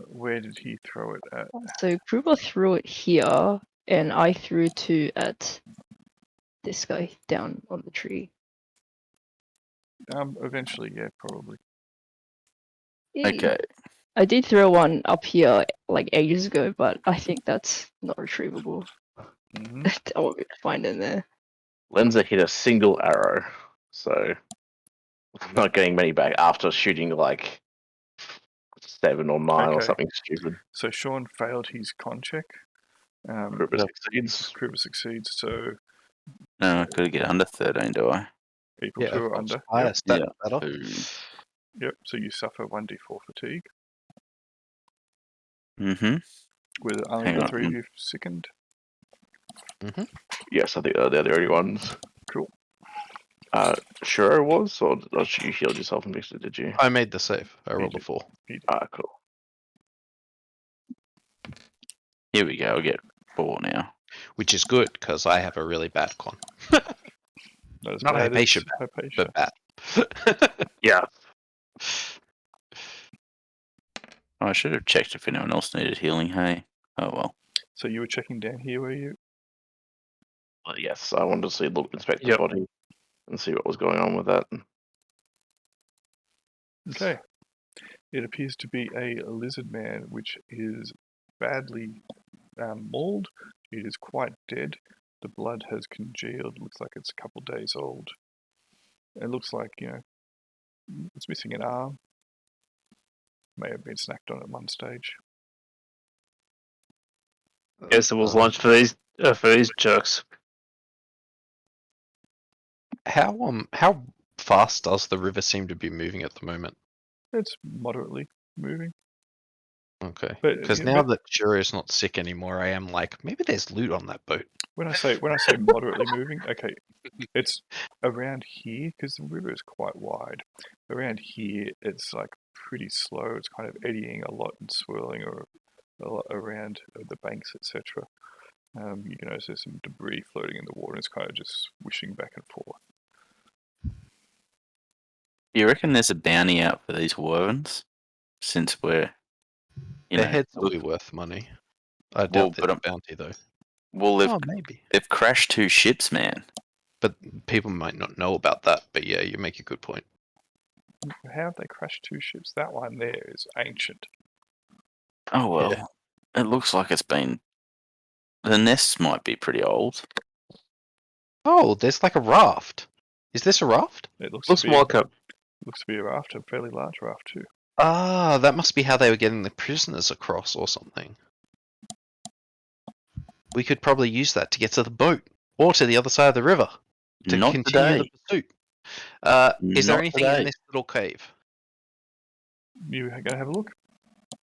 where did he throw it at? So Kruber threw it here, and I threw two at this guy down on the tree. Eventually, yeah, probably. Yay. Okay. I did throw one up here like ages ago, but I think that's not retrievable. Hmm I won't be able to find it there. Lenza hit a single arrow, so not getting many back after shooting like 7 or 9 or Okay. something stupid. So Sean failed his con check. Kruber succeeds. Kruber succeeds. So No, I gotta get under 13, do I? equal to or under. Yep. Highest stat battle. Yep. So you suffer 1d4 fatigue. Mm-hmm. With only Hang the on. 3 of you sickened. Yes, I think they're the only ones. Cool. Sure it was, or you healed yourself and mixed it, did you? I made the save. I rolled a 4. Cool. Here we go. I'll get 4 now. Which is good, because I have a really bad con. Not as Not bad Hypatia, as Hypatia. but bad. Yeah. I should have checked if anyone else needed healing, hey? Oh well. So you were checking down here, were you? Well, yes, I wanted to inspect the body and see what was going on with that. Okay. It appears to be a lizard man, which is badly mauled. It is quite dead. The blood has congealed. Looks like it's a couple days old. It looks like, it's missing an arm. May have been snacked on at one stage. Guess it was lunch for these jerks. How fast does the river seem to be moving at the moment? It's moderately moving. Okay. But, Because now that Shura is not sick anymore, I am like, maybe there's loot on that boat. When I say moderately moving, okay, it's around here because the river is quite wide. Around here, it's like pretty slow. It's kind of eddying a lot and swirling or a lot around the banks, etc. You can notice there's some debris floating in the water. And it's kind of just swishing back and forth. You reckon there's a bounty out for these Wovens? Since we're, Their heads will be worth money. I Well, doubt there's but a bounty though. well, Oh, maybe. they've crashed 2 ships, man. But people might not know about that. But yeah, you make a good point. How have they crashed 2 ships? That one there is ancient. Oh well. Yeah. It looks like it's been. The nests might be pretty old. Oh, there's like a raft. Is this a raft? It looks Looks to be, more like a looks to be a raft, a fairly large raft too. Ah, that must be how they were getting the prisoners across or something. We could probably use that to get to the boat or to the other side of the river to Not continue today. the pursuit. Is there Not anything today. in this little cave? You gonna have a look?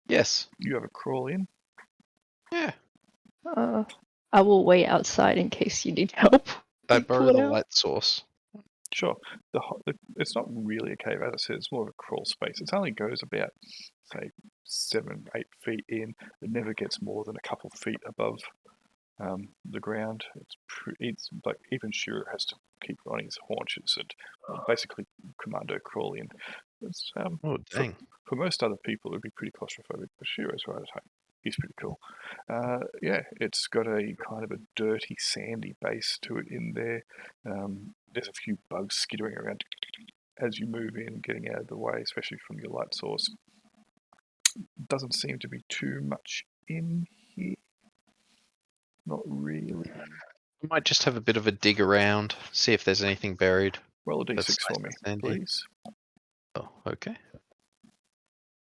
Yes. You have a crawl in. Yeah. I will wait outside in case you need help. I You pull borrowed it a out. light source. Sure. It's not really a cave, as I said. It's more of a crawl space. It only goes about, say, 7, 8 feet in. It never gets more than a couple feet above the ground. It's like even Shira has to keep on his haunches and basically commando crawl in. It's, Oh, dang. for most other people, it would be pretty claustrophobic, but Shira's right at home. He's pretty cool. It's got a kind of a dirty, sandy base to it in there. There's a few bugs skittering around as you move in, getting out of the way, especially from your light source. Doesn't seem to be too much in here. Not really. I might just have a bit of a dig around, see if there's anything buried. Roll a d6 That's for nice me, and sandy. please. Oh, okay.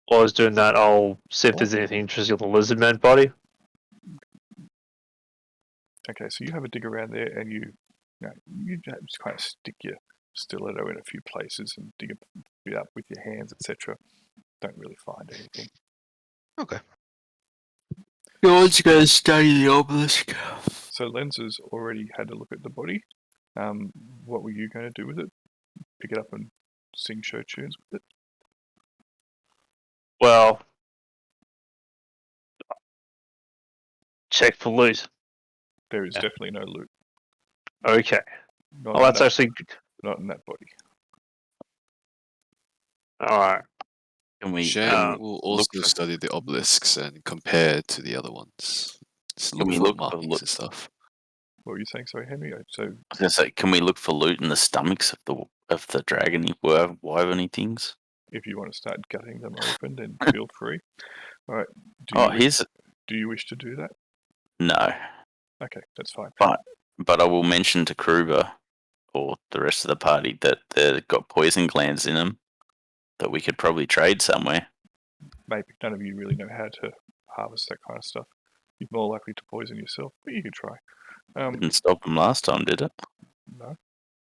While I was doing that, I'll see if there's anything interesting on the lizard man body. Okay, so you have a dig around there, and you just kind of stick your stiletto in a few places and dig a bit up with your hands, etc. Don't really find anything. Okay. George going to study the obelisk. So Lens's already had a look at the body. What were you going to do with it? Pick it up and sing show tunes with it? Well, check for loot. There is Yeah. definitely no loot. Okay. Not Well, in that's that, actually not in that body. all right. Can we Shane will look also for, study the obelisks and compare to the other ones. Just Can look we for look for markings loot? and stuff. What were you saying? Sorry, Henry. So I was going to say, can we look for loot in the stomachs of the dragony wyvern things? if you want to start gutting them open, then feel free. All right. Do you wish to do that? No, Okay, that's fine. but I will mention to Kruber or the rest of the party that they've got poison glands in them that we could probably trade somewhere. Maybe none of you really know how to harvest that kind of stuff. You're more likely to poison yourself, but you could try. Didn't stop them last time, did it? No,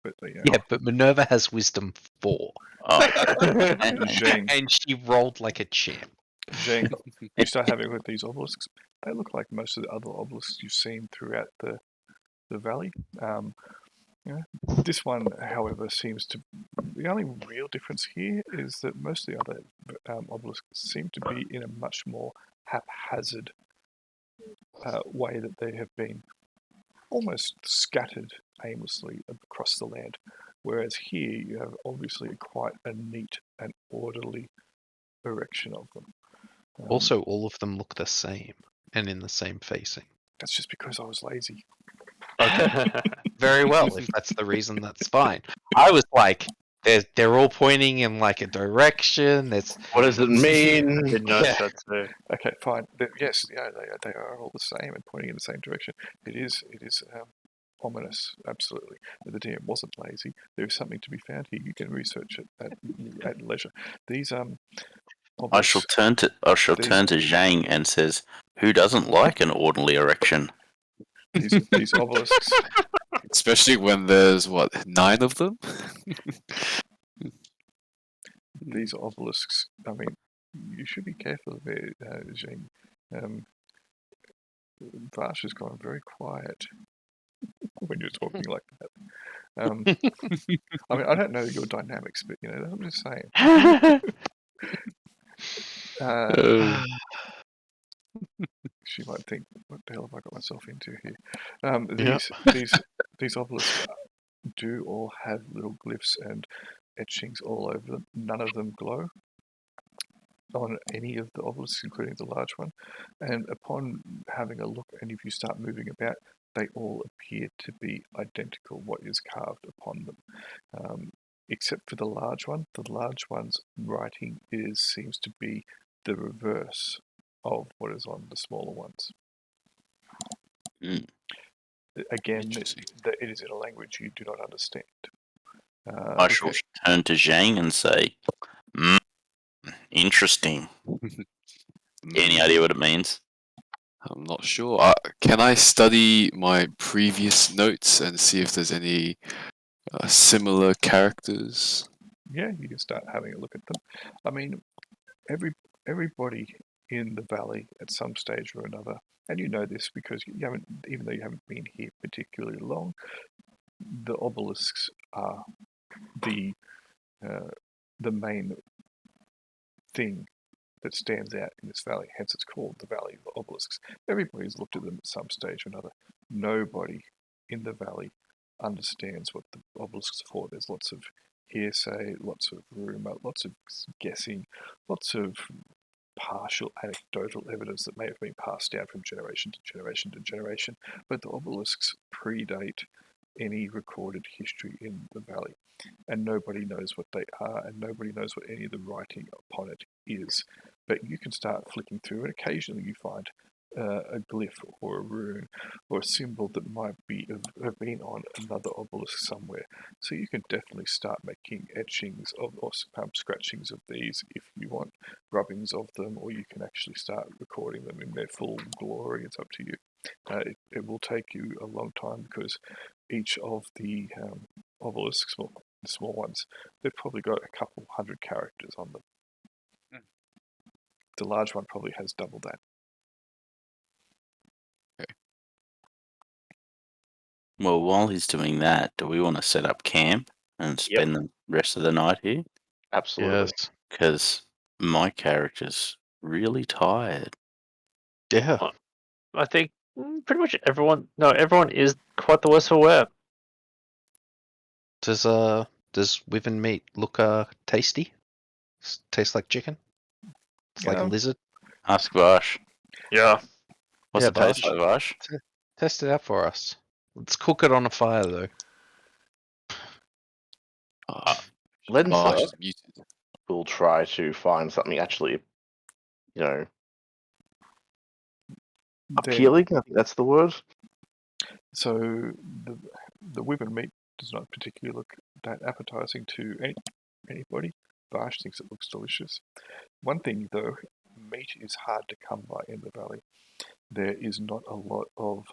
but Yeah, but Minerva has wisdom 4. Oh, Zheng, And she rolled like a champ. Zheng, you start having a look at these obelisks. They look like most of the other obelisks you've seen throughout the valley. This one, however, seems to. The only real difference here is that most of the other obelisks seem to be in a much more haphazard way, that they have been almost scattered aimlessly across the land, whereas here you have obviously quite a neat and orderly erection of them. Also, all of them look the same and in the same facing. That's just because I was lazy. Okay. Very well. If that's the reason, that's fine. I was like, they're all pointing in like a direction. There's What does it mean? Did notice Yeah. that too. Okay, fine. Yes, they are all the same and pointing in the same direction. It is ominous, absolutely. The DM wasn't lazy. There is something to be found here. You can research it at leisure. These I shall turn to Zhang and says, "Who doesn't like an orderly erection?" these obelisks. Especially when there's, 9 of them? These obelisks. I mean, you should be careful of it, Jean. Vash has gone very quiet when you're talking like that. I mean, I don't know your dynamics, but I'm just saying. She might think, "What the hell have I got myself into here?" These obelisks do all have little glyphs and etchings all over them. None of them glow on any of the obelisks, including the large one. And upon having a look, and if you start moving about, they all appear to be identical, what is carved upon them. Except for the large one. The large one's writing seems to be the reverse of what is on the smaller ones. Mm. Again, Interesting. it is in a language you do not understand. I shall turn to Zhang and say, "Interesting. Any idea what it means?" I'm not sure. Can I study my previous notes and see if there's any similar characters? Yeah, you can start having a look at them. I mean, everybody in the valley at some stage or another, and you know this because you haven't, even though you haven't been here particularly long, the obelisks are the main thing that stands out in this valley. Hence, it's called the Valley of the Obelisks. Everybody's looked at them at some stage or another. Nobody in the valley understands what the obelisks are for. There's lots of hearsay, lots of rumour, lots of guessing, lots of partial anecdotal evidence that may have been passed down from generation to generation to generation, but the obelisks predate any recorded history in the valley, and nobody knows what they are, and nobody knows what any of the writing upon it is. But you can start flicking through, and occasionally you find a glyph or a rune or a symbol that might have been on another obelisk somewhere. So you can definitely start making etchings of or scratchings of these if you want, rubbings of them, or you can actually start recording them in their full glory. It's up to you. It will take you a long time because each of the obelisks, well, the small ones, they've probably got a couple hundred characters on them. The large one probably has double that. Well, while he's doing that, do we want to set up camp and spend the rest of the night here? Absolutely. Yes. Because my character's really tired. Yeah. I think pretty much everyone is quite the worse for wear. Does Wyvern meat look tasty? Tastes like chicken? It's like a lizard. Ask Vash. Yeah. What's Yeah, it taste Vash. like, Vash? Test it out for us. Let's cook it on a fire though. Oh, Lenza Vash is muted. will try to find something actually, appealing. I think that's the word. So the wyvern meat does not particularly look that appetizing to anybody. Vash thinks it looks delicious. One thing though, meat is hard to come by in the valley. There is not a lot of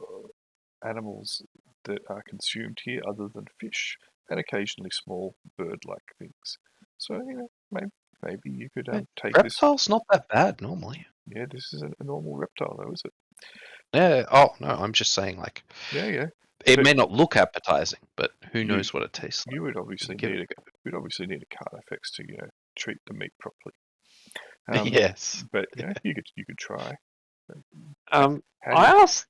animals that are consumed here other than fish and occasionally small bird-like things. So maybe you could take this. Reptile's not that bad normally. Yeah, this is a normal reptile though, is it? Yeah. Oh no, I'm just saying like. Yeah. It But may not look appetizing, but who knows what it tastes like. You would obviously Give need it we'd obviously need a Carnifex to treat the meat properly. Yes. But you could try. I I asked.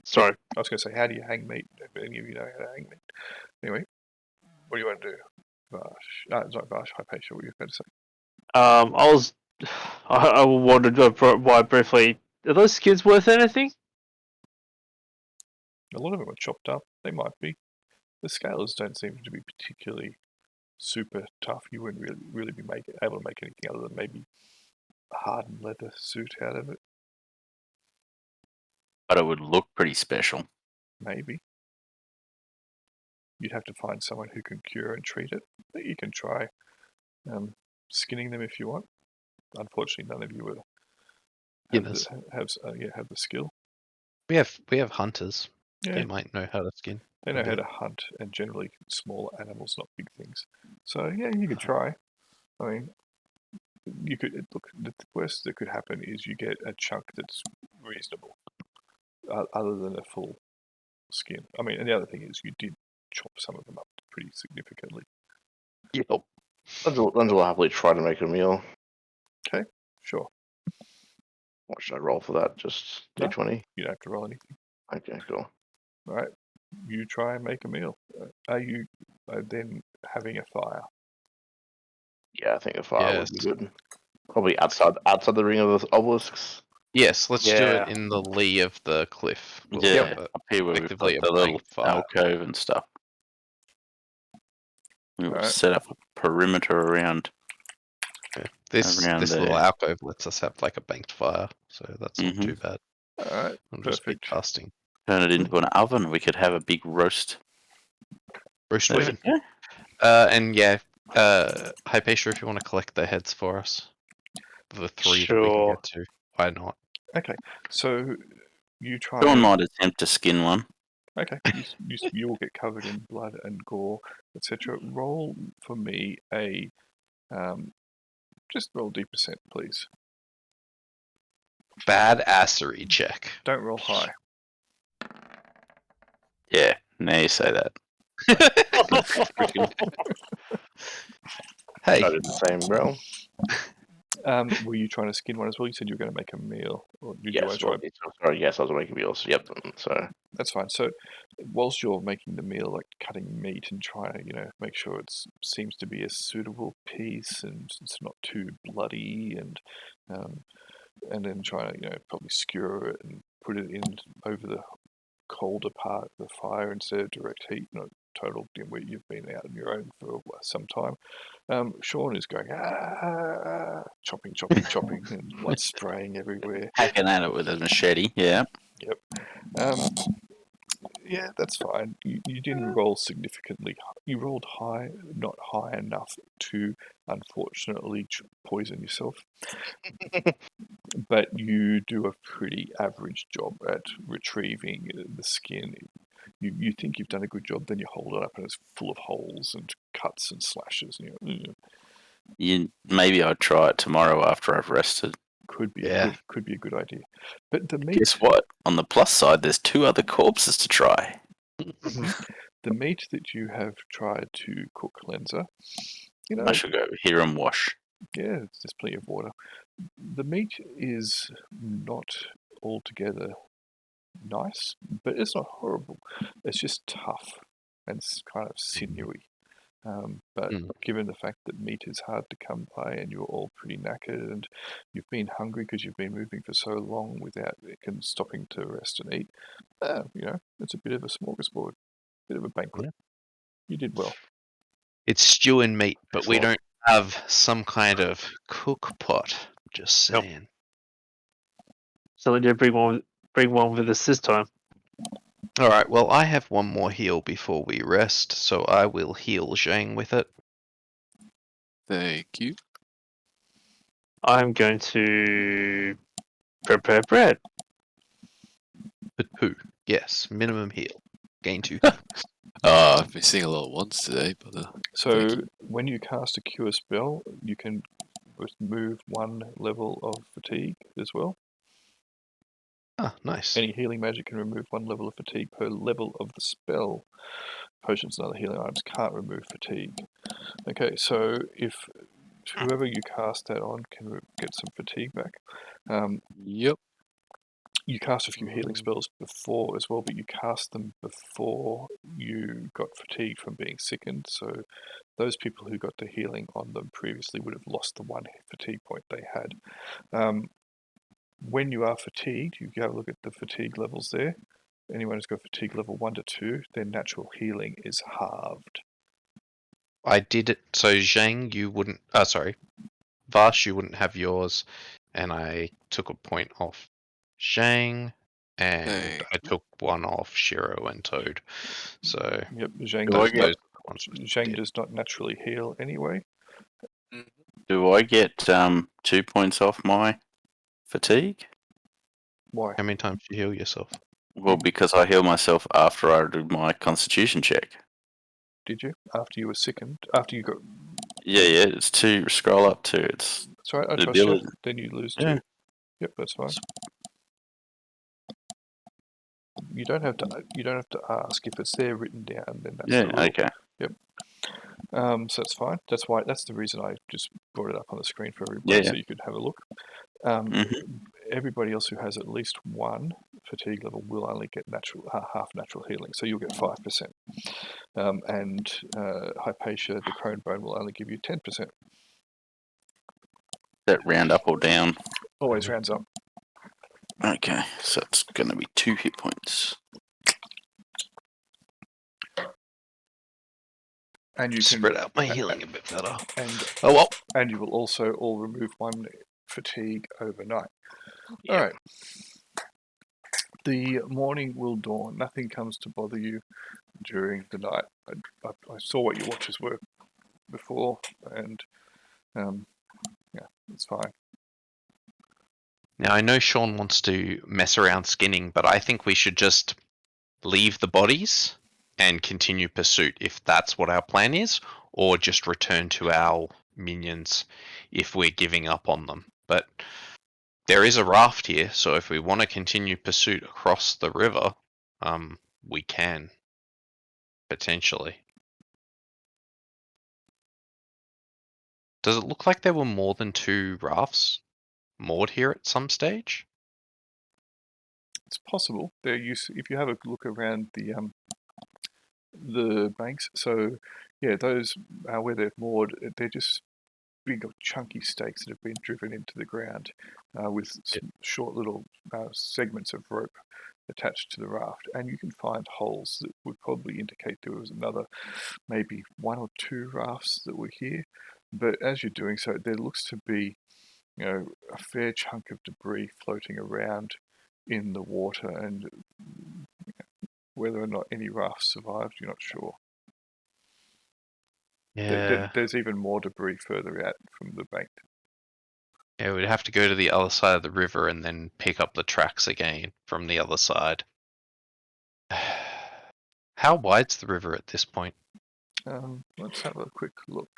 Sorry. was going to say, how do you hang meat? If any of you know how to hang meat. Anyway, what do you want to do, Vash? It's not Vash. Hypatia. What were you going to say? I wanted to why briefly. Are those skins worth anything? A lot of them are chopped up. They might be. The scalers don't seem to be particularly super tough. You wouldn't really be able to make anything other than maybe a hardened leather suit out of it. But it would look pretty special. Maybe. You'd have to find someone who can cure and treat it. But you can try skinning them if you want. Unfortunately, none of you would have the skill. We have hunters. Yeah. They might know how to skin. They know how to hunt, and generally smaller animals, not big things. So you could try. I mean, you could look. The worst that could happen is you get a chunk that's reasonable, other than a full skin. I mean, and the other thing is you did chop some of them up pretty significantly. Yep. Lenza will happily try to make a meal. Okay, sure. What should I roll for that? Just D20? You don't have to roll anything. Okay, cool. All right, you try and make a meal. Are you then having a fire? Yeah, I think a fire would be good. Probably outside the ring of the obelisks. Yes, let's do it in the lee of the cliff. We'll have Up here where we've got effectively a the little banked fire. alcove and stuff. We'll Alright. set up a perimeter around. This around little there. alcove lets us have like a banked fire, so that's not too bad. All right, I'll just be perfect. casting. Turn it into an oven. We could have a big roast. Roast There we Wyvern. go. And Hypatia, if you want to collect the heads for us. The 3 that we can Sure. get to. Why not? Okay, so you try. Someone might attempt to skin one. Okay, you will get covered in blood and gore, etc. Roll for me a, just roll D%, please. Badassery check. Don't roll high. Yeah, now you say that. Hey, That is the same realm. Were you trying to skin one as well? You said you were going to make a meal, or did you Yes, want to try? sorry, yes, I was making meals. Yep. So That's fine. So, whilst you're making the meal, like cutting meat and trying to, make sure it seems to be a suitable piece and it's not too bloody, and then trying to, probably skewer it and put it in over the colder part of the fire instead of direct heat. Not total dimwit. You've been out on your own for some time. Sean is going chopping, chopping, and blood spraying everywhere. Hacking at it with a machete. Yeah. Yeah, that's fine. You didn't roll significantly. You rolled high, not high enough to, unfortunately, poison yourself. But you do a pretty average job at retrieving the skin. You think you've done a good job, then you hold it up and it's full of holes and cuts and slashes. And Maybe I'll try it tomorrow after I've rested. could be Yeah. could be a good idea. But the meat, Guess what? On the plus side, there's 2 other corpses to try. the meat that you have tried to cook, Lenza, I should go over here and wash. yeah, there's plenty of water. The meat is not altogether nice, but it's not horrible. It's just tough and it's kind of sinewy. But given the fact that meat is hard to come by and you're all pretty knackered and you've been hungry because you've been moving for so long without stopping to rest and eat, it's a bit of a smorgasbord, bit of a banquet. Yeah. You did well. It's stew and meat, but we Excellent. don't have some kind of cook pot. Just Nope. saying. So then you bring one with us this time. All right. Well, I have one more heal before we rest, so I will heal Zhang with it. Thank you. I'm going to prepare bread. But who? Yes, minimum heal. Gain 2. I've been seeing a lot of ones today, but So Thank you. when you cast a cure spell, you can remove 1 level of fatigue as well. Ah, nice. Any healing magic can remove 1 level of fatigue per level of the spell. Potions and other healing items can't remove fatigue. Okay, so if whoever you cast that on can get some fatigue back. Yep. You cast a few healing spells before as well, but you cast them before you got fatigued from being sickened. So those people who got the healing on them previously would have lost the 1 fatigue point they had. When you are fatigued, you go look at the fatigue levels there. Anyone who's got fatigue level 1 to 2, their natural healing is halved. I did it. So Zhang, you wouldn't. Sorry, Vash, you wouldn't have yours, and I took a point off Zhang, and Thank I took 1 off Shiro and Toad. So Yep, Zhang, Do I does, get- not, those are the ones we Zhang did. does not naturally heal anyway. Do I get 2 points off my fatigue? Why? How many times do you heal yourself? Well, because I heal myself after I do my constitution check. Did you? After you were sickened? After you got... Yeah, it's 2. Scroll up 2. It's That's right, I the trust you. ability. Then you lose 2. Yeah. Yep, that's fine. You don't have to ask. If it's there written down, then that's the rule. Okay. So that's fine. That's the reason I just brought it up on the screen for everybody, Yeah. so you could have a look. Everybody else who has at least 1 fatigue level will only get half natural healing, so you'll get 5%. And Hypatia, the Crone Bone, will only give you 10%. That round up or down? Always rounds up. Okay, so it's going to be 2 hit points. And you Spread can out my healing a bit better. Oh well. And you will also all remove 1 fatigue overnight. Yep. All right. The morning will dawn. Nothing comes to bother you during the night. I saw what your watches were before, and yeah, it's fine. Now I know Sean wants to mess around skinning, but I think we should just leave the bodies and continue pursuit if that's what our plan is, or just return to our minions if we're giving up on them. But there is a raft here, so if we want to continue pursuit across the river, we can. Potentially. Does it look like there were more than 2 rafts moored here at some stage? It's possible. If you have a look around the banks. So yeah, those where they're moored, they're just big chunky stakes that have been driven into the ground with short little segments of rope attached to the raft, and you can find holes that would probably indicate there was another maybe 1 or 2 rafts that were here. But as you're doing so, there looks to be a fair chunk of debris floating around in the water, and whether or not any rafts survived, you're not sure. Yeah. There's even more debris further out from the bank. Yeah, we'd have to go to the other side of the river and then pick up the tracks again from the other side. How wide's the river at this point? Let's have a quick look.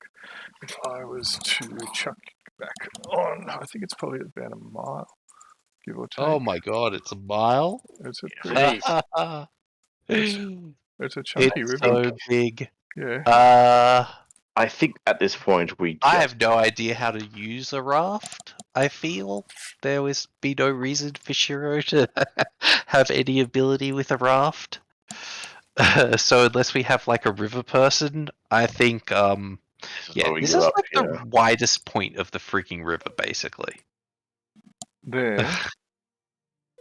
If I was to chuck back on, I think it's probably about a mile, give or take. Oh my god, it's a mile? It's a pretty, it's a chunky It's river. so big. Yeah. I think at this point we. I have no idea how to use a raft. I feel there would be no reason for Shiro to have any ability with a raft. So unless we have like a river person, I think this is like the widest point of the freaking river, basically. There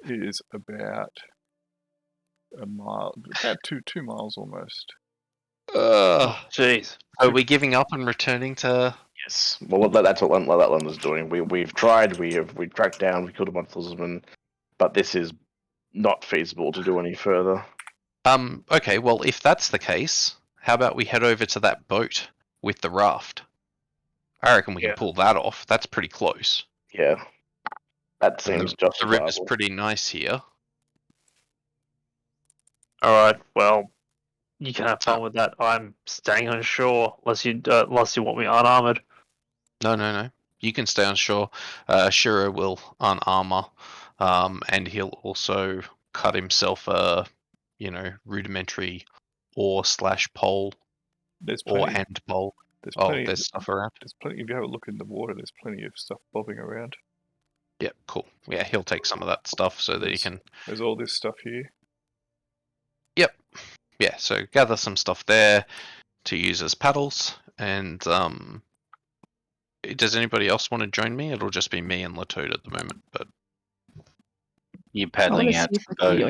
is about a mile, about two miles almost. Jeez. Are we giving up and returning to? Yes. Well, that's what London's doing. We've tried. We've tracked down. We killed a bunch of lizardmen, but this is not feasible to do any further. Okay. Well, if that's the case, how about we head over to that boat with the raft? I reckon we can pull that off. That's pretty close. Yeah. That seems justifiable. The river's pretty nice here. Alright, well, you can have fun with that. I'm staying on shore unless you want me unarmored. No. You can stay on shore. Shiro will unarmor, and he'll also cut himself a, rudimentary oar/pole There's or plenty. pole. There's stuff around. There's plenty. If you have a look in the water, there's plenty of stuff bobbing around. Yeah, cool. Yeah, he'll take some of that stuff so that he can. There's all this stuff here. Yep. Yeah. So gather some stuff there to use as paddles, and does anybody else want to join me? It'll just be me and Latoad at the moment, but you paddling out to the boat.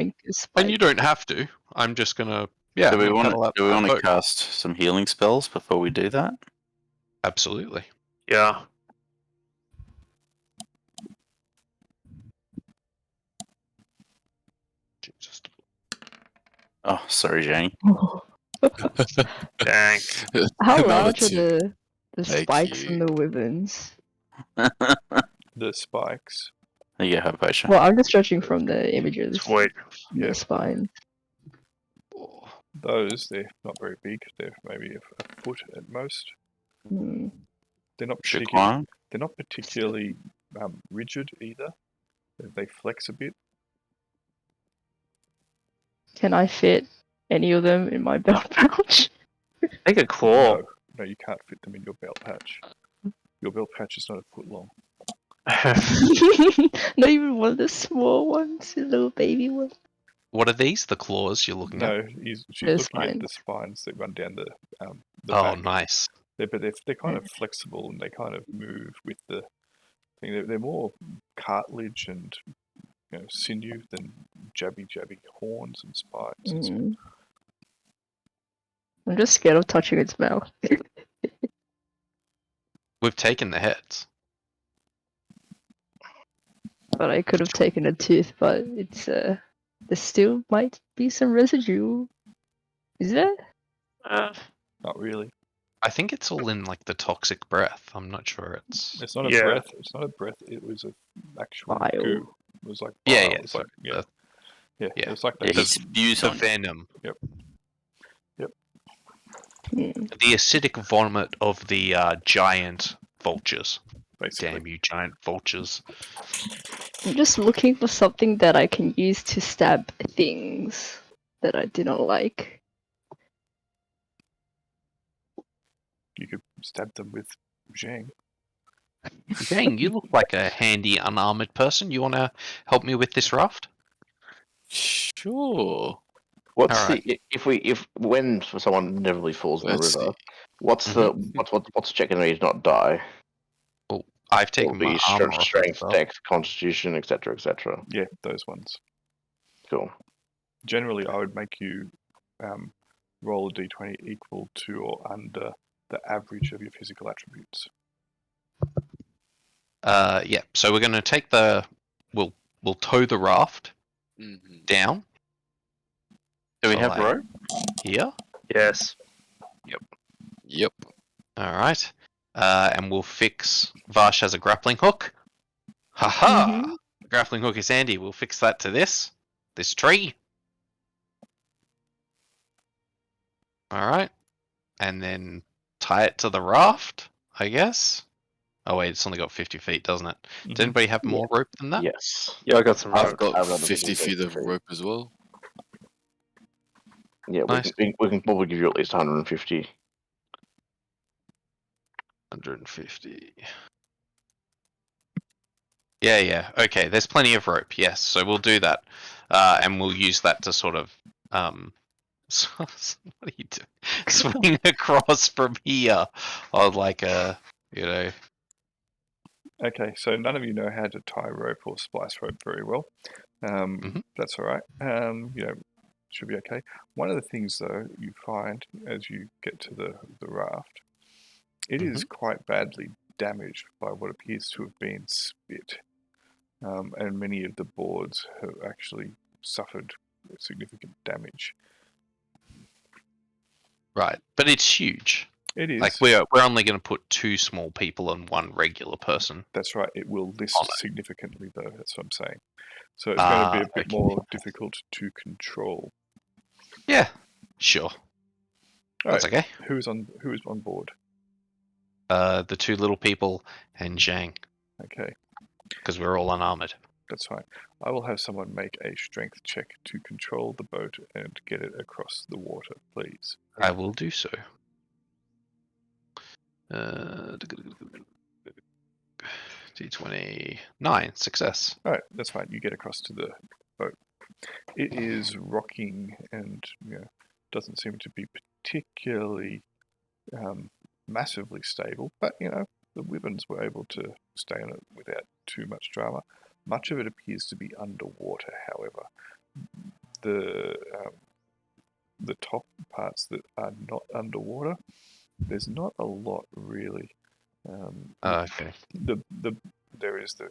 And you don't have to. I'm just gonna. Do we want to cast some healing spells before we do that? Absolutely. Yeah. Jesus. Oh, sorry, Janie. Dang. How large are the spikes and the wyverns? The spikes. There you go, Potion. Well, I'm just judging from the images. Sweet. The spine. Those, they're not very big. They're maybe a foot at most. Hmm. They're not particularly rigid either. They flex a bit. Can I fit any of them in my belt pouch? Take a claw. No, you can't fit them in your belt pouch. Your belt pouch is not a foot long. Not even one of the small ones, the little baby one. What are these? The claws you're looking at? No, she's looking at the spines that run down the back. Nice. They're kind of flexible and they kind of move with the thing. They're more cartilage and sinew than jabby horns and spines. Mm. I'm just scared of touching its mouth. We've taken the heads. But I could have taken a tooth, but it's there still might be some residue. Is there? Not really. I think it's all in like the toxic breath. I'm not sure It's not a breath. It's not a breath. It was an actual bile. goo. It was like bile. It was like It was like the venom. Yep. The acidic vomit of the giant vultures. Basically. Damn you, giant vultures. I'm just looking for something that I can use to stab things that I do not like. you could stab them with Zhang. Dang, you look like a handy unarmored person. You want to help me with this raft? Sure. What's Alright. if when someone inevitably falls in the Let's river, see. what's the what's the check in order to not die? Well, I've It'll taken my be armor off as strength, well. dex, constitution, etc., etc. Yeah, those ones. Cool. Generally, I would make you roll a d20 equal to or under the average of your physical attributes. Yeah. So we're going to take we'll tow the raft Mhm. down. Do we So, have like, rope? here. Yes. Yep. All right. And we'll fix. Vash has a grappling hook. Haha! Mhm. The grappling hook is handy. We'll fix that to this tree. All right. And then tie it to the raft, I guess. Oh wait, it's only got 50 feet, doesn't it? Does Mhm. anybody have more rope than that? Yes. Yeah, I got some I've rope. got I've got the 50 50 feet of feet. rope as well. Yeah, Nice. we can probably give you at least 150. 150. Yeah. Okay, there's plenty of rope. Yes, so we'll do that, and we'll use that to sort of what are you doing? Swing across from here on like a Okay, so none of you know how to tie rope or splice rope very well. That's all right. Should be okay. One of the things, though, you find as you get to the raft, it is quite badly damaged by what appears to have been spit. And many of the boards have actually suffered significant damage. right, but it's huge. It is. Like we're only going to put 2 small people and 1 regular person. That's right. It will list On it. significantly, though. That's what I'm saying. So it's going to be a bit Okay. more difficult to control. Yeah, sure. All That's right. okay. Who is on board? The 2 little people and Zhang, Okay, because we're all unarmored. that's fine. I will have someone make a strength check to control the boat and get it across the water, please. I will do so. D20 9 success. All right, that's fine. You get across to the boat. It is rocking and doesn't seem to be particularly massively stable, but the Wyverns were able to stay on it without too much drama. Much of it appears to be underwater, however. The top parts that are not underwater, there's not a lot really. Okay. There is the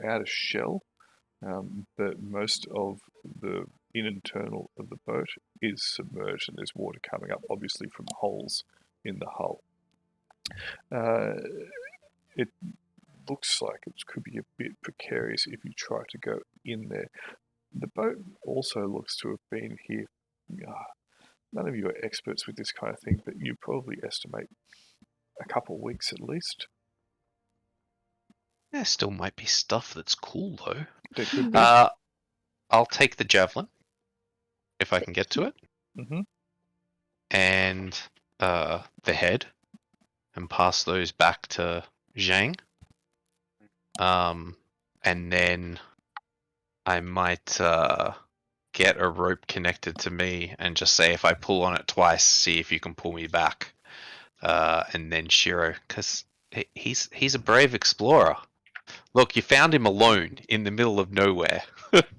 outer shell, but most of the internal of the boat is submerged and there's water coming up, obviously from holes in the hull. It looks like it could be a bit precarious if you try to go in there. The boat also looks to have been here. None of you are experts with this kind of thing, but you probably estimate a couple of weeks at least. There still might be stuff that's cool though. There could be. I'll take the javelin if I can get to it, and the head, and pass those back to Zhang. And then I might get a rope connected to me and just say if I pull on it twice, see if you can pull me back. And then Shiro, because he's a brave explorer. Look, you found him alone in the middle of nowhere,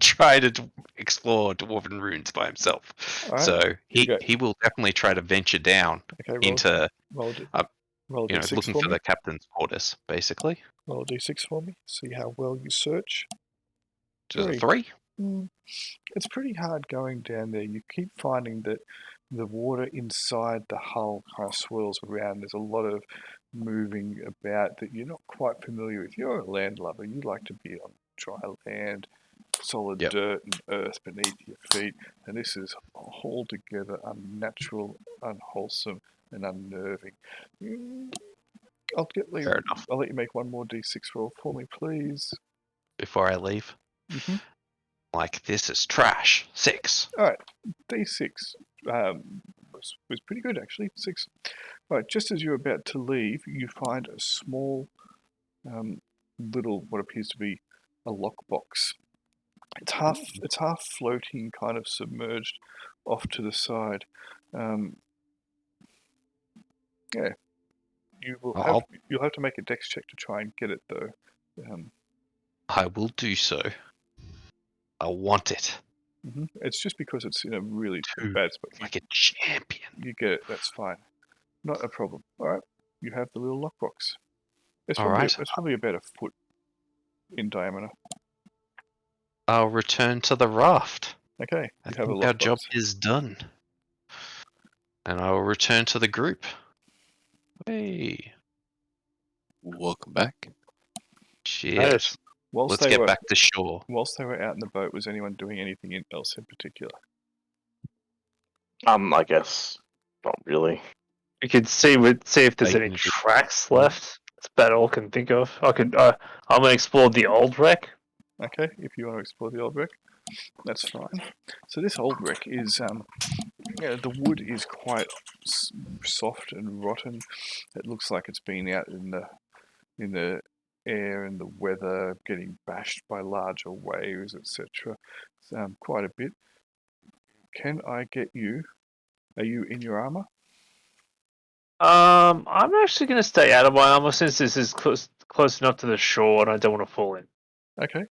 trying to explore Dwarven ruins by himself. All right, So you go. he will definitely try to venture down into roll a d6 looking for for me. the captain's quarters, basically. Roll a d6 for me. See how well you search. Just a 3. It's pretty hard going down there. You keep finding that the water inside the hull kind of swirls around. There's a lot of moving about that you're not quite familiar with. You're a landlubber. You like to be on dry land, solid dirt and earth beneath your feet. And this is altogether unnatural, unwholesome, and unnerving. I'll let you make one more d6 roll for me, please. Before I leave. Like, this is trash. 6. All right, d6. was pretty good actually. 6. Right, just as you're about to leave, you find a small, little what appears to be a lockbox. It's half floating, kind of submerged off to the side. Yeah, you'll have to make a dex check to try and get it though. I will do so. I want it. It's just because it's in a really Dude, bad spot. like a champion. You get it. That's fine. Not a problem. All right. You have the little lockbox. It's All probably right. it's probably about a foot in diameter. I'll return to the raft. Okay. I You have a think our job lockbox. is done. And I will return to the group. Hey. Welcome back. Cheers. Whilst Let's they get were back to shore. whilst they were out in the boat, was anyone doing anything else in particular? I guess not really. We could see if there's any Bacon. tracks left. That's about all I can think of. I'm gonna explore the old wreck. Okay, if you want to explore the old wreck, that's fine. So this old wreck is, the wood is quite soft and rotten. It looks like it's been out in the air and the weather, getting bashed by larger waves, etc. Quite a bit. Can I get you? Are you in your armor? I'm actually gonna stay out of my armor since this is close enough to the shore, and I don't want to fall in. Okay.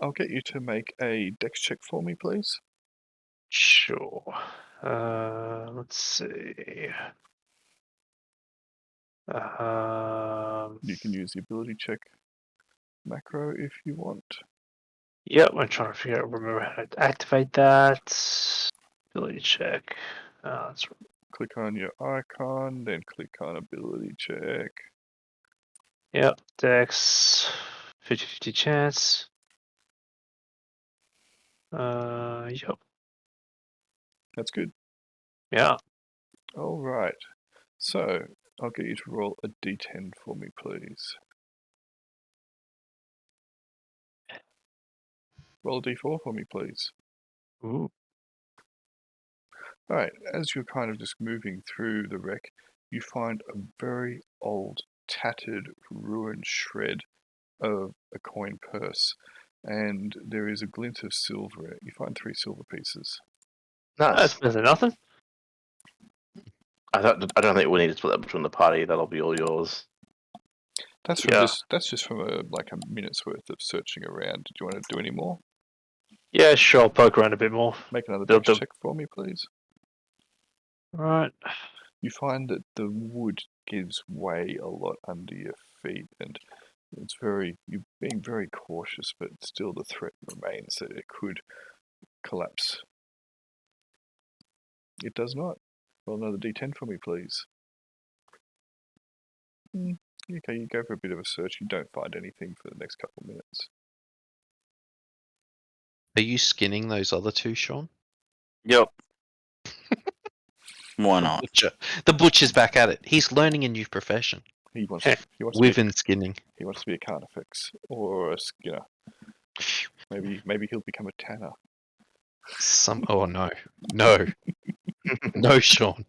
I'll get you to make a dex check for me, please. Sure. Let's see. You can use the ability check macro if you want. Yep, I'm trying to remember how to activate that. Ability check. That's Click on your icon, then click on ability check. Yep, Dex, 50-50 chance. Yep. That's good. Yeah. All right. So I'll get you to roll a d10 for me, please. Roll a d4 for me, please. Ooh. All right. As you're kind of just moving through the wreck, you find a very old, tattered, ruined shred of a coin purse, and there is a glint of silver in it. You find 3 silver pieces. Nice. That's better than nothing. I don't think we need to split that between the party. That'll be all yours. That's from Yeah. That's just from a minute's worth of searching around. Do you want to do any more? Yeah, sure. I'll poke around a bit more. Make another They'll dex do- check for me, please. Right. You find that the wood gives way a lot under your feet, and you're being very cautious, but still the threat remains that it could collapse. It does not. Roll another d10 for me, please. Okay, you go for a bit of a search. You don't find anything for the next couple of minutes. Are you skinning those other 2, Sean? Yep. Why The not? butcher. The butcher's back at it. He's learning a new profession. He wants to Wyvern skinning. He wants to be a carnifex or a skinner. Maybe he'll become a tanner. Oh no. No. No, Sean.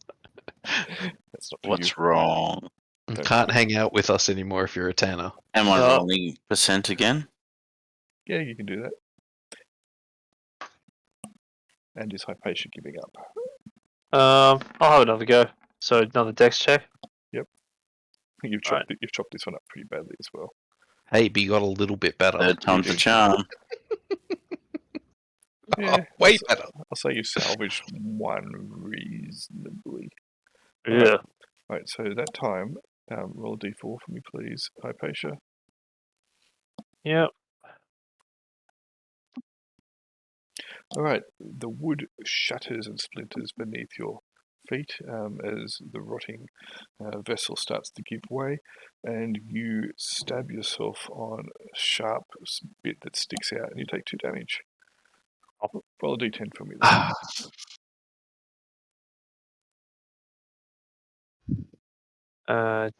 That's not for What's you. wrong? You Don't can't worry. hang out with us anymore if you're a tanner. Am I No. rolling percent again? Yeah, you can do that. And is Hypatia giving up? I'll have another go. So another Dex check. You've chopped this one up pretty badly as well. Hey, but you got a little bit better. Third time's the charm. Yeah, Way better. I'll say you salvaged one reasonably. Yeah. Right, so that time, roll a d4 for me, please, Hypatia. Yep. All right, the wood shatters and splinters beneath your feet as the rotting vessel starts to give way, and you stab yourself on a sharp bit that sticks out, and you take 2 damage. Roll a d10 for me.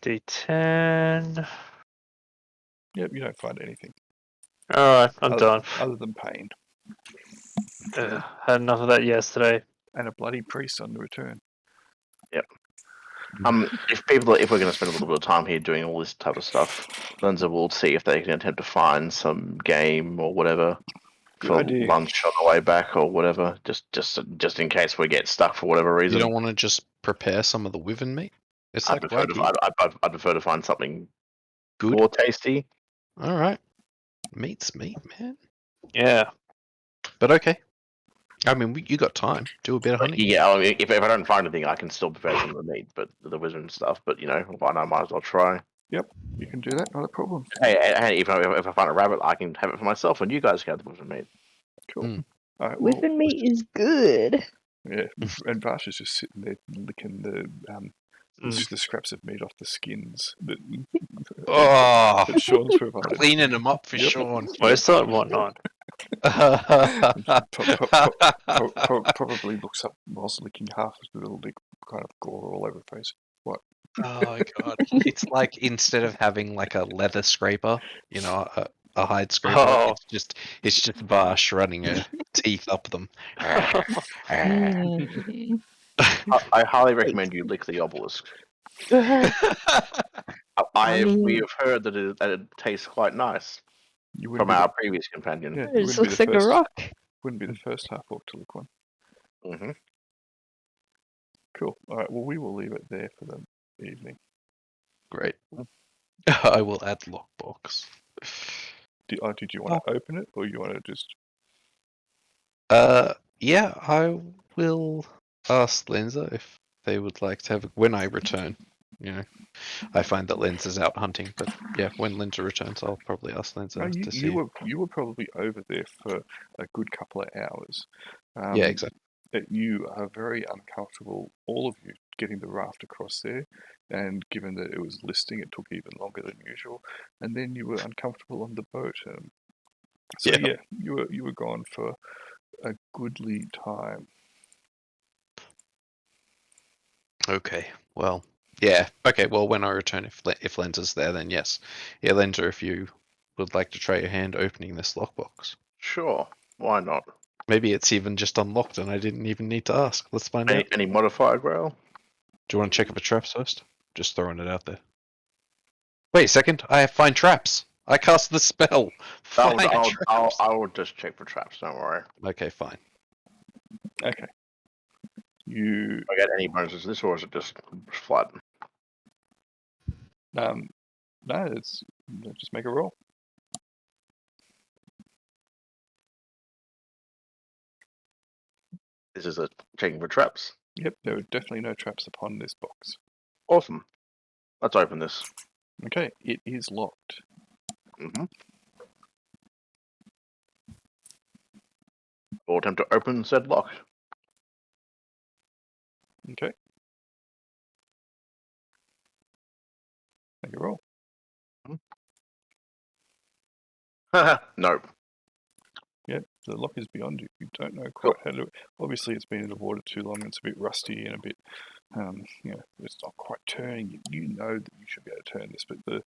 D10. Yep, you don't find anything. Alright, I'm done. Other than pain. Had enough of that yesterday. And a bloody priest on the return. If we're going to spend a little bit of time here doing all this type of stuff, Lenza will see if they can attempt to find some game or whatever Good for idea. lunch on the way back or whatever, just in case we get stuck for whatever You reason. don't want to just prepare some of the wyvern meat? It's I'd like prefer, Wagyu. I'd prefer to find something Good. more tasty. All right. Meat's meat, man. Yeah. But okay. I mean, you got time. Do a bit of But hunting. yeah, I mean, if I don't find anything, I can still prepare some of the meat, but the wizard stuff. But I might as well try. You can do that, not a problem. Hey, if I find a rabbit, I can have it for myself, and you guys can have the wizard meat. Cool. Mm. All right, well, Wyvern meat is good. yeah, and Vash is just sitting there licking the scraps of meat off the skins that, Oh, that Sean's provided. cleaning them up for Yep. Sean. Where's that and whatnot? Probably looks up whilst licking half of the lick, kind of gore all over the face. What? Oh god, it's like instead of having like a leather scraper, a hide scraper, Oh. it's just Vash running her teeth up them. Mm. I highly recommend you lick the obelisk. We have heard that it tastes quite nice You wouldn't from be our previous companion. yeah, It you just wouldn't be looks the like a first. rock. Wouldn't be the first half orc to lick one. Hmm. Cool. All right. Well, we will leave it there for the evening. Great. I will add lockbox. Did you want to open it, or you want to just? Yeah, I will ask Lenza if they would like to have when I return. I find that Lenza's out hunting, but yeah, when Lenza returns, I'll probably ask Lenza to see. You were probably over there for a good couple of hours. Yeah, exactly. You are very uncomfortable, all of you, getting the raft across there, and given that it was listing, it took even longer than usual. And then you were uncomfortable on the boat. So Yeah. you were gone for a goodly time. Okay. Well, yeah. Okay. Well, when I return, if Lenza's there, then yes. Yeah, Lenza, if you would like to try your hand opening this lockbox. Sure, why not? Maybe it's even just unlocked and I didn't even need to ask. Let's find out. Any modifier, Grail? Do you want to check if a trap's first? Just throwing it out there. Wait a second. I have find traps. I cast the spell. Find traps. I will just check for traps. Don't worry. Okay, fine. Okay. You I get any bonuses this, or is it just flat? no, it's just make a roll. This is a checking for traps. Yep, there are definitely no traps upon this box. Awesome. Let's open this. Okay, it is locked. Mm-hmm. We'll attempt to open said lock. Okay. Make a roll. Nope. Yep, the lock is beyond you. You don't know quite how to. Obviously, it's been in the water too long. It's a bit rusty and a bit, it's not quite turning. You know that you should be able to turn this, but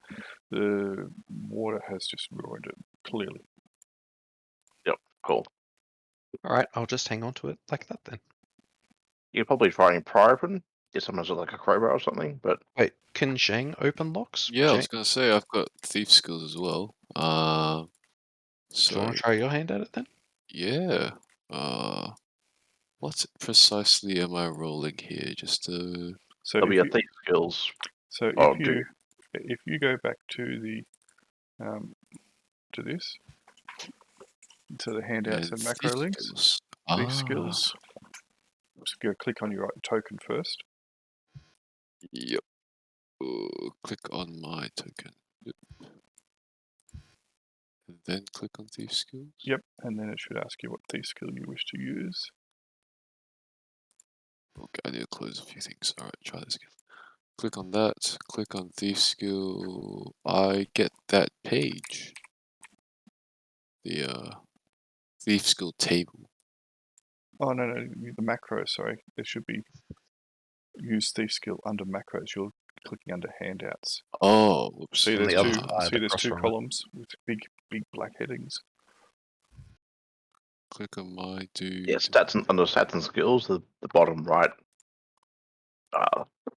the water has just ruined it. Clearly. Yep. Cool. All right, I'll just hang on to it like that then. You could probably try and pry open. Get someone with like a crowbar or something. But Wait, can Zhang open locks? Yeah, I Zhang, was gonna say I've got thief skills as well. do you So want to try your hand at it then? yeah. What precisely am I rolling here? Just So there'll be if a you, thief skills. so Oh, if you go back to the to this to the handouts and macro links, skills. these skills. Just go click on your token first. Yep. Click on my token. Yep. And then click on thief skills. Yep, and then it should ask you what thief skill you wish to use. Okay, I need to close a few things. Alright, try this again. Click on that, click on thief skill. I get that page. The thief skill table. Oh no, the macro. Sorry, there should be use thief skill under macros. You're clicking under handouts. Oh, whoops. See, On there's the other two. side, See, there's across two from it. columns with big black headings. Click on my dude. Yeah, stats under stats and skills. The bottom right.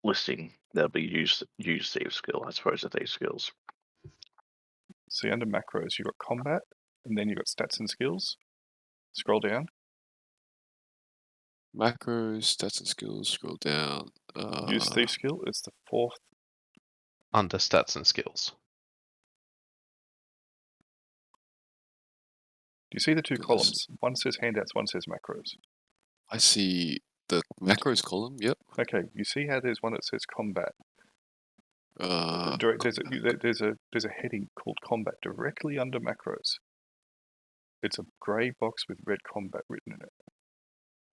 listing. There'll be use thief skill, I suppose, the thief skills. See, under macros, you've got combat, and then you've got stats and skills. Scroll down. Macros, stats and skills, scroll down. Use thief skill. It's the 4th. Under stats and skills. Do you see the two Yes. columns? One says handouts, one says macros. I see the macros column, yep. Okay, you see how there's one that says combat. Uh, There's a heading called combat directly under macros. It's a grey box with red combat written in it.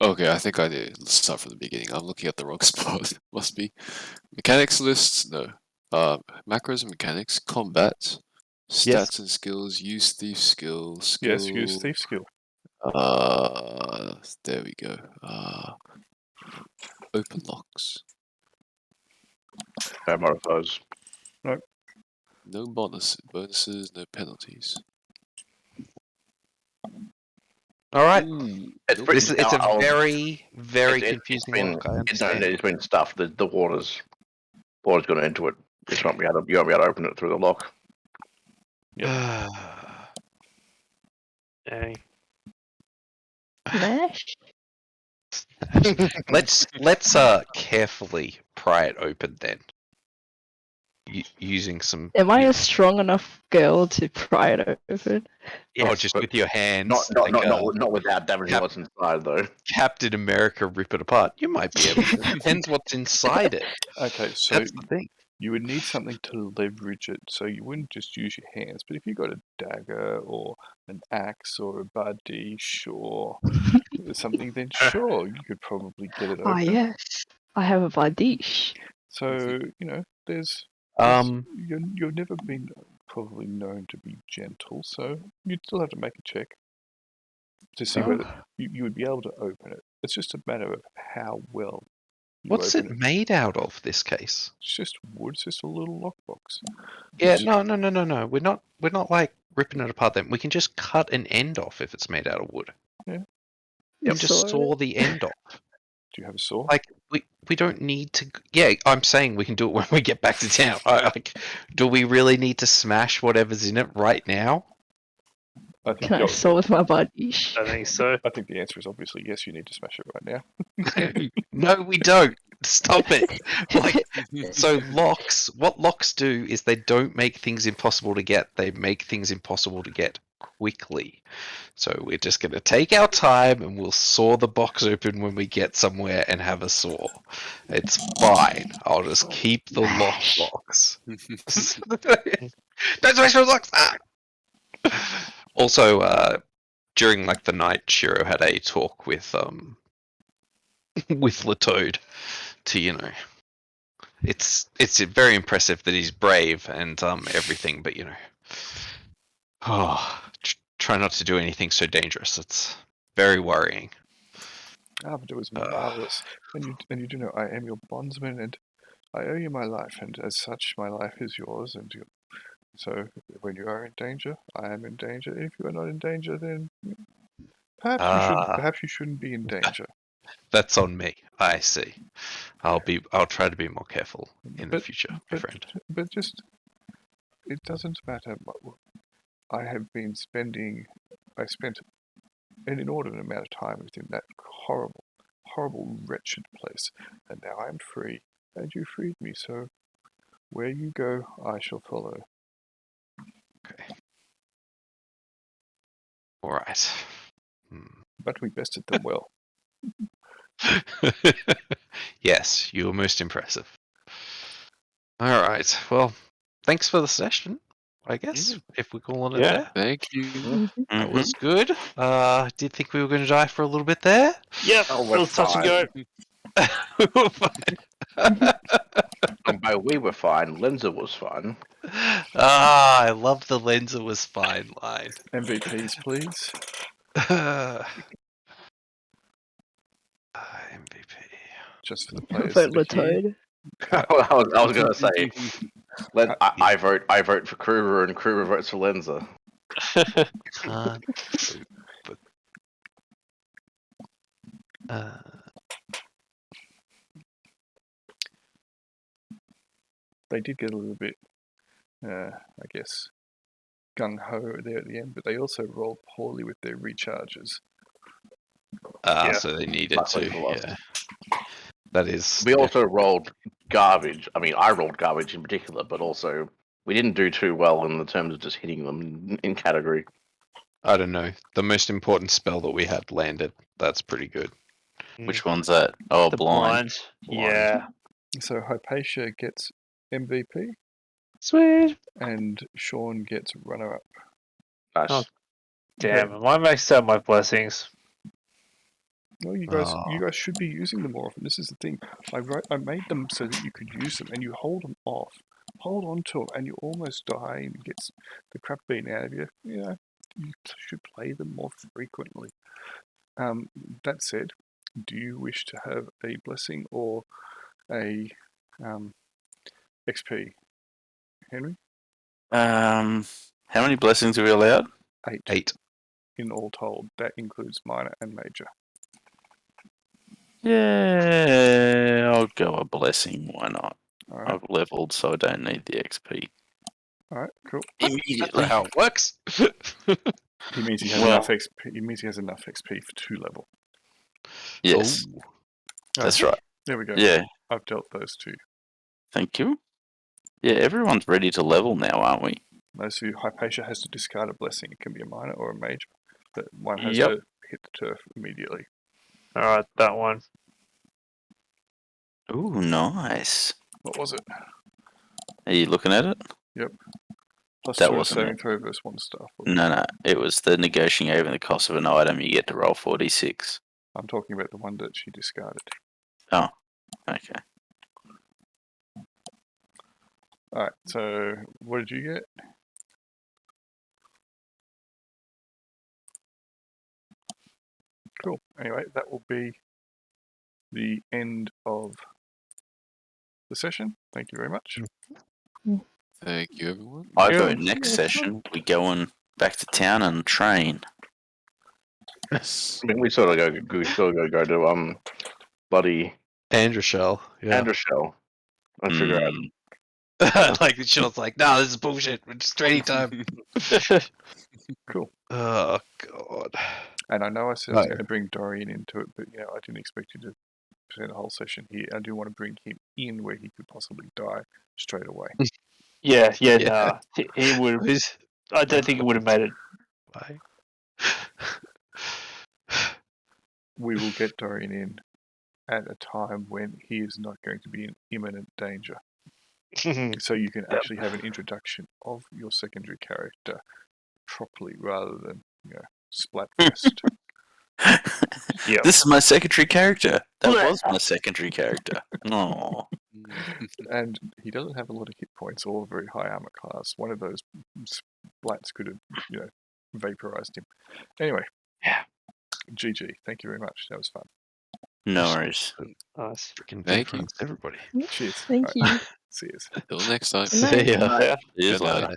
okay, I think I did. Let's start from the beginning. I'm looking at the wrong spot. Must be. Mechanics lists, no. Macros and mechanics, combat, stats Yes. and skills, use thief skill, Yes, use thief skill. There we go. Open locks. More of those. No bonuses, no penalties. All right. Ooh, It's nope. pretty- It's a I'll- very, very It's confusing been, lock. I understand. it's been stuffed. The water's gone into it. You won't be able to open it through the lock. Dang. Mash? let's carefully pry it open then. Using some. Am I a strong enough girl to pry it open? Oh, just but with your hands. Not without damaging what's inside, though. Captain America rip it apart. You might be able to. Depends what's inside it. Okay, so That's the thing. you would need something to leverage it, so you wouldn't just use your hands. But if you got a dagger or an axe or a bardiche or something, then sure, you could probably get it open. Oh yes, I have a bardiche. So there's you've never been probably known to be gentle, so you'd still have to make a check to see whether you would be able to open it. It's just a matter of how well you What's it open made out of? This case. It's just wood. It's just a little lockbox. Yeah. No. We're not like ripping it apart. Then we can just cut an end off if it's made out of wood. Yeah. You can just saw the end off. Do you have a saw? Like we don't need to. Yeah, I'm saying we can do it when we get back to town. Do we really need to smash whatever's in it right now? I think Can I saw with my bardiche? I think so. I think the answer is obviously yes. You need to smash it right now. No, we don't. Stop it. So locks. What locks do is they don't make things impossible to get. They make things impossible to get quickly. So we're just going to take our time and we'll saw the box open when we get somewhere and have a saw. It's fine. I'll just keep the lockbox. Don't smash those locks! Ah! Also, during the night, Shiro had a talk with Latoad to it's very impressive that he's brave and everything, but try not to do anything so dangerous. It's very worrying. But it was marvelous. And you do know I am your bondsman, and I owe you my life, and as such, my life is yours. And so, when you are in danger, I am in danger. If you are not in danger, then perhaps you shouldn't be in danger. That's on me. I see. I'll try to be more careful in the future, my friend. But just, it doesn't matter. I spent an inordinate amount of time within that horrible, horrible, wretched place, and now I am free, and you freed me. So, where you go, I shall follow. Okay. All right. But we bested them well. Yes, you were most impressive. All right. Well, thanks for the session, I guess, if we're calling it there. Thank you. That was good. Did think we were going to die for a little bit there. Yep, Oh, a we're little touch and go. And by we were fine, Lenza was fine. I love the Lenza was fine line. MVPs, please. MVP. Just for the players. Vote that are here. Latoad. I was going to say, I vote for Kruger, and Kruger votes for Lenza. they did get a little bit, I guess, gung-ho there at the end, but they also rolled poorly with their recharges. Yeah. So they needed Luckily to. for us. Yeah. That is. We also rolled garbage. I mean, I rolled garbage in particular, but also we didn't do too well in the terms of just hitting them in category. I don't know. The most important spell that we had landed. That's pretty good. Which one's that? Oh, The blind. blind. Yeah. So Hypatia gets MVP, Sweet. and Sean gets runner-up. Nice. Oh. Damn, am I maxed out my blessings? No, you guys should be using them more often. This is the thing. I made them so that you could use them, and you hold them off, hold on to them, and you almost die and gets the crap beaten out of you. You know, you should play them more frequently. That said, do you wish to have a blessing or a XP, Henry? How many blessings are we allowed? 8. In all told. That includes minor and major. Yeah, I'll go a blessing. Why not? All right. I've leveled, so I don't need the XP. All right. Cool. Immediately. How it works. He means he has Well- enough XP. He means he has enough XP for 2 level. Yes, Ooh. that's right. There we go. Yeah, I've dealt those 2. thank you. Yeah, everyone's ready to level now, aren't we? Those who Hypatia has to discard a blessing. It can be a minor or a major, but one has Yep. to hit the turf immediately. Alright, that one. Ooh, nice. What was it? Are you looking at it? Plus That 2 wasn't saving it. throw versus 1 staff. No. It was the negotiating over the cost of an item. You get to roll 46. I'm talking about the one that she discarded. Okay. All right. So what did you get? Cool. Anyway, that will be the end of the session. Thank you very much. Thank you, everyone. I Yeah. vote next session we going back to town and train. Yes. I mean, we sort of go to bloody Androshell. Yeah. Androshell and figure out. Like the show's like, nah, this is bullshit. We're just training time. Cool. Oh god. And I know I said I was No. going to bring Dorian into it, but I didn't expect you to spend a whole session here. I do want to bring him in where he could possibly die straight away. Yeah, Yeah. nah. He would. I don't think he would have made it. Bye. We will get Dorian in at a time when he is not going to be in imminent danger. So you can actually have an introduction of your secondary character properly rather than, splatfest. Yeah. This is my secondary character. That was my secondary character. Oh. And he doesn't have a lot of hit points or very high armor class. One of those splats could have, vaporized him. Anyway. Yeah. GG. Thank you very much. That was fun. No worries. Nice. Freaking Thank you. difference, everybody. Cheers. Thank you. See you. Until next time. Good night. Yeah. Cheers, Good night. later.